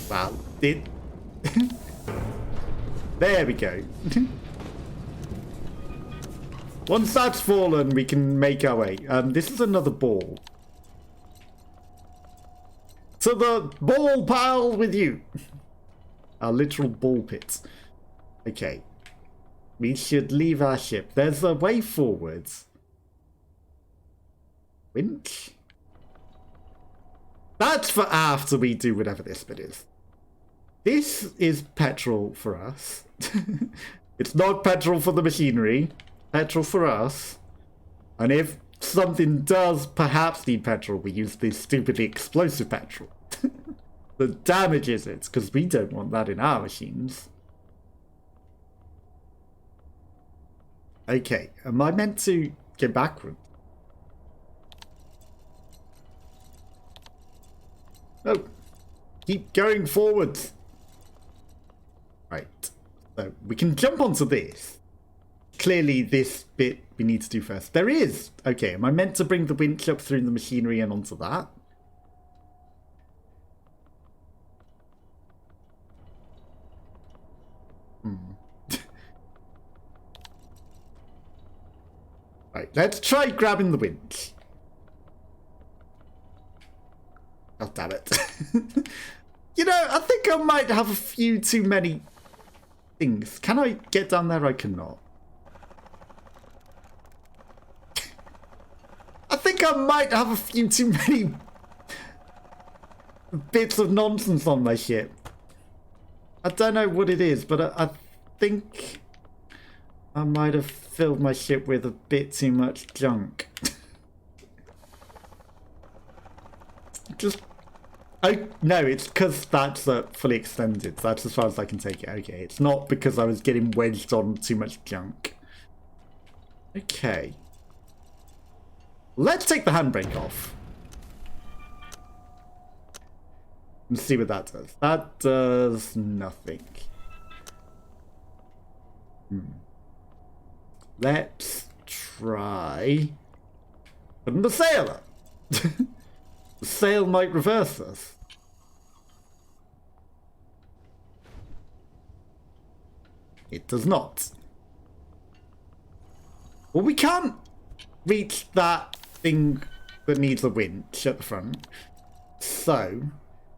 Wow, it... There we go. Once that's fallen, we can make our way. This is another ball. To the ball pile with you! Our literal ball pit. Okay. We should leave our ship. There's a way forwards. Winch? That's for after we do whatever this bit is. This is petrol for us. It's not petrol for the machinery. Petrol for us. And if something does perhaps need petrol, we use this stupidly explosive petrol. That damages it, because we don't want that in our machines. Okay, am I meant to go backward? No, keep going forwards. Right, so we can jump onto this. Clearly this bit we need to do first. There is! Okay, am I meant to bring the winch up through the machinery and onto that? Right, let's try grabbing the winch. Oh, damn it. You know, I think I might have a few too many things. Can I get down there? I cannot. I think I might have a few too many bits of nonsense on my ship. I don't know what it is, but I think I might have filled my ship with a bit too much junk. No, it's because that's fully extended. That's as far as I can take it. Okay, it's not because I was getting wedged on too much junk. Okay. Let's take the handbrake off. And see what that does. That does nothing. Let's try putting the sail up. The sail might reverse us. It does not. Well, we can't reach that thing that needs a winch at the front. So,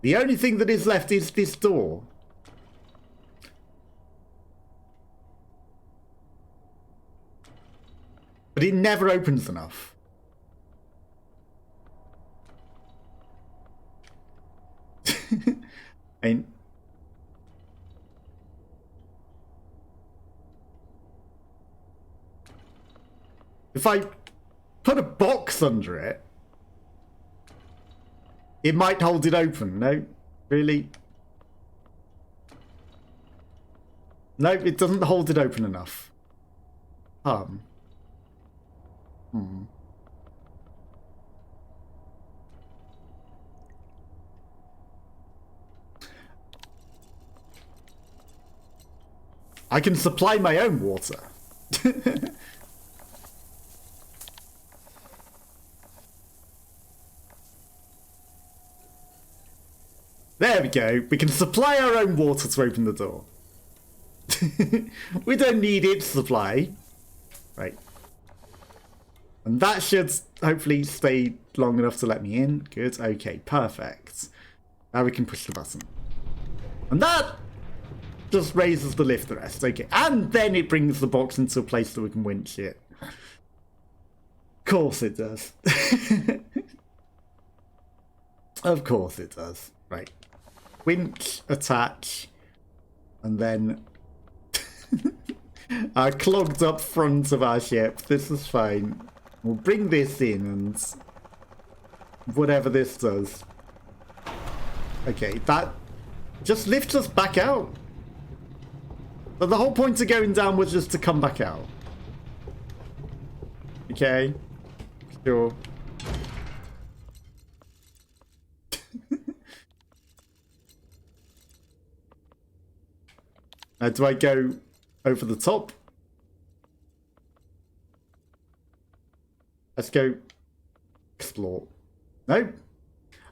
the only thing that is left is this door. But it never opens enough. I mean, if I put a box under it, it might hold it open. No? Really? No, it doesn't hold it open enough. I can supply my own water. There we go. We can supply our own water to open the door. We don't need its supply. Right. And that should hopefully stay long enough to let me in. Good. Okay, perfect. Now we can push the button. And that just raises the lift rest. Okay. And then it brings the box into a place that we can winch it. Of course it does. Of course it does. Right. Winch, attach, and then our clogged up front of our ship. This is fine. We'll bring this in and whatever this does. Okay, that just lifts us back out. But the whole point of going down was just to come back out. Okay, sure. Do I go over the top? Let's go explore. No?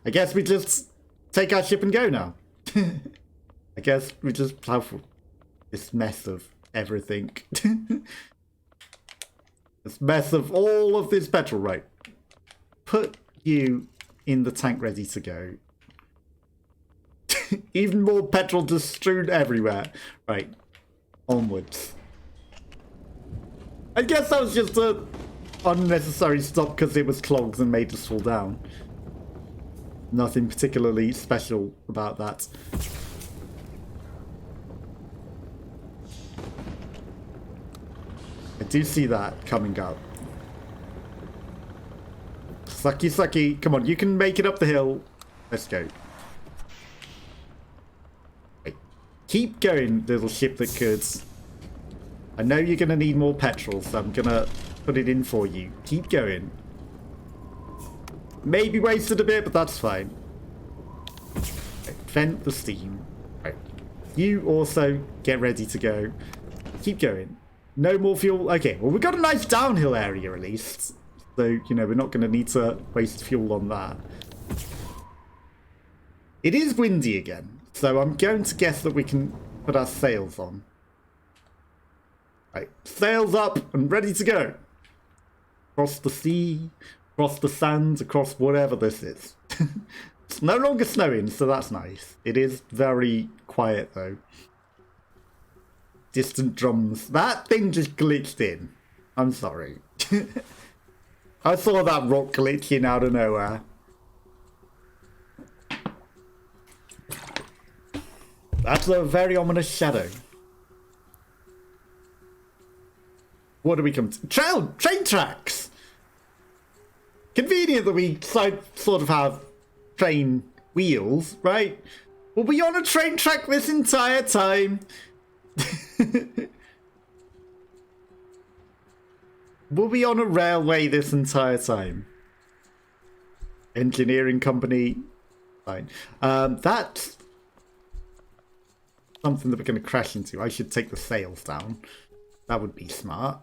I guess we just take our ship and go now. I guess we just plow for this mess of everything. This mess of all of this petrol. Right. Put you in the tank ready to go. Even more petrol just strewn everywhere. Right. Onwards. I guess that was just a unnecessary stop because it was clogged and made us fall down. Nothing particularly special about that. do see that coming up. Sucky, sucky. Come on, you can make it up the hill. Let's go. Right. Keep going, little ship that could. I know you're going to need more petrol, so I'm going to put it in for you. Keep going. Maybe wasted a bit, but that's fine. Right. Vent the steam. Right. You also get ready to go. Keep going. No more fuel. Okay, well, we've got a nice downhill area at least. So, you know, we're not going to need to waste fuel on that. It is windy again, so I'm going to guess that we can put our sails on. Right, sails up and ready to go. Across the sea, across the sands, across whatever this is. It's no longer snowing, so that's nice. It is very quiet, though. Distant drums. That thing just glitched in. I'm sorry. I saw that rock glitching out of nowhere. That's a very ominous shadow. What do we come to? Train tracks! Convenient that we sort of have train wheels, right? We'll be on a train track this entire time. We'll be on a railway this entire time. Engineering company. Fine. That's something that we're going to crash into. I should take the sails down. That would be smart.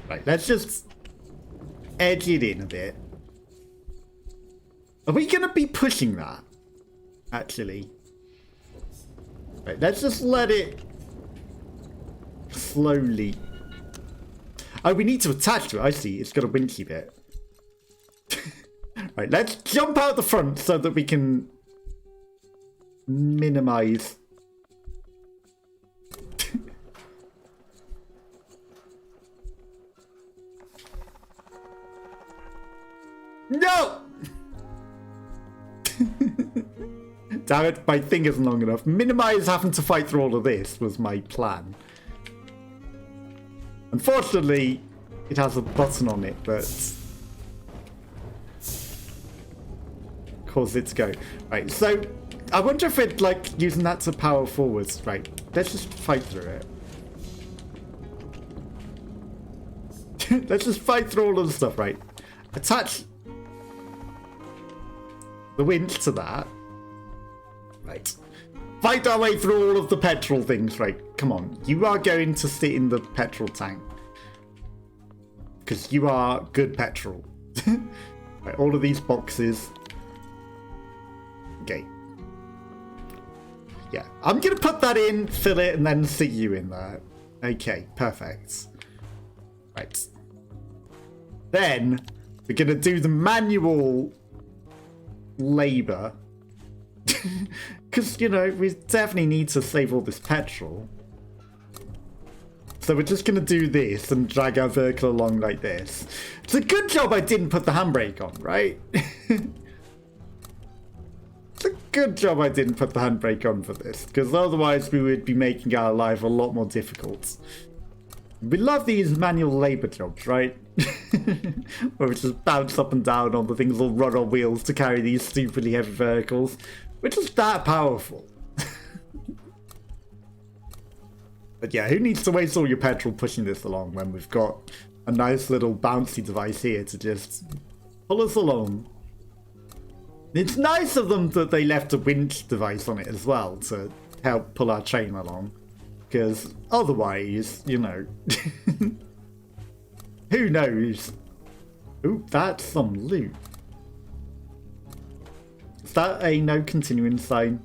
Right, let's just edge it in a bit. Are we going to be pushing that? Actually. Right, let's just let it slowly. Oh, we need to attach to it. I see. It's got a winchy bit. Right, let's jump out the front so that we can minimize. No! Damn it, my thing isn't long enough. Minimize having to fight through all of this was my plan. Unfortunately, it has a button on it that causes it to go. Right, so I wonder if it's like using that to power forwards. Right, let's just fight through it. Let's just fight through all of the stuff, right? Attach the winch to that. Right. Fight our way through all of the petrol things, right? Come on. You are going to sit in the petrol tank. Because you are good petrol. Right, all of these boxes. Okay. Yeah. I'm going to put that in, fill it, and then sit you in there. Okay, perfect. Right. Then, we're going to do the manual labour. Because, you know, we definitely need to save all this petrol. So we're just going to do this and drag our vehicle along like this. It's a good job I didn't put the handbrake on, right? It's a good job I didn't put the handbrake on for this. Because otherwise we would be making our life a lot more difficult. We love these manual labour jobs, right? Where we just bounce up and down on the things all run on wheels to carry these stupidly heavy vehicles. We're just that powerful. But yeah, who needs to waste all your petrol pushing this along when we've got a nice little bouncy device here to just pull us along. It's nice of them that they left a winch device on it as well to help pull our train along. Because otherwise, you know, who knows? Ooh, that's some loot. Is that a no continuing sign?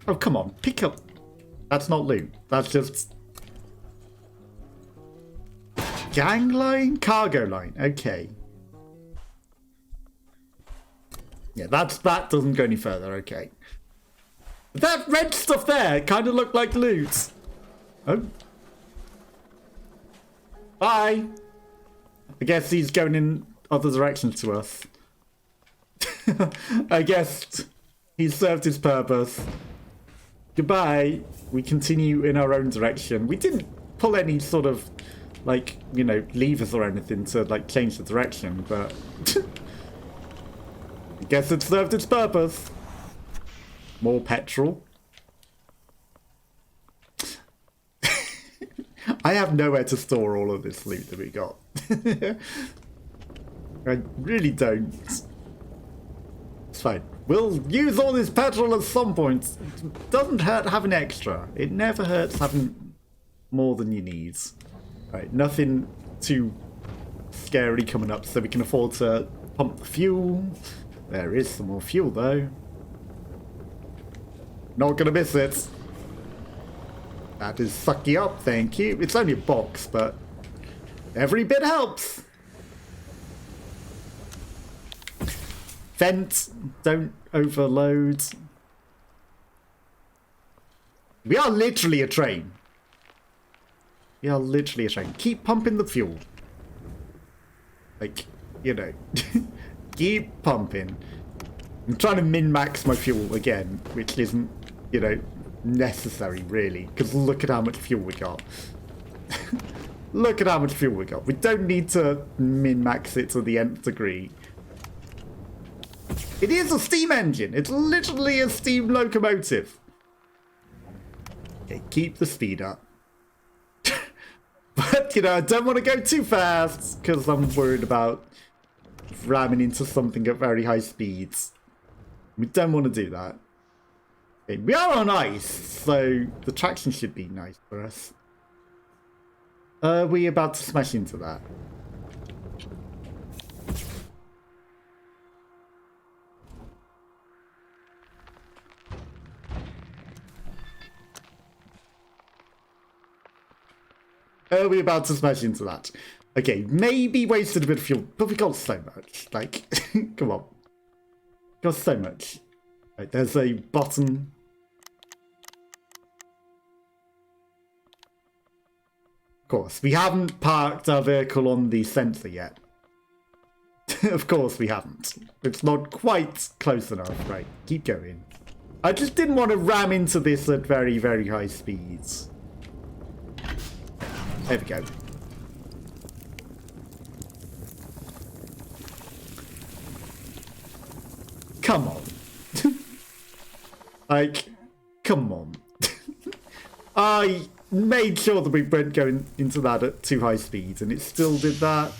Oh, come on, pick up. That's not loot. That's just gang line? Cargo line. Okay. Yeah, that doesn't go any further. Okay. That red stuff there kind of looked like loot. Oh. Bye. I guess he's going in other directions to us. I guess he served his purpose. Goodbye. We continue in our own direction. We didn't pull any sort of, like, you know, levers or anything to, like, change the direction, but I guess it served its purpose. More petrol. I have nowhere to store all of this loot that we got. I really don't. It's fine. We'll use all this petrol at some point. It doesn't hurt having extra. It never hurts having more than you need. Right, nothing too scary coming up, so we can afford to pump the fuel. There is some more fuel though. Not gonna miss it. That is sucky up, thank you. It's only a box, but every bit helps. Vent, don't overload. We are literally a train. We are literally a train. Keep pumping the fuel. Like, you know, keep pumping. I'm trying to min-max my fuel again, which isn't, you know, necessary really, because look at how much fuel we got. Look at how much fuel we got. We don't need to min-max it to the nth degree. It is a steam engine. It's literally a steam locomotive. Okay, keep the speed up. But, you know, I don't want to go too fast because I'm worried about ramming into something at very high speeds. We don't want to do that. Okay, we are on ice, so the traction should be nice for us. Are we about to smash into that? Are we about to smash into that? Okay, maybe wasted a bit of fuel, but we got so much. Like, come on. Got so much. Right, there's a button. Of course, we haven't parked our vehicle on the sensor yet. Of course we haven't. It's not quite close enough. Right, keep going. I just didn't want to ram into this at very, very high speeds. There we go. Come on. Like, come on. I made sure that we weren't going into that at too high speeds, and it still did that.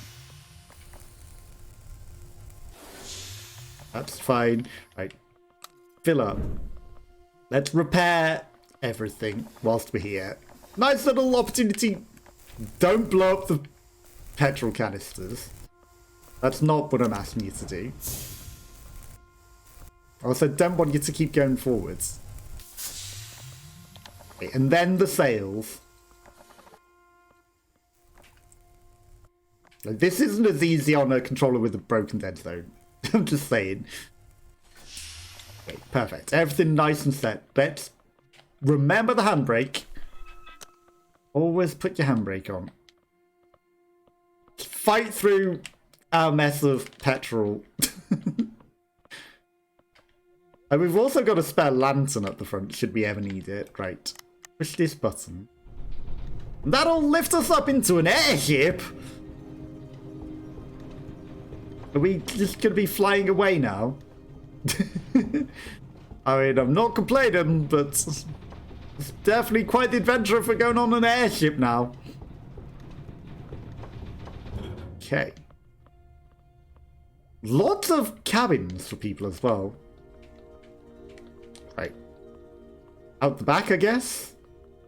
That's fine. Right. Fill up. Let's repair everything whilst we're here. Nice little opportunity. Don't blow up the petrol canisters. That's not what I'm asking you to do. I also don't want you to keep going forwards. Okay, and then the sails. This isn't as easy on a controller with a broken dead zone. I'm just saying. Okay, perfect. Everything nice and set. Let's remember the handbrake. Always put your handbrake on. Fight through our mess of petrol. And we've also got a spare lantern at the front, should we ever need it. Right. Push this button. And that'll lift us up into an airship! Are we just going to be flying away now? I mean, I'm not complaining, but it's definitely quite the adventure if we're going on an airship now. Okay. Lots of cabins for people as well. Right. Out the back, I guess.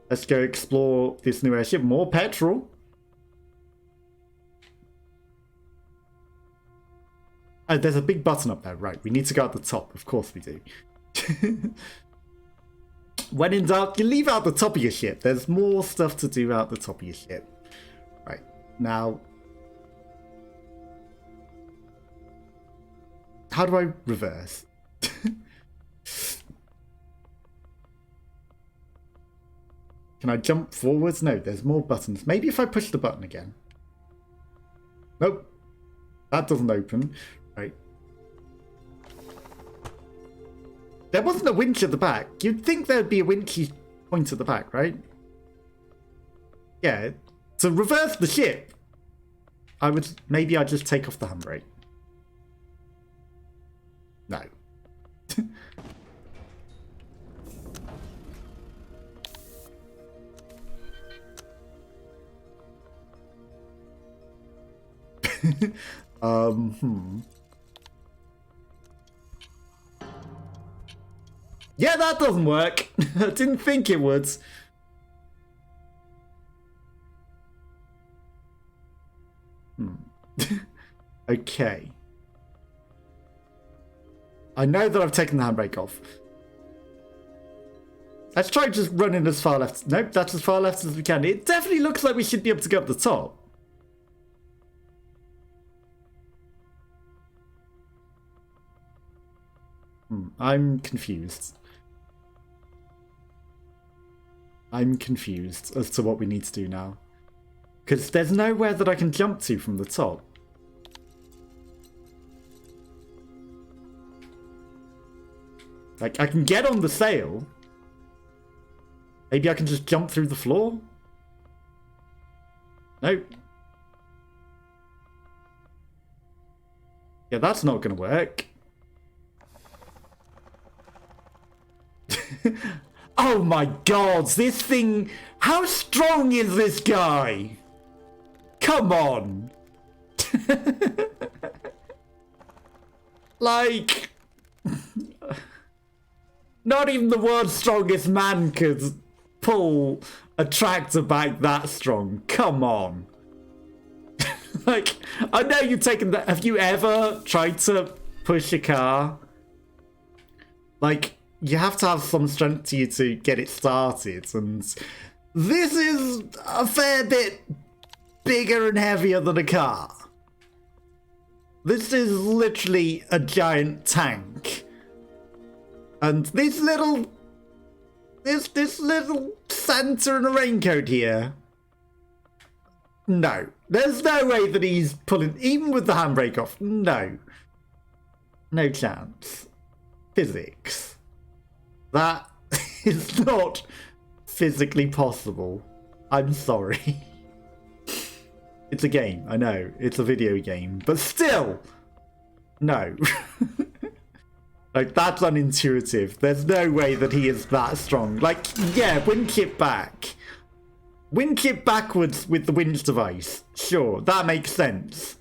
Let's go explore this new airship. More petrol. Oh, there's a big button up there. Right, we need to go at the top. Of course we do. When in doubt, you leave out the top of your ship. There's more stuff to do out the top of your ship. Right, now... How do I reverse? Can I jump forwards? No, there's more buttons. Maybe if I push the button again. Nope. That doesn't open. Right. There wasn't a winch at the back. You'd think there'd be a winchy point at the back, right? Yeah. To reverse the ship, maybe I'd just take off the handbrake. No. Yeah, that doesn't work. I didn't think it would. Okay. I know that I've taken the handbrake off. Let's try just running as far left. Nope, that's as far left as we can. It definitely looks like we should be able to go up the top. I'm confused. I'm confused as to what we need to do now. Because there's nowhere that I can jump to from the top. Like, I can get on the sail. Maybe I can just jump through the floor? No. Yeah, that's not going to work. Oh my god, this thing... How strong is this guy? Come on. Like... Not even the world's strongest man could pull a tractor back that strong. Come on. Like, I know you've taken that... Have you ever tried to push a car? Like... You have to have some strength to you to get it started, and this is a fair bit bigger and heavier than a car. This is literally a giant tank. And this little Santa in a raincoat here. No. There's no way that he's pulling, even with the handbrake off. No. No chance. Physics. That is not physically possible. I'm sorry. It's a game, I know. It's a video game. But still! No. Like, that's unintuitive. There's no way that he is that strong. Like, yeah, winch it back. Winch it backwards with the winch device. Sure, that makes sense.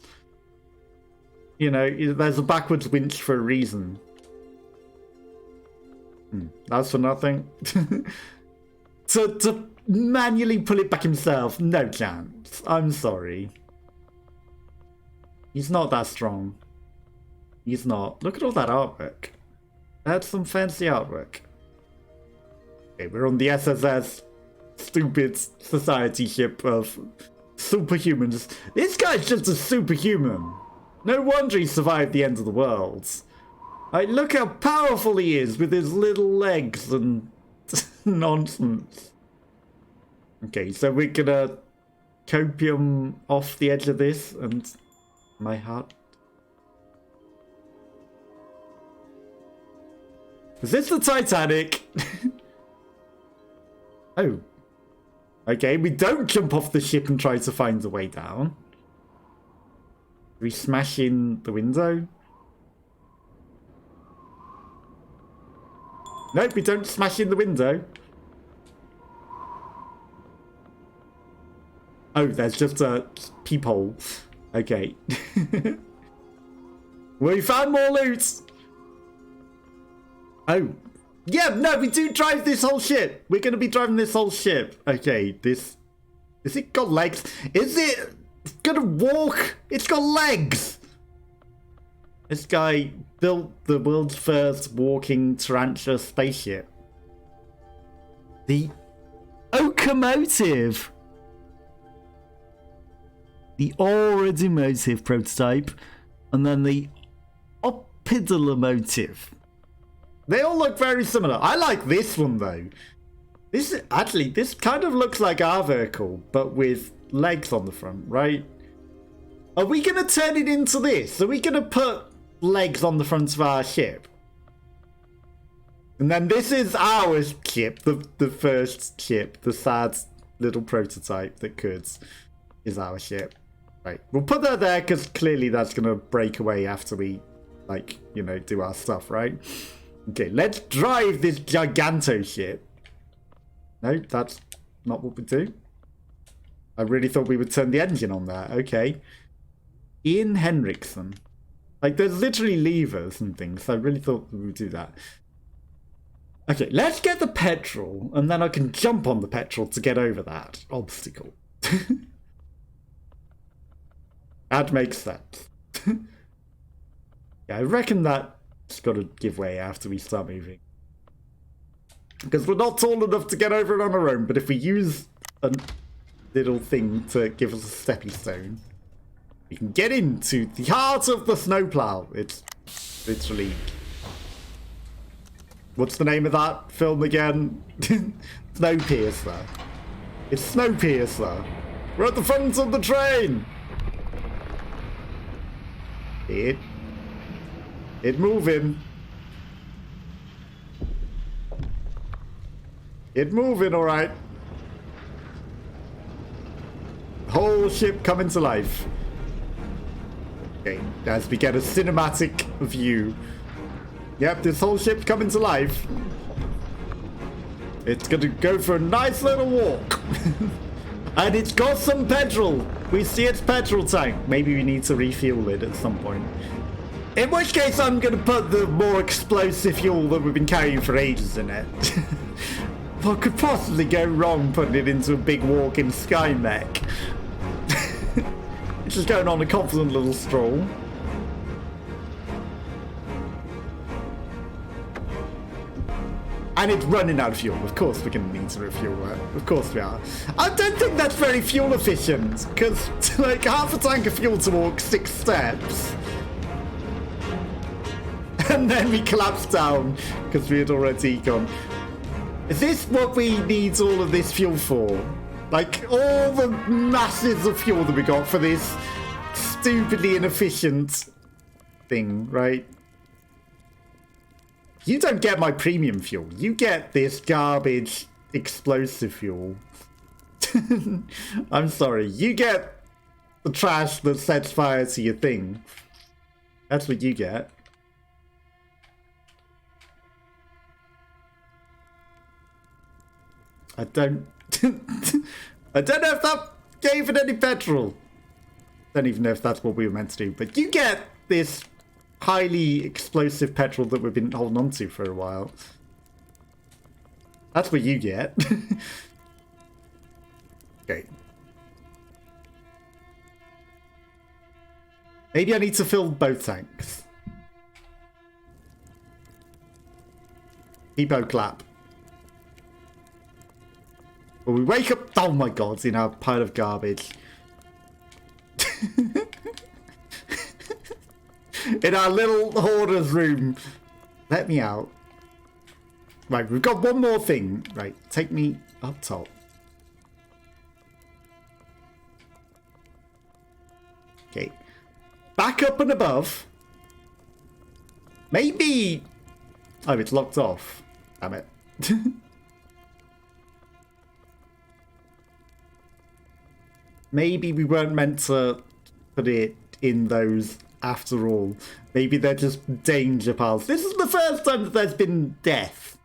You know, there's a backwards winch for a reason. That's for nothing. to manually pull it back himself, no chance. I'm sorry. He's not that strong. He's not. Look at all that artwork. That's some fancy artwork. Okay, we're on the SSS stupid society ship of superhumans. This guy's just a superhuman. No wonder he survived the end of the world. Like, look how powerful he is with his little legs and nonsense. Okay, so we're gonna copium off the edge of this and my heart. Is this the Titanic? Oh. Okay, we don't jump off the ship and try to find a way down. We smash in the window. Nope, we don't smash in the window. Oh, there's just a peephole. Okay. We found more loot! Oh. Yeah, no, we do drive this whole ship. We're going to be driving this whole ship. Okay, this... Is it got legs? Is it gonna walk? It's got legs! This guy built the world's first walking tarantula spaceship. The Okomotive. The Oromotive prototype. And then the Opidolomotive. They all look very similar. I like this one though. This kind of looks like our vehicle, but with legs on the front, right? Are we gonna turn it into this? Are we gonna put legs on the front of our ship? And then this is our ship, the first ship, the sad little prototype that could, is our ship. Right, we'll put that there because clearly that's going to break away after we, like, you know, do our stuff, right? Okay, let's drive this giganto ship. No, that's not what we do. I really thought we would turn the engine on there. Okay. Ian Henriksen. Like, there's literally levers and things, so I really thought we would do that. Okay, let's get the petrol, and then I can jump on the petrol to get over that obstacle. That makes sense. Yeah, I reckon that's got to give way after we start moving. Because we're not tall enough to get over it on our own, but if we use a little thing to give us a stepping stone, we can get into the heart of the snowplow. It's literally... What's the name of that film again? Snowpiercer. It's Snowpiercer. We're at the front of the train. It moving. It moving, all right. Whole ship coming to life. Okay, as we get a cinematic view. Yep, this whole ship's coming to life. It's gonna go for a nice little walk. And it's got some petrol. We see its petrol tank. Maybe we need to refuel it at some point. In which case, I'm gonna put the more explosive fuel that we've been carrying for ages in it. What could possibly go wrong putting it into a big walk-in sky mech? It's just going on a confident little stroll. And it's running out of fuel. Of course we're going to need to refuel it. Of course we are. I don't think that's very fuel efficient. Because, like, half a tank of fuel to walk 6 steps. And then we collapsed down because we had already gone. Is this what we need all of this fuel for? Like, all the masses of fuel that we got for this stupidly inefficient thing, right? You don't get my premium fuel. You get this garbage explosive fuel. I'm sorry. You get the trash that sets fire to your thing. That's what you get. I don't... I don't know if that gave it any petrol. Don't even know if that's what we were meant to do. But you get this highly explosive petrol that we've been holding on to for a while. That's what you get. Okay. Maybe I need to fill both tanks. Depot clap. Well, we wake up... Oh my god, in our pile of garbage. In our little hoarder's room. Let me out. Right, we've got one more thing. Right, take me up top. Okay. Back up and above. Maybe... Oh, it's locked off. Damn it. Maybe we weren't meant to put it in those after all. Maybe they're just danger piles. This is the first time that there's been death.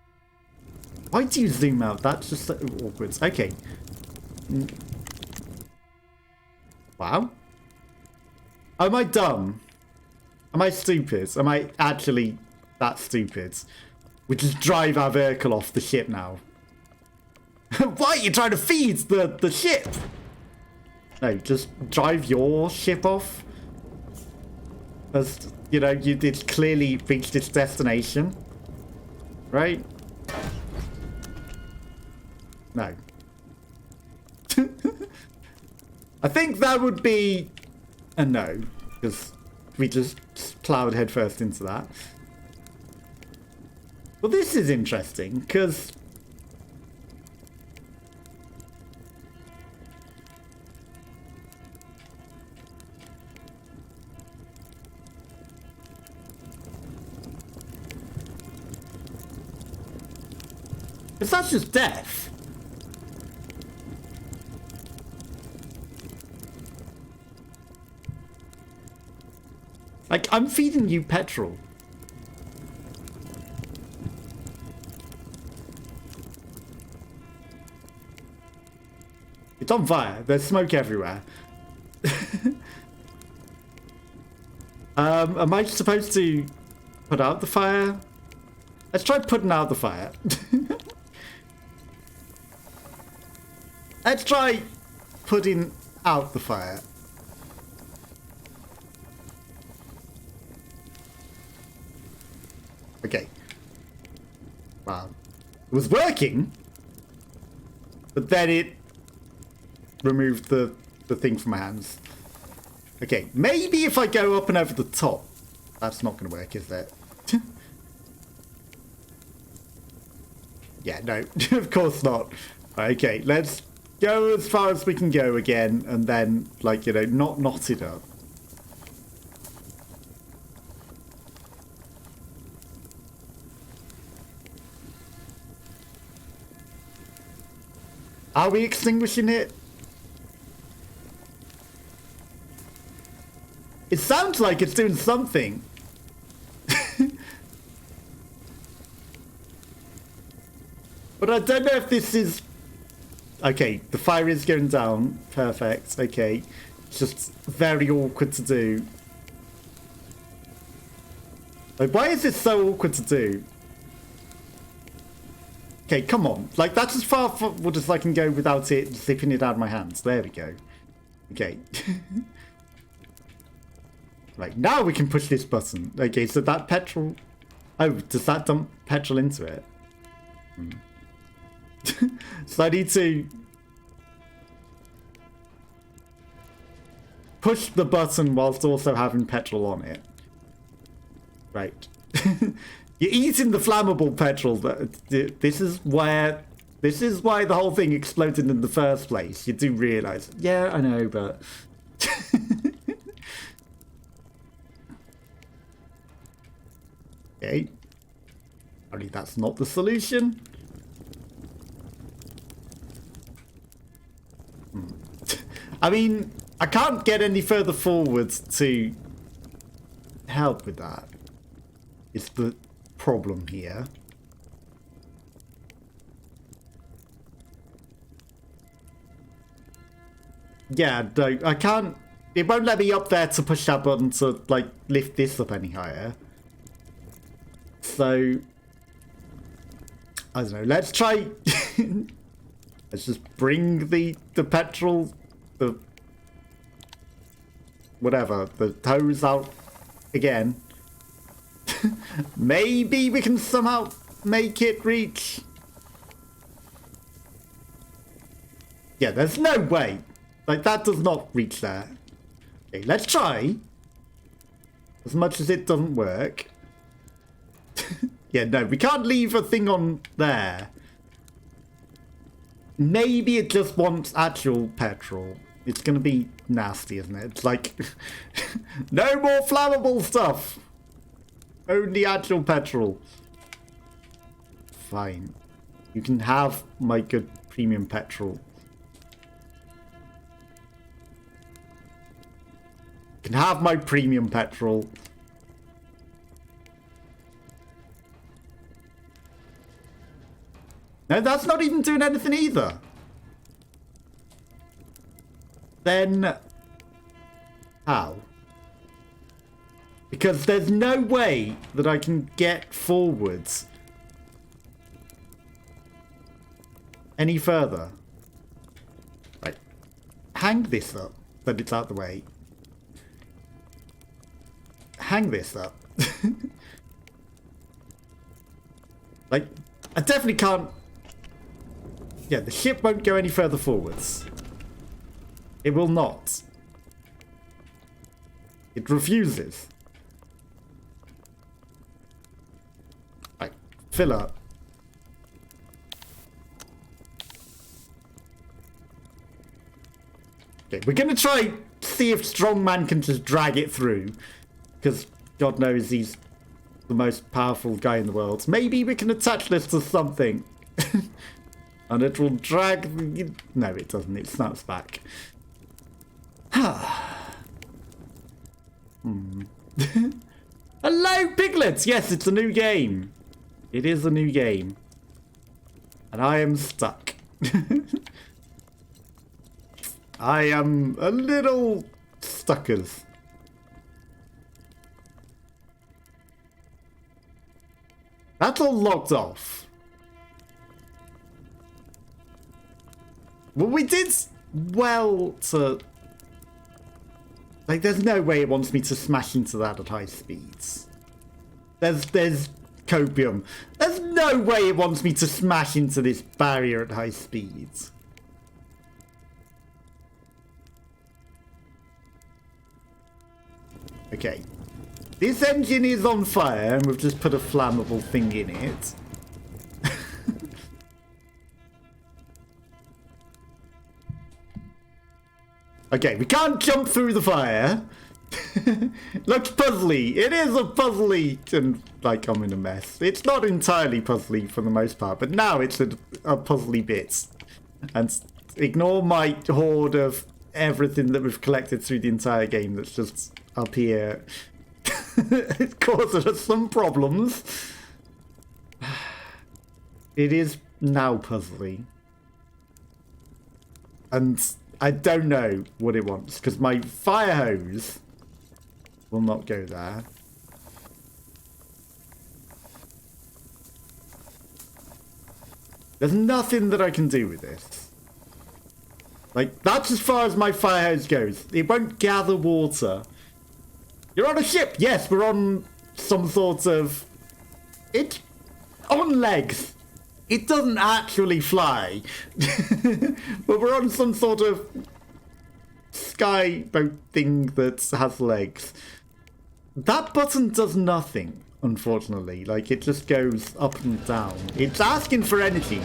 Why do you zoom out? That's just so awkward. Okay. Wow. Am I dumb? Am I stupid? Am I actually that stupid? We just drive our vehicle off the ship now. Why are you trying to feed the ship? No, just drive your ship off. As, you know, it's clearly reached its destination. Right? No. I think that would be a no. Because we just plowed headfirst into that. Well, this is interesting, because... Because that's just death. Like, I'm feeding you petrol. It's on fire. There's smoke everywhere. Am I supposed to put out the fire? Let's try putting out the fire. Let's try putting out the fire. Okay. Wow. It was working, but then it removed the thing from my hands. Okay, maybe if I go up and over the top. That's not going to work, is it? Yeah, no, of course not. Okay, let's go as far as we can go again, and then, like, you know, not knot it up. Are we extinguishing it? It sounds like it's doing something. But I don't know if this is... Okay, the fire is going down. Perfect. Okay. It's just very awkward to do. Like, why is this so awkward to do? Okay, come on. Like, that's as far forward as I can go without it zipping it out of my hands. There we go. Okay. Right, now we can push this button. Okay, so that petrol... Oh, does that dump petrol into it? So I need to... push the button whilst also having petrol on it. Right. You're eating the flammable petrol. This is why the whole thing exploded in the first place. You do realise. Yeah, I know, but... Okay. Only that's not the solution. I mean, I can't get any further forward to help with that. It's the problem here. Yeah, no, I can't. It won't let me up there to push that button to, like, lift this up any higher. So, I don't know, let's try... Let's just bring the petrol, the... whatever, the hose out again. Maybe we can somehow make it reach... Yeah, there's no way. Like, that does not reach there. Okay, let's try. As much as it doesn't work. Yeah, no, we can't leave a thing on there. Maybe it just wants actual petrol. It's gonna be nasty, isn't it? It's like, no more flammable stuff. Only actual petrol. Fine. You can have my good premium petrol. You can have my premium petrol. No, that's not even doing anything either. Then, how? Because there's no way that I can get forwards any further. Right. Hang this up, but it's out the way. Hang this up. Like, I definitely can't... Yeah, the ship won't go any further forwards. It will not. It refuses. Right, fill up. Okay, we're gonna try see if Strongman can just drag it through. Because God knows he's the most powerful guy in the world. Maybe we can attach this to something. And it will drag the... No, it doesn't. It snaps back. Hello, piglets! Yes, it's a new game. It is a new game. And I am stuck. I am a little stuckers. That's all locked off. Well, we did well to... Like, there's no way it wants me to smash into that at high speeds. There's copium. There's no way it wants me to smash into this barrier at high speeds. Okay. This engine is on fire, and we've just put a flammable thing in it. Okay, we can't jump through the fire. Looks puzzly. It is a puzzly, and like I'm in a mess. It's not entirely puzzly for the most part, but now it's a puzzly bit. And ignore my hoard of everything that we've collected through the entire game that's just up here. It causes us some problems. It is now puzzly. And I don't know what it wants, because my fire hose will not go there. There's nothing that I can do with this. Like, that's as far as my fire hose goes. It won't gather water. You're on a ship! Yes, we're on some sort of... It's on legs. It doesn't actually fly. But we're on some sort of sky boat thing that has legs. That button does nothing, unfortunately. Like, it just goes up and down. It's asking for energy.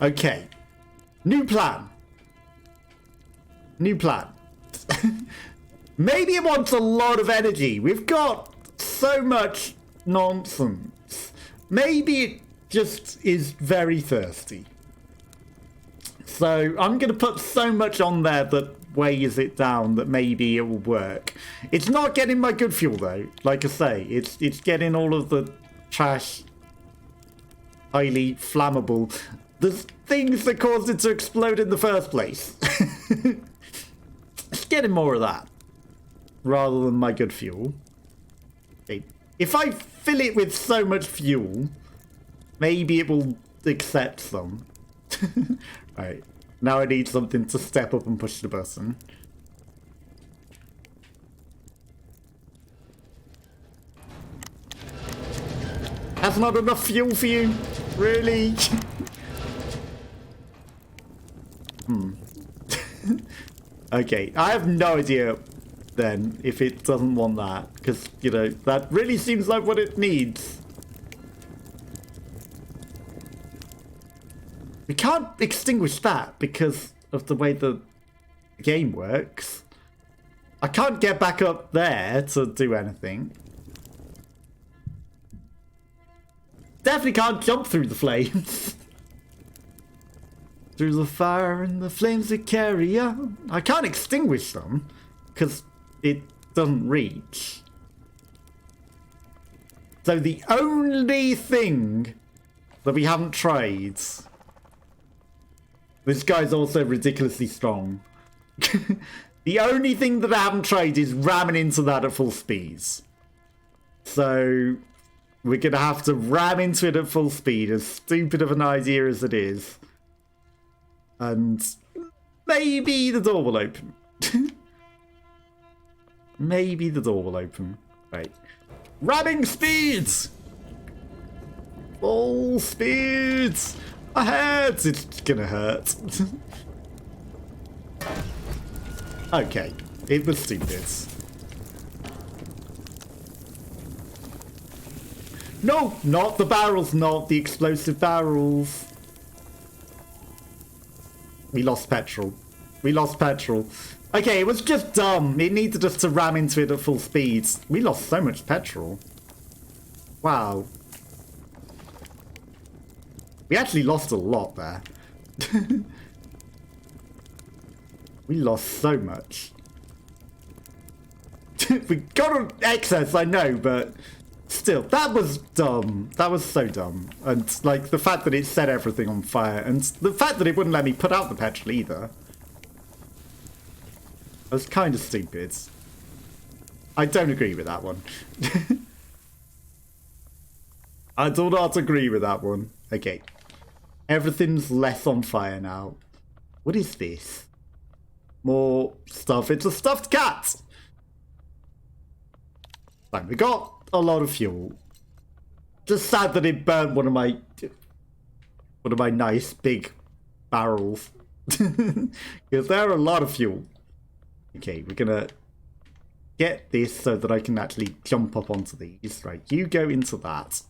Okay. New plan. New plan. Maybe it wants a lot of energy. We've got so much nonsense. Maybe it just is very thirsty. So I'm going to put so much on there that weighs it down that maybe it will work. It's not getting my good fuel though. Like I say, it's getting all of the trash, highly flammable, the things that caused it to explode in the first place. It's getting more of that rather than my good fuel. Okay. If I fill it with so much fuel, maybe it will accept some. Right. Now I need something to step up and push the button. That's not enough fuel for you? Really? Okay, I have no idea then if it doesn't want that, because, you know, that really seems like what it needs. We can't extinguish that because of the way the game works. I can't get back up there to do anything. Definitely can't jump through the flames. Through the fire and the flames that carry on. I can't extinguish them because it doesn't reach. So the only thing that we haven't tried... This guy's also ridiculously strong. The only thing that I haven't tried is ramming into that at full speeds. So we're going to have to ram into it at full speed, as stupid of an idea as it is. And maybe the door will open. Maybe the door will open. Right. Ramming speeds! Full speeds! Ahead! It's gonna hurt. Okay. It was stupid. No! Not the barrels, not the explosive barrels. We lost petrol. We lost petrol. Okay, it was just dumb. It needed us to ram into it at full speed. We lost so much petrol. Wow. We actually lost a lot there. We lost so much. We got an excess, I know, but still, that was dumb. That was so dumb. And, like, the fact that it set everything on fire, and the fact that it wouldn't let me put out the petrol either. That's kind of stupid. I don't agree with that one. I do not agree with that one. Okay. Everything's less on fire now. What is this? More stuff. It's a stuffed cat! Fine, we got a lot of fuel. Just sad that it burned one of my nice big barrels. Because they're a lot of fuel. Okay, we're gonna get this so that I can actually jump up onto these. Right, you go into that.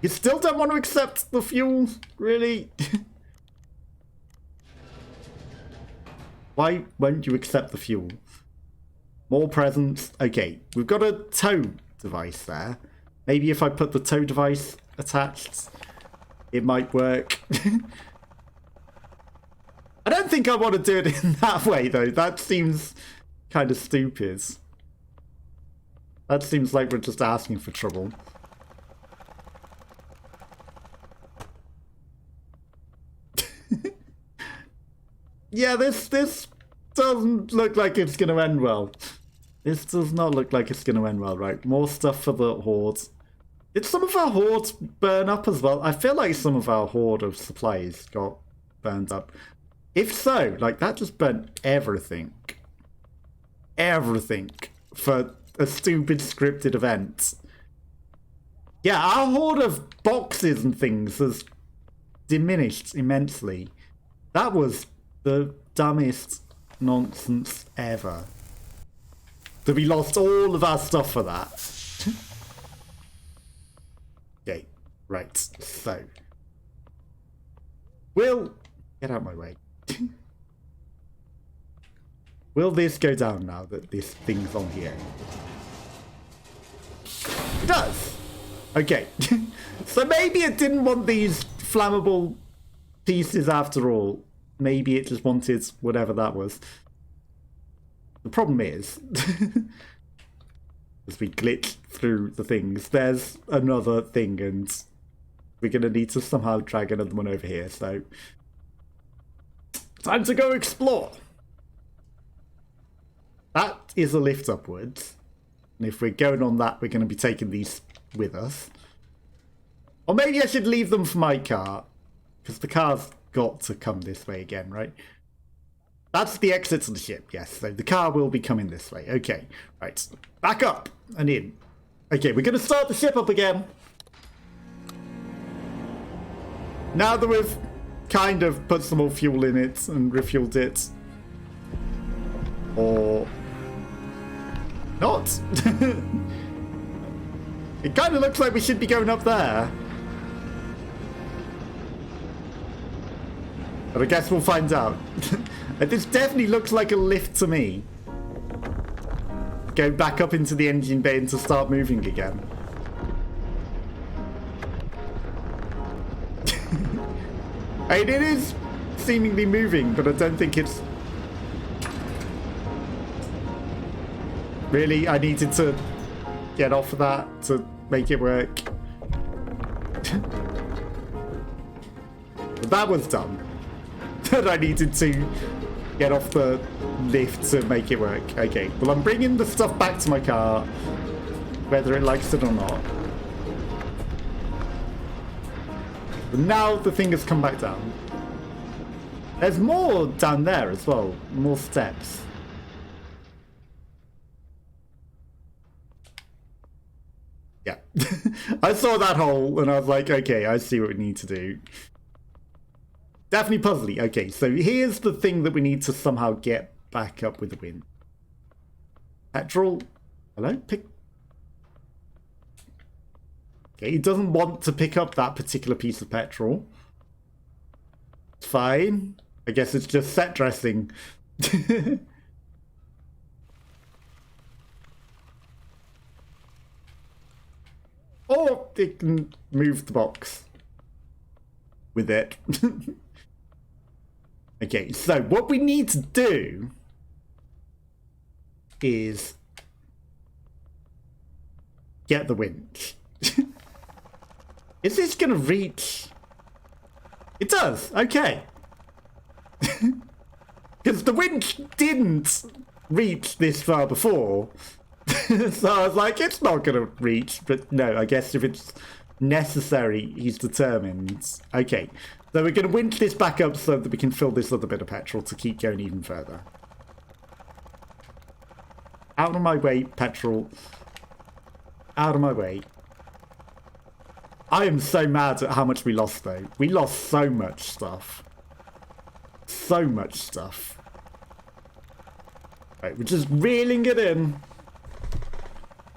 You still don't want to accept the fuel? Really? Why won't you accept the fuel? More presents. Okay, we've got a tow device there. Maybe if I put the tow device attached, it might work. I don't think I want to do it in that way, though. That seems kind of stupid. That seems like we're just asking for trouble. Yeah, this doesn't look like it's going to end well. This does not look like it's going to end well, right? More stuff for the hoard. Did some of our hoards burn up as well? I feel like some of our hoard of supplies got burned up. If so, like, that just burnt everything. Everything for a stupid scripted event. Yeah, our hoard of boxes and things has diminished immensely. That was the dumbest nonsense ever. That we lost all of our stuff for that. Okay, right, so. Will, get out of my way. Will this go down now that this thing's on here? It does! Okay. So maybe it didn't want these flammable pieces after all. Maybe it just wanted whatever that was. The problem is, as we glitch through the things, there's another thing and we're going to need to somehow drag another one over here, so time to go explore. That is a lift upwards. And if we're going on that, we're going to be taking these with us. Or maybe I should leave them for my car. Because the car's got to come this way again, right? That's the exit to the ship, yes. So the car will be coming this way. Okay, right. Back up and in. Okay, we're going to start the ship up again. Now that we've kind of put some more fuel in it and refueled it. Or not. It kind of looks like we should be going up there. But I guess we'll find out. This definitely looks like a lift to me. Go back up into the engine bay and to start moving again. I mean, it is seemingly moving, but I don't think it's... Really? I needed to get off of that to make it work. That was dumb. That I needed to get off the lift to make it work. Okay, well, I'm bringing the stuff back to my car, whether it likes it or not. But now the thing has come back down. There's more down there as well. More steps. Yeah. I saw that hole and I was like, okay, I see what we need to do. Definitely puzzly. Okay, so here's the thing that we need to somehow get back up with the wind. Petrol. Hello? Pick. Okay, he doesn't want to pick up that particular piece of petrol. It's fine. I guess it's just set dressing. Or it can move the box with it. Okay, so what we need to do is get the winch. Is this gonna reach? It does, okay. Because the winch didn't reach this far before. So I was like, it's not gonna reach, but no, I guess if it's necessary, he's determined. Okay, so we're gonna winch this back up so that we can fill this little bit of petrol to keep going even further. Out of my way, petrol. Out of my way. I am so mad at how much we lost, though. We lost so much stuff. So much stuff. Right, we're just reeling it in.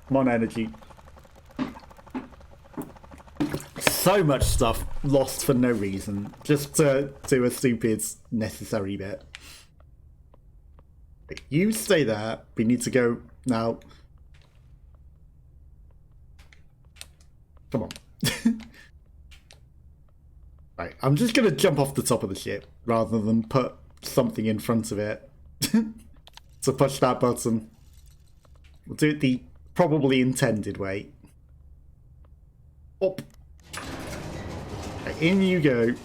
Come on, energy. So much stuff lost for no reason. Just to do a stupid necessary bit. Right, you stay there. We need to go now. Come on. Right, I'm just going to jump off the top of the ship rather than put something in front of it to push that button. We'll do it the probably intended way. Up. Right, in you go.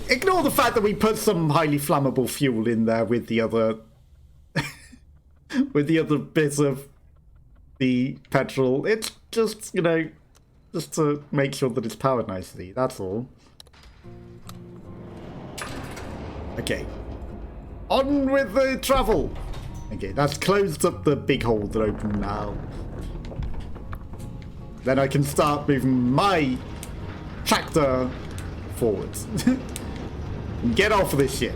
Ignore the fact that we put some highly flammable fuel in there with the other with the other bit of the petrol. It's just, you know, just to make sure that it's powered nicely, that's all. Okay. On with the travel! Okay, that's closed up the big hole that opened now. Then I can start moving my tractor forwards. And get off of this shit.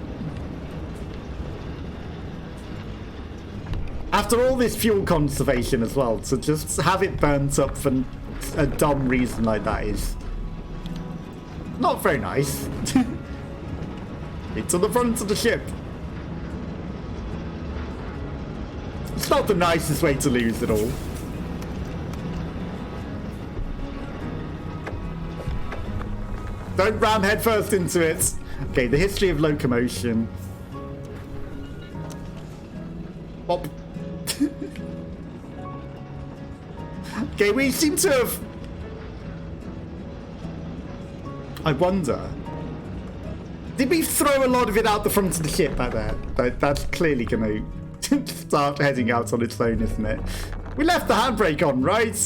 After all this fuel conservation as well, to just have it burnt up for a dumb reason like that is not very nice. It's to the front of the ship. It's not the nicest way to lose it all. Don't ram headfirst into it. Okay, the history of locomotion. Bop. Okay, we seem to have... I wonder... Did we throw a lot of it out the front of the ship back there? That's clearly going to start heading out on its own, isn't it? We left the handbrake on, right?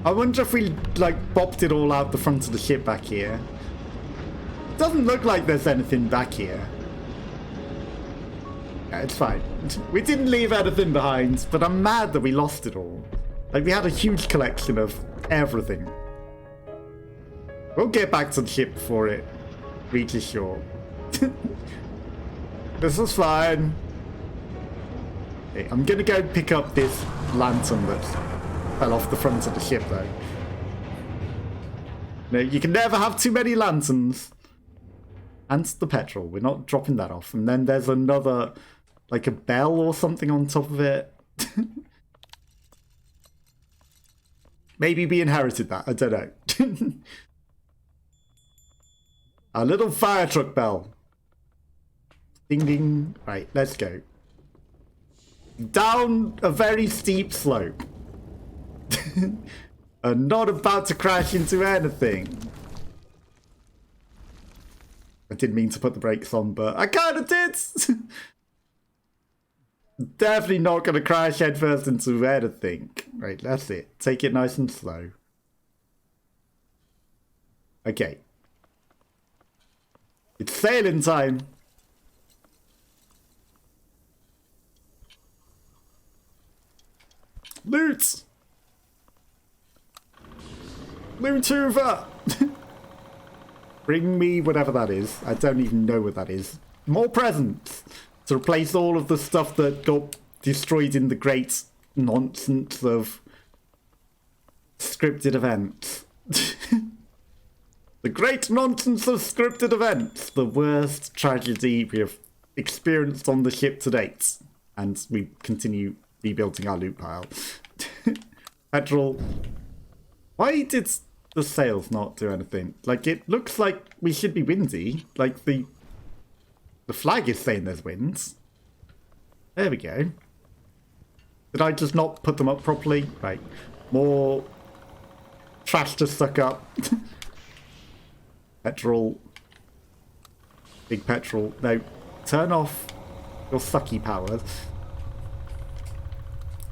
I wonder if we, like, bopped it all out the front of the ship back here. Doesn't look like there's anything back here. Yeah, it's fine. We didn't leave anything behind, but I'm mad that we lost it all. Like, we had a huge collection of everything. We'll get back to the ship before it reaches shore. This is fine. Okay, I'm gonna go pick up this lantern that fell off the front of the ship, though. No, you can never have too many lanterns. And the petrol. We're not dropping that off. And then there's another, like a bell or something on top of it. Maybe we inherited that. I don't know. A little fire truck bell. Ding ding. Right, let's go. Down a very steep slope. And not about to crash into anything. I didn't mean to put the brakes on, but I kind of did. Definitely not going to crash headfirst into anything. Right, that's it. Take it nice and slow. Okay. It's sailing time. Loot! Loot over! Bring me whatever that is. I don't even know what that is. More presents! To replace all of the stuff that got destroyed in the great nonsense of scripted events. The great nonsense of scripted events. The worst tragedy we have experienced on the ship to date. And we continue rebuilding our loot pile. Petrol. Why did the sails not do anything? Like, it looks like we should be windy. Like, the flag is saying there's winds. There we go. Did I just not put them up properly? Right. More trash to suck up. Petrol. Big petrol. No. Turn off your sucky powers.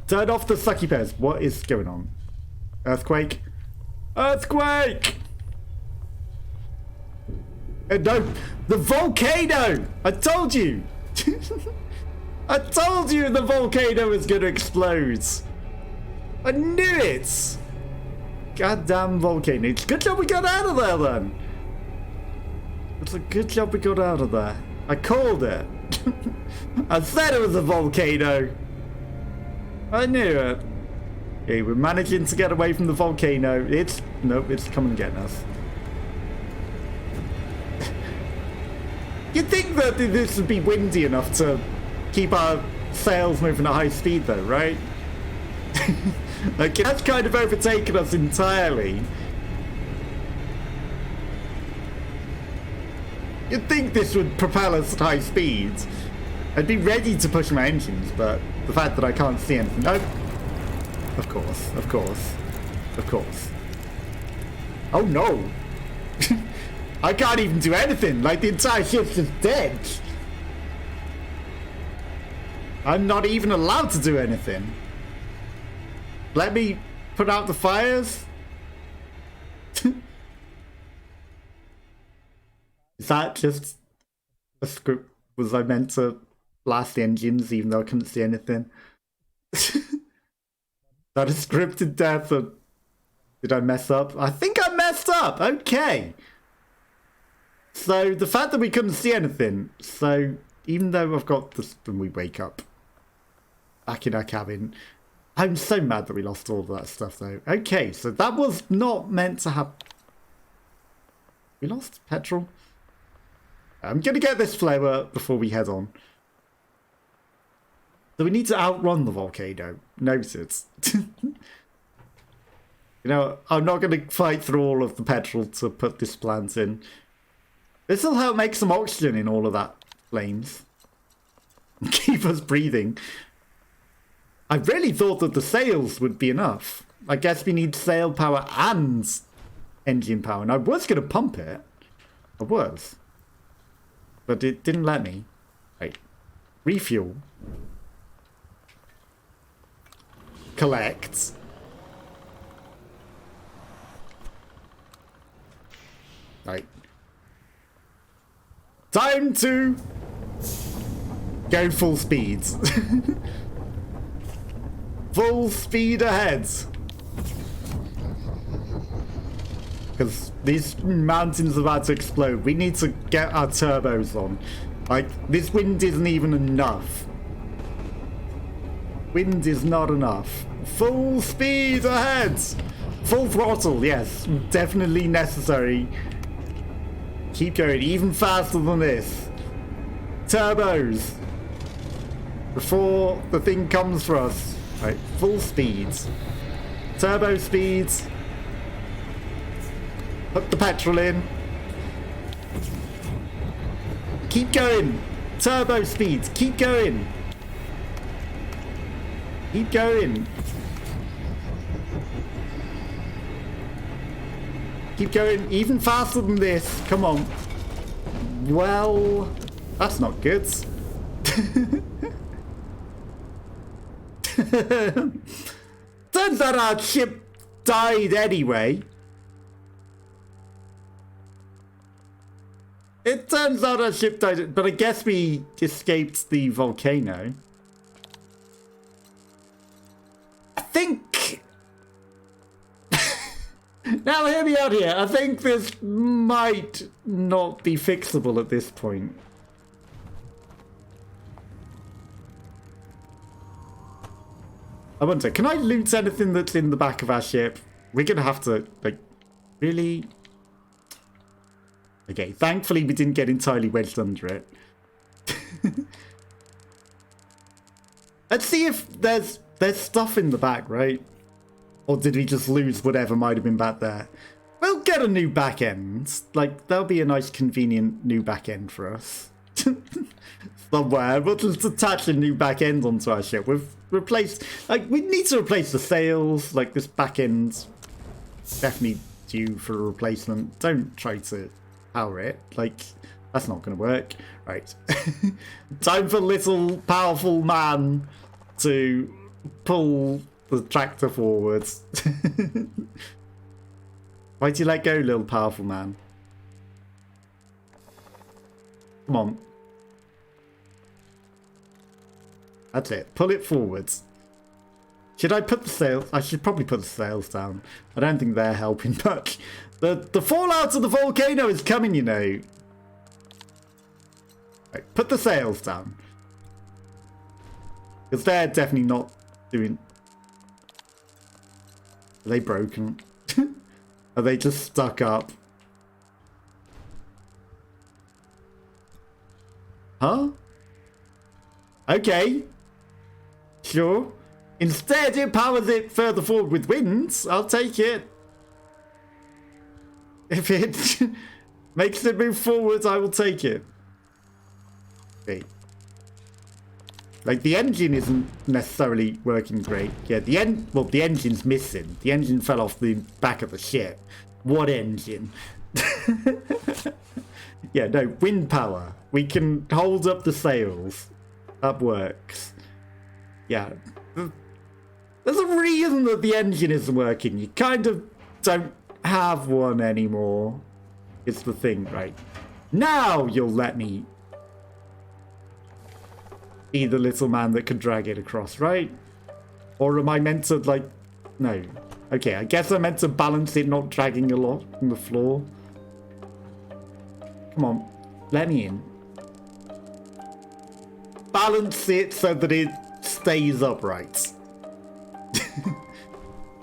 Turn off the sucky powers. What is going on? Earthquake. Earthquake! No. The volcano! I told you! I told you the volcano was going to explode. I knew it. Goddamn volcano. It's a good job we got out of there then. It's a good job we got out of there. I called it. I said it was a volcano. I knew it. Okay, we're managing to get away from the volcano. Nope, it's coming to get us. You'd think that this would be windy enough to keep our sails moving at high speed though, right? Like, that's kind of overtaken us entirely. You'd think this would propel us at high speeds. I'd be ready to push my engines, but the fact that I can't see anything... Oh! Of course, of course, of course. Oh no! I can't even do anything, like the entire ship's just dead. I'm not even allowed to do anything. Let me put out the fires? Is that just a script? Was I meant to blast the engines even though I couldn't see anything? That a scripted death, or did I mess up? I think I messed up. Okay. So the fact that we couldn't see anything. So even though I've got this, when we wake up back in our cabin, I'm so mad that we lost all of that stuff though. Okay, so that was not meant to happen. We lost petrol. I'm gonna get this flower before we head on. So we need to outrun the volcano. Noted. You know, I'm not going to fight through all of the petrol to put this plant in. This will help make some oxygen in all of that flames. Keep us breathing. I really thought that the sails would be enough. I guess we need sail power and engine power. And I was going to pump it. I was. But it didn't let me. Right. Refuel. Collect. Right. Time to go full speed. Full speed ahead. Because these mountains are about to explode. We need to get our turbos on. Like, this wind isn't even enough. Wind is not enough. Full speed ahead! Full throttle, yes. Definitely necessary. Keep going, even faster than this. Turbos! Before the thing comes for us. Right, full speed. Turbo speeds. Put the petrol in. Keep going! Turbo speeds, keep going! Keep going. Keep going even faster than this. Come on. Well, that's not good. Turns out our ship died anyway. It turns out our ship died, but I guess we escaped the volcano. I think... Now hear me out here. I think this might not be fixable at this point. I wonder, can I loot anything that's in the back of our ship? We're gonna have to, like, really... Okay, thankfully we didn't get entirely wedged under it. Let's see if there's stuff in the back, right? Or did we just lose whatever might have been back there? We'll get a new back end. Like, there'll be a nice convenient new back end for us. Somewhere. We'll just attach a new back end onto our ship. We've replaced... Like, we need to replace the sails. Like, this back end's definitely due for a replacement. Don't try to power it. Like, that's not going to work. Right. Time for little powerful man to pull the tractor forwards. Why'd you let go, little powerful man? Come on. That's it. Pull it forwards. Should I put the sails? I should probably put the sails down. I don't think they're helping much. The fallout of the volcano is coming, you know. Right, put the sails down. Because they're definitely not doing... Are they broken? Are they just stuck up? Huh? Okay. Sure. Instead, it powers it further forward with winds. I'll take it. If it makes it move forwards, I will take it. Okay. Like, the engine isn't necessarily working great. Yeah, the engine's missing. The engine fell off the back of the ship. What engine? Yeah, no, wind power. We can hold up the sails. That works. Yeah. There's a reason that the engine isn't working. You kind of don't have one anymore. It's the thing, right? Now you'll let me be the little man that can drag it across, right? Or am I meant to, like... No. Okay, I guess I'm meant to balance it not dragging a lot on the floor. Come on. Let me in. Balance it so that it stays upright.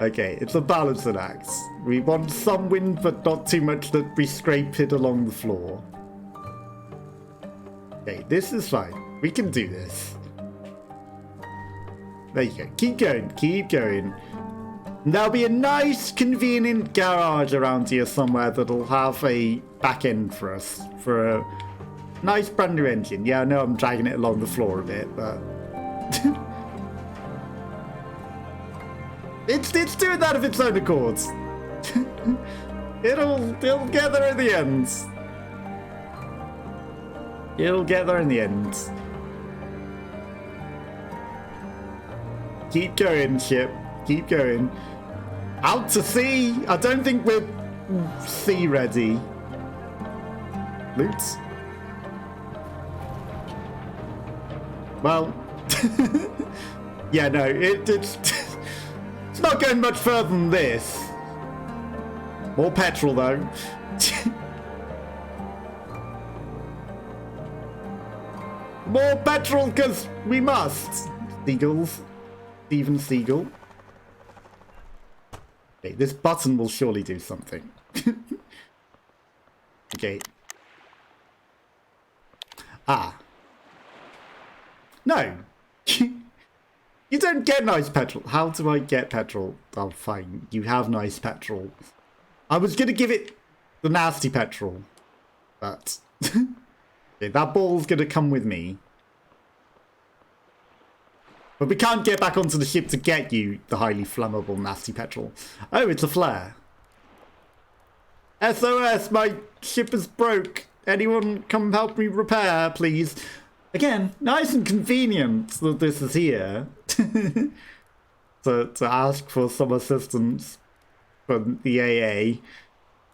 Okay, it's a balancing act. We want some wind, but not too much that we scrape it along the floor. Okay, this is fine. We can do this. There you go. Keep going. Keep going. There'll be a nice, convenient garage around here somewhere that'll have a back end for us. For a nice brand new engine. Yeah, I know I'm dragging it along the floor a bit, but... It's doing that of its own accord. It'll get there in the end. It'll get there in the end. Keep going, ship. Keep going. Out to sea. I don't think we're sea ready. Loot. Well. Yeah, no, it's not going much further than this. More petrol, though. More petrol, because we must. Seagulls. Steven Seagull. Okay, this button will surely do something. Okay. Ah. No. You don't get nice petrol. How do I get petrol? Oh, fine. You have nice petrol. I was going to give it the nasty petrol. But... okay, that ball's going to come with me. But we can't get back onto the ship to get you the highly flammable, nasty petrol. Oh, it's a flare. SOS, my ship is broke. Anyone come help me repair, please? Again, nice and convenient that this is here. to ask for some assistance from the AA.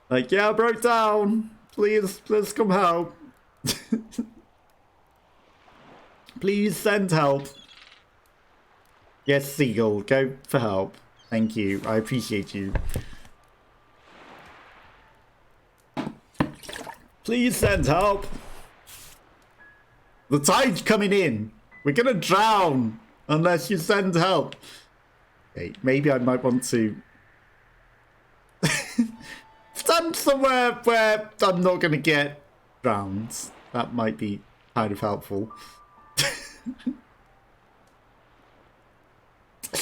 Like, yeah, I broke down. Please come help. Please send help. Yes, Seagull, go for help. Thank you. I appreciate you. Please send help. The tide's coming in. We're gonna drown unless you send help. Okay, maybe I might want to stand somewhere where I'm not gonna get drowned. That might be kind of helpful.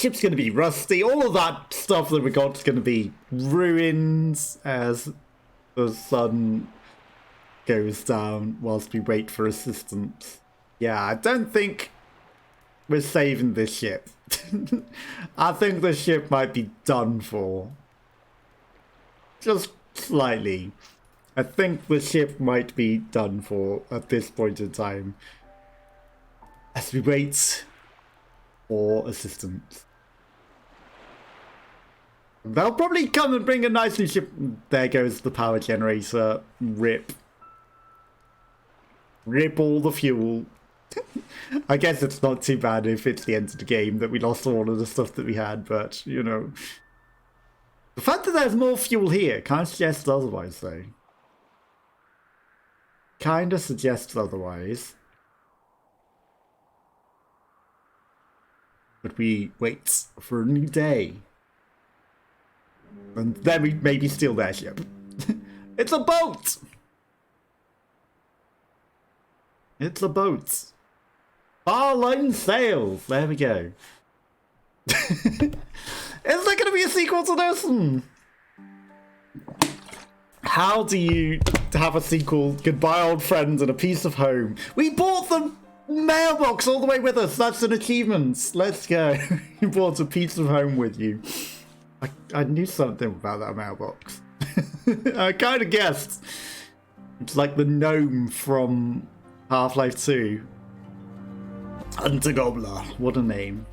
ship's going to be rusty. All of that stuff that we got is going to be ruined as the sun goes down whilst we wait for assistance. Yeah, I don't think we're saving this ship. I think the ship might be done for. Just slightly. I think the ship might be done for at this point in time. As we wait for assistance. They'll probably come and bring a nice new ship. There goes the power generator. Rip. Rip all the fuel. I guess it's not too bad if it's the end of the game that we lost all of the stuff that we had, but, you know. The fact that there's more fuel here kind of suggests otherwise, though. Kind of suggests otherwise. But we wait for a new day. And then we maybe steal their ship. It's a boat! It's a boat. Far lone sails. There we go. Is there going to be a sequel to this? How do you have a sequel? Goodbye, old friends, and a piece of home. We bought the mailbox all the way with us. That's an achievement. Let's go. You brought a piece of home with you. I knew something about that mailbox. I kind of guessed. It's like the gnome from Half-Life 2. Hunter Goblin. What a name.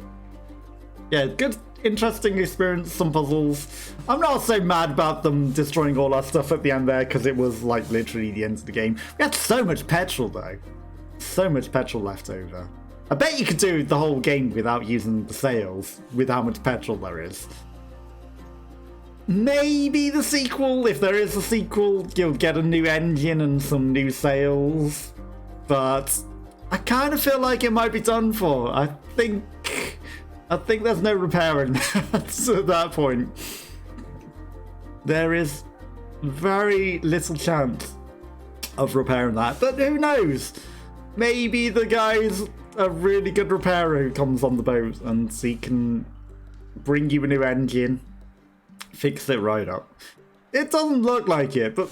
Yeah, good, interesting experience, some puzzles. I'm not so mad about them destroying all our stuff at the end there, because it was like literally the end of the game. We had so much petrol though. So much petrol left over. I bet you could do the whole game without using the sails, with how much petrol there is. Maybe the sequel, if there is a sequel, you'll get a new engine and some new sails. But I kind of feel like it might be done for. I think there's no repairing that at that point. There is very little chance of repairing that, but who knows? Maybe the guy's a really good repairer who comes on the boat and he can bring you a new engine, fix it right up. It doesn't look like it, but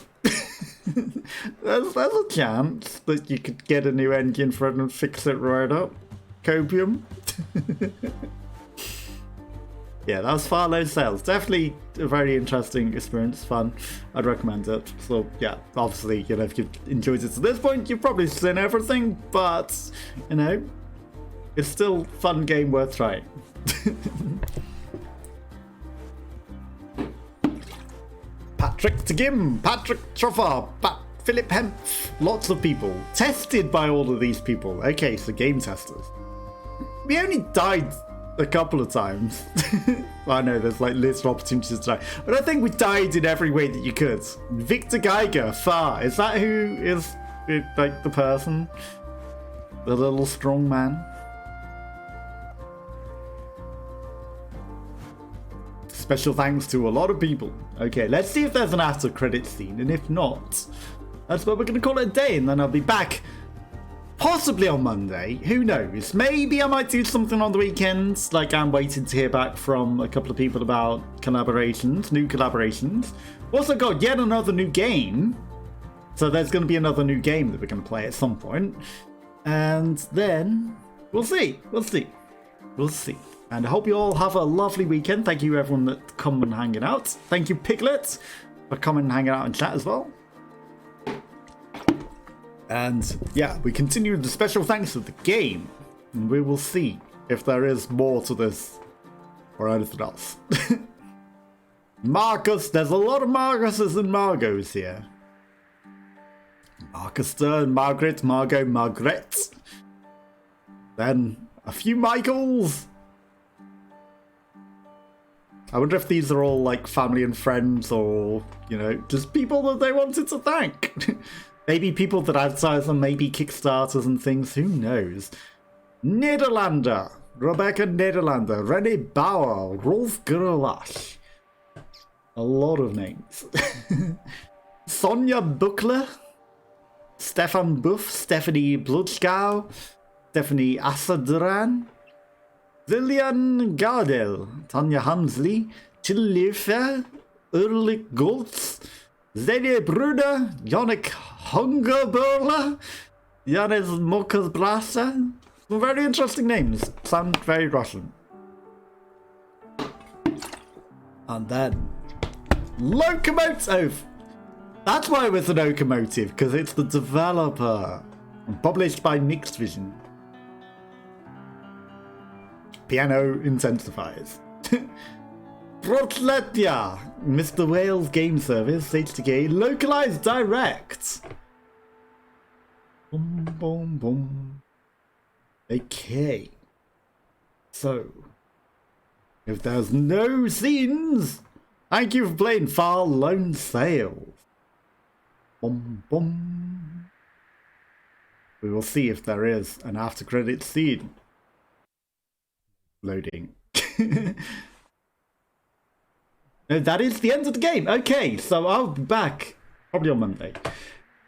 there's a chance that you could get a new engine for it and fix it right up. Copium. Yeah, that was Far Lone Sails. Definitely a very interesting experience, fun. I'd recommend it. So yeah, obviously, you know, if you've enjoyed it to this point, you've probably seen everything, but you know, it's still a fun game worth trying. Patrick Tagim, Patrick Troffer, Philip Hempf, lots of people. Tested by all of these people. Okay, so game testers. We only died a couple of times. I know there's like lists of opportunities to die, but I think we died in every way that you could. Victor Geiger, Far, is that who is like the person? The little strong man? Special thanks to a lot of people. Okay, let's see if there's an after credit scene, and if not, that's what we're going to call it a day, and then I'll be back possibly on Monday. Who knows? Maybe I might do something on the weekends, like I'm waiting to hear back from a couple of people about collaborations, new collaborations. Also got yet another new game, so there's going to be another new game that we're going to play at some point, and then we'll see. And I hope you all have a lovely weekend. Thank you everyone that come and hanging out. Thank you Piglet for coming and hanging out in chat as well. And yeah, we continue with the special thanks of the game. And we will see if there is more to this or anything else. Marcus, there's a lot of Marcuses and Margos here. Marcus Stern, Margaret, Margot, Margaret. Then a few Michaels. I wonder if these are all like family and friends, or, you know, just people that they wanted to thank. Maybe people that advertise them, maybe Kickstarters and things, who knows. Nederlander, Rebecca Nederlander, René Bauer, Rolf Gerlach. A lot of names. Sonja Buckler, Stefan Buff, Stephanie Blutschgau, Stephanie Assadran, Lillian Gardel, Tanya Hamsley, Tillifer, Ulrich Goltz, Zedje Bruder, Yannick Hungerburler, Janis Mokas Brasa. Some very interesting names. Sound very Russian. And then Locomotive. That's why it was a locomotive, because it's the developer. And published by Mixed Vision. Piano intensifiers. Protletia, Mr. Wales Game Service, HTK, localized direct. Boom, boom, boom. Okay. So, if there's no scenes, thank you for playing Far Lone Sails. Boom, boom. We will see if there is an after credit scene. Loading. No, that is the end of the game. Okay, so I'll be back probably on Monday.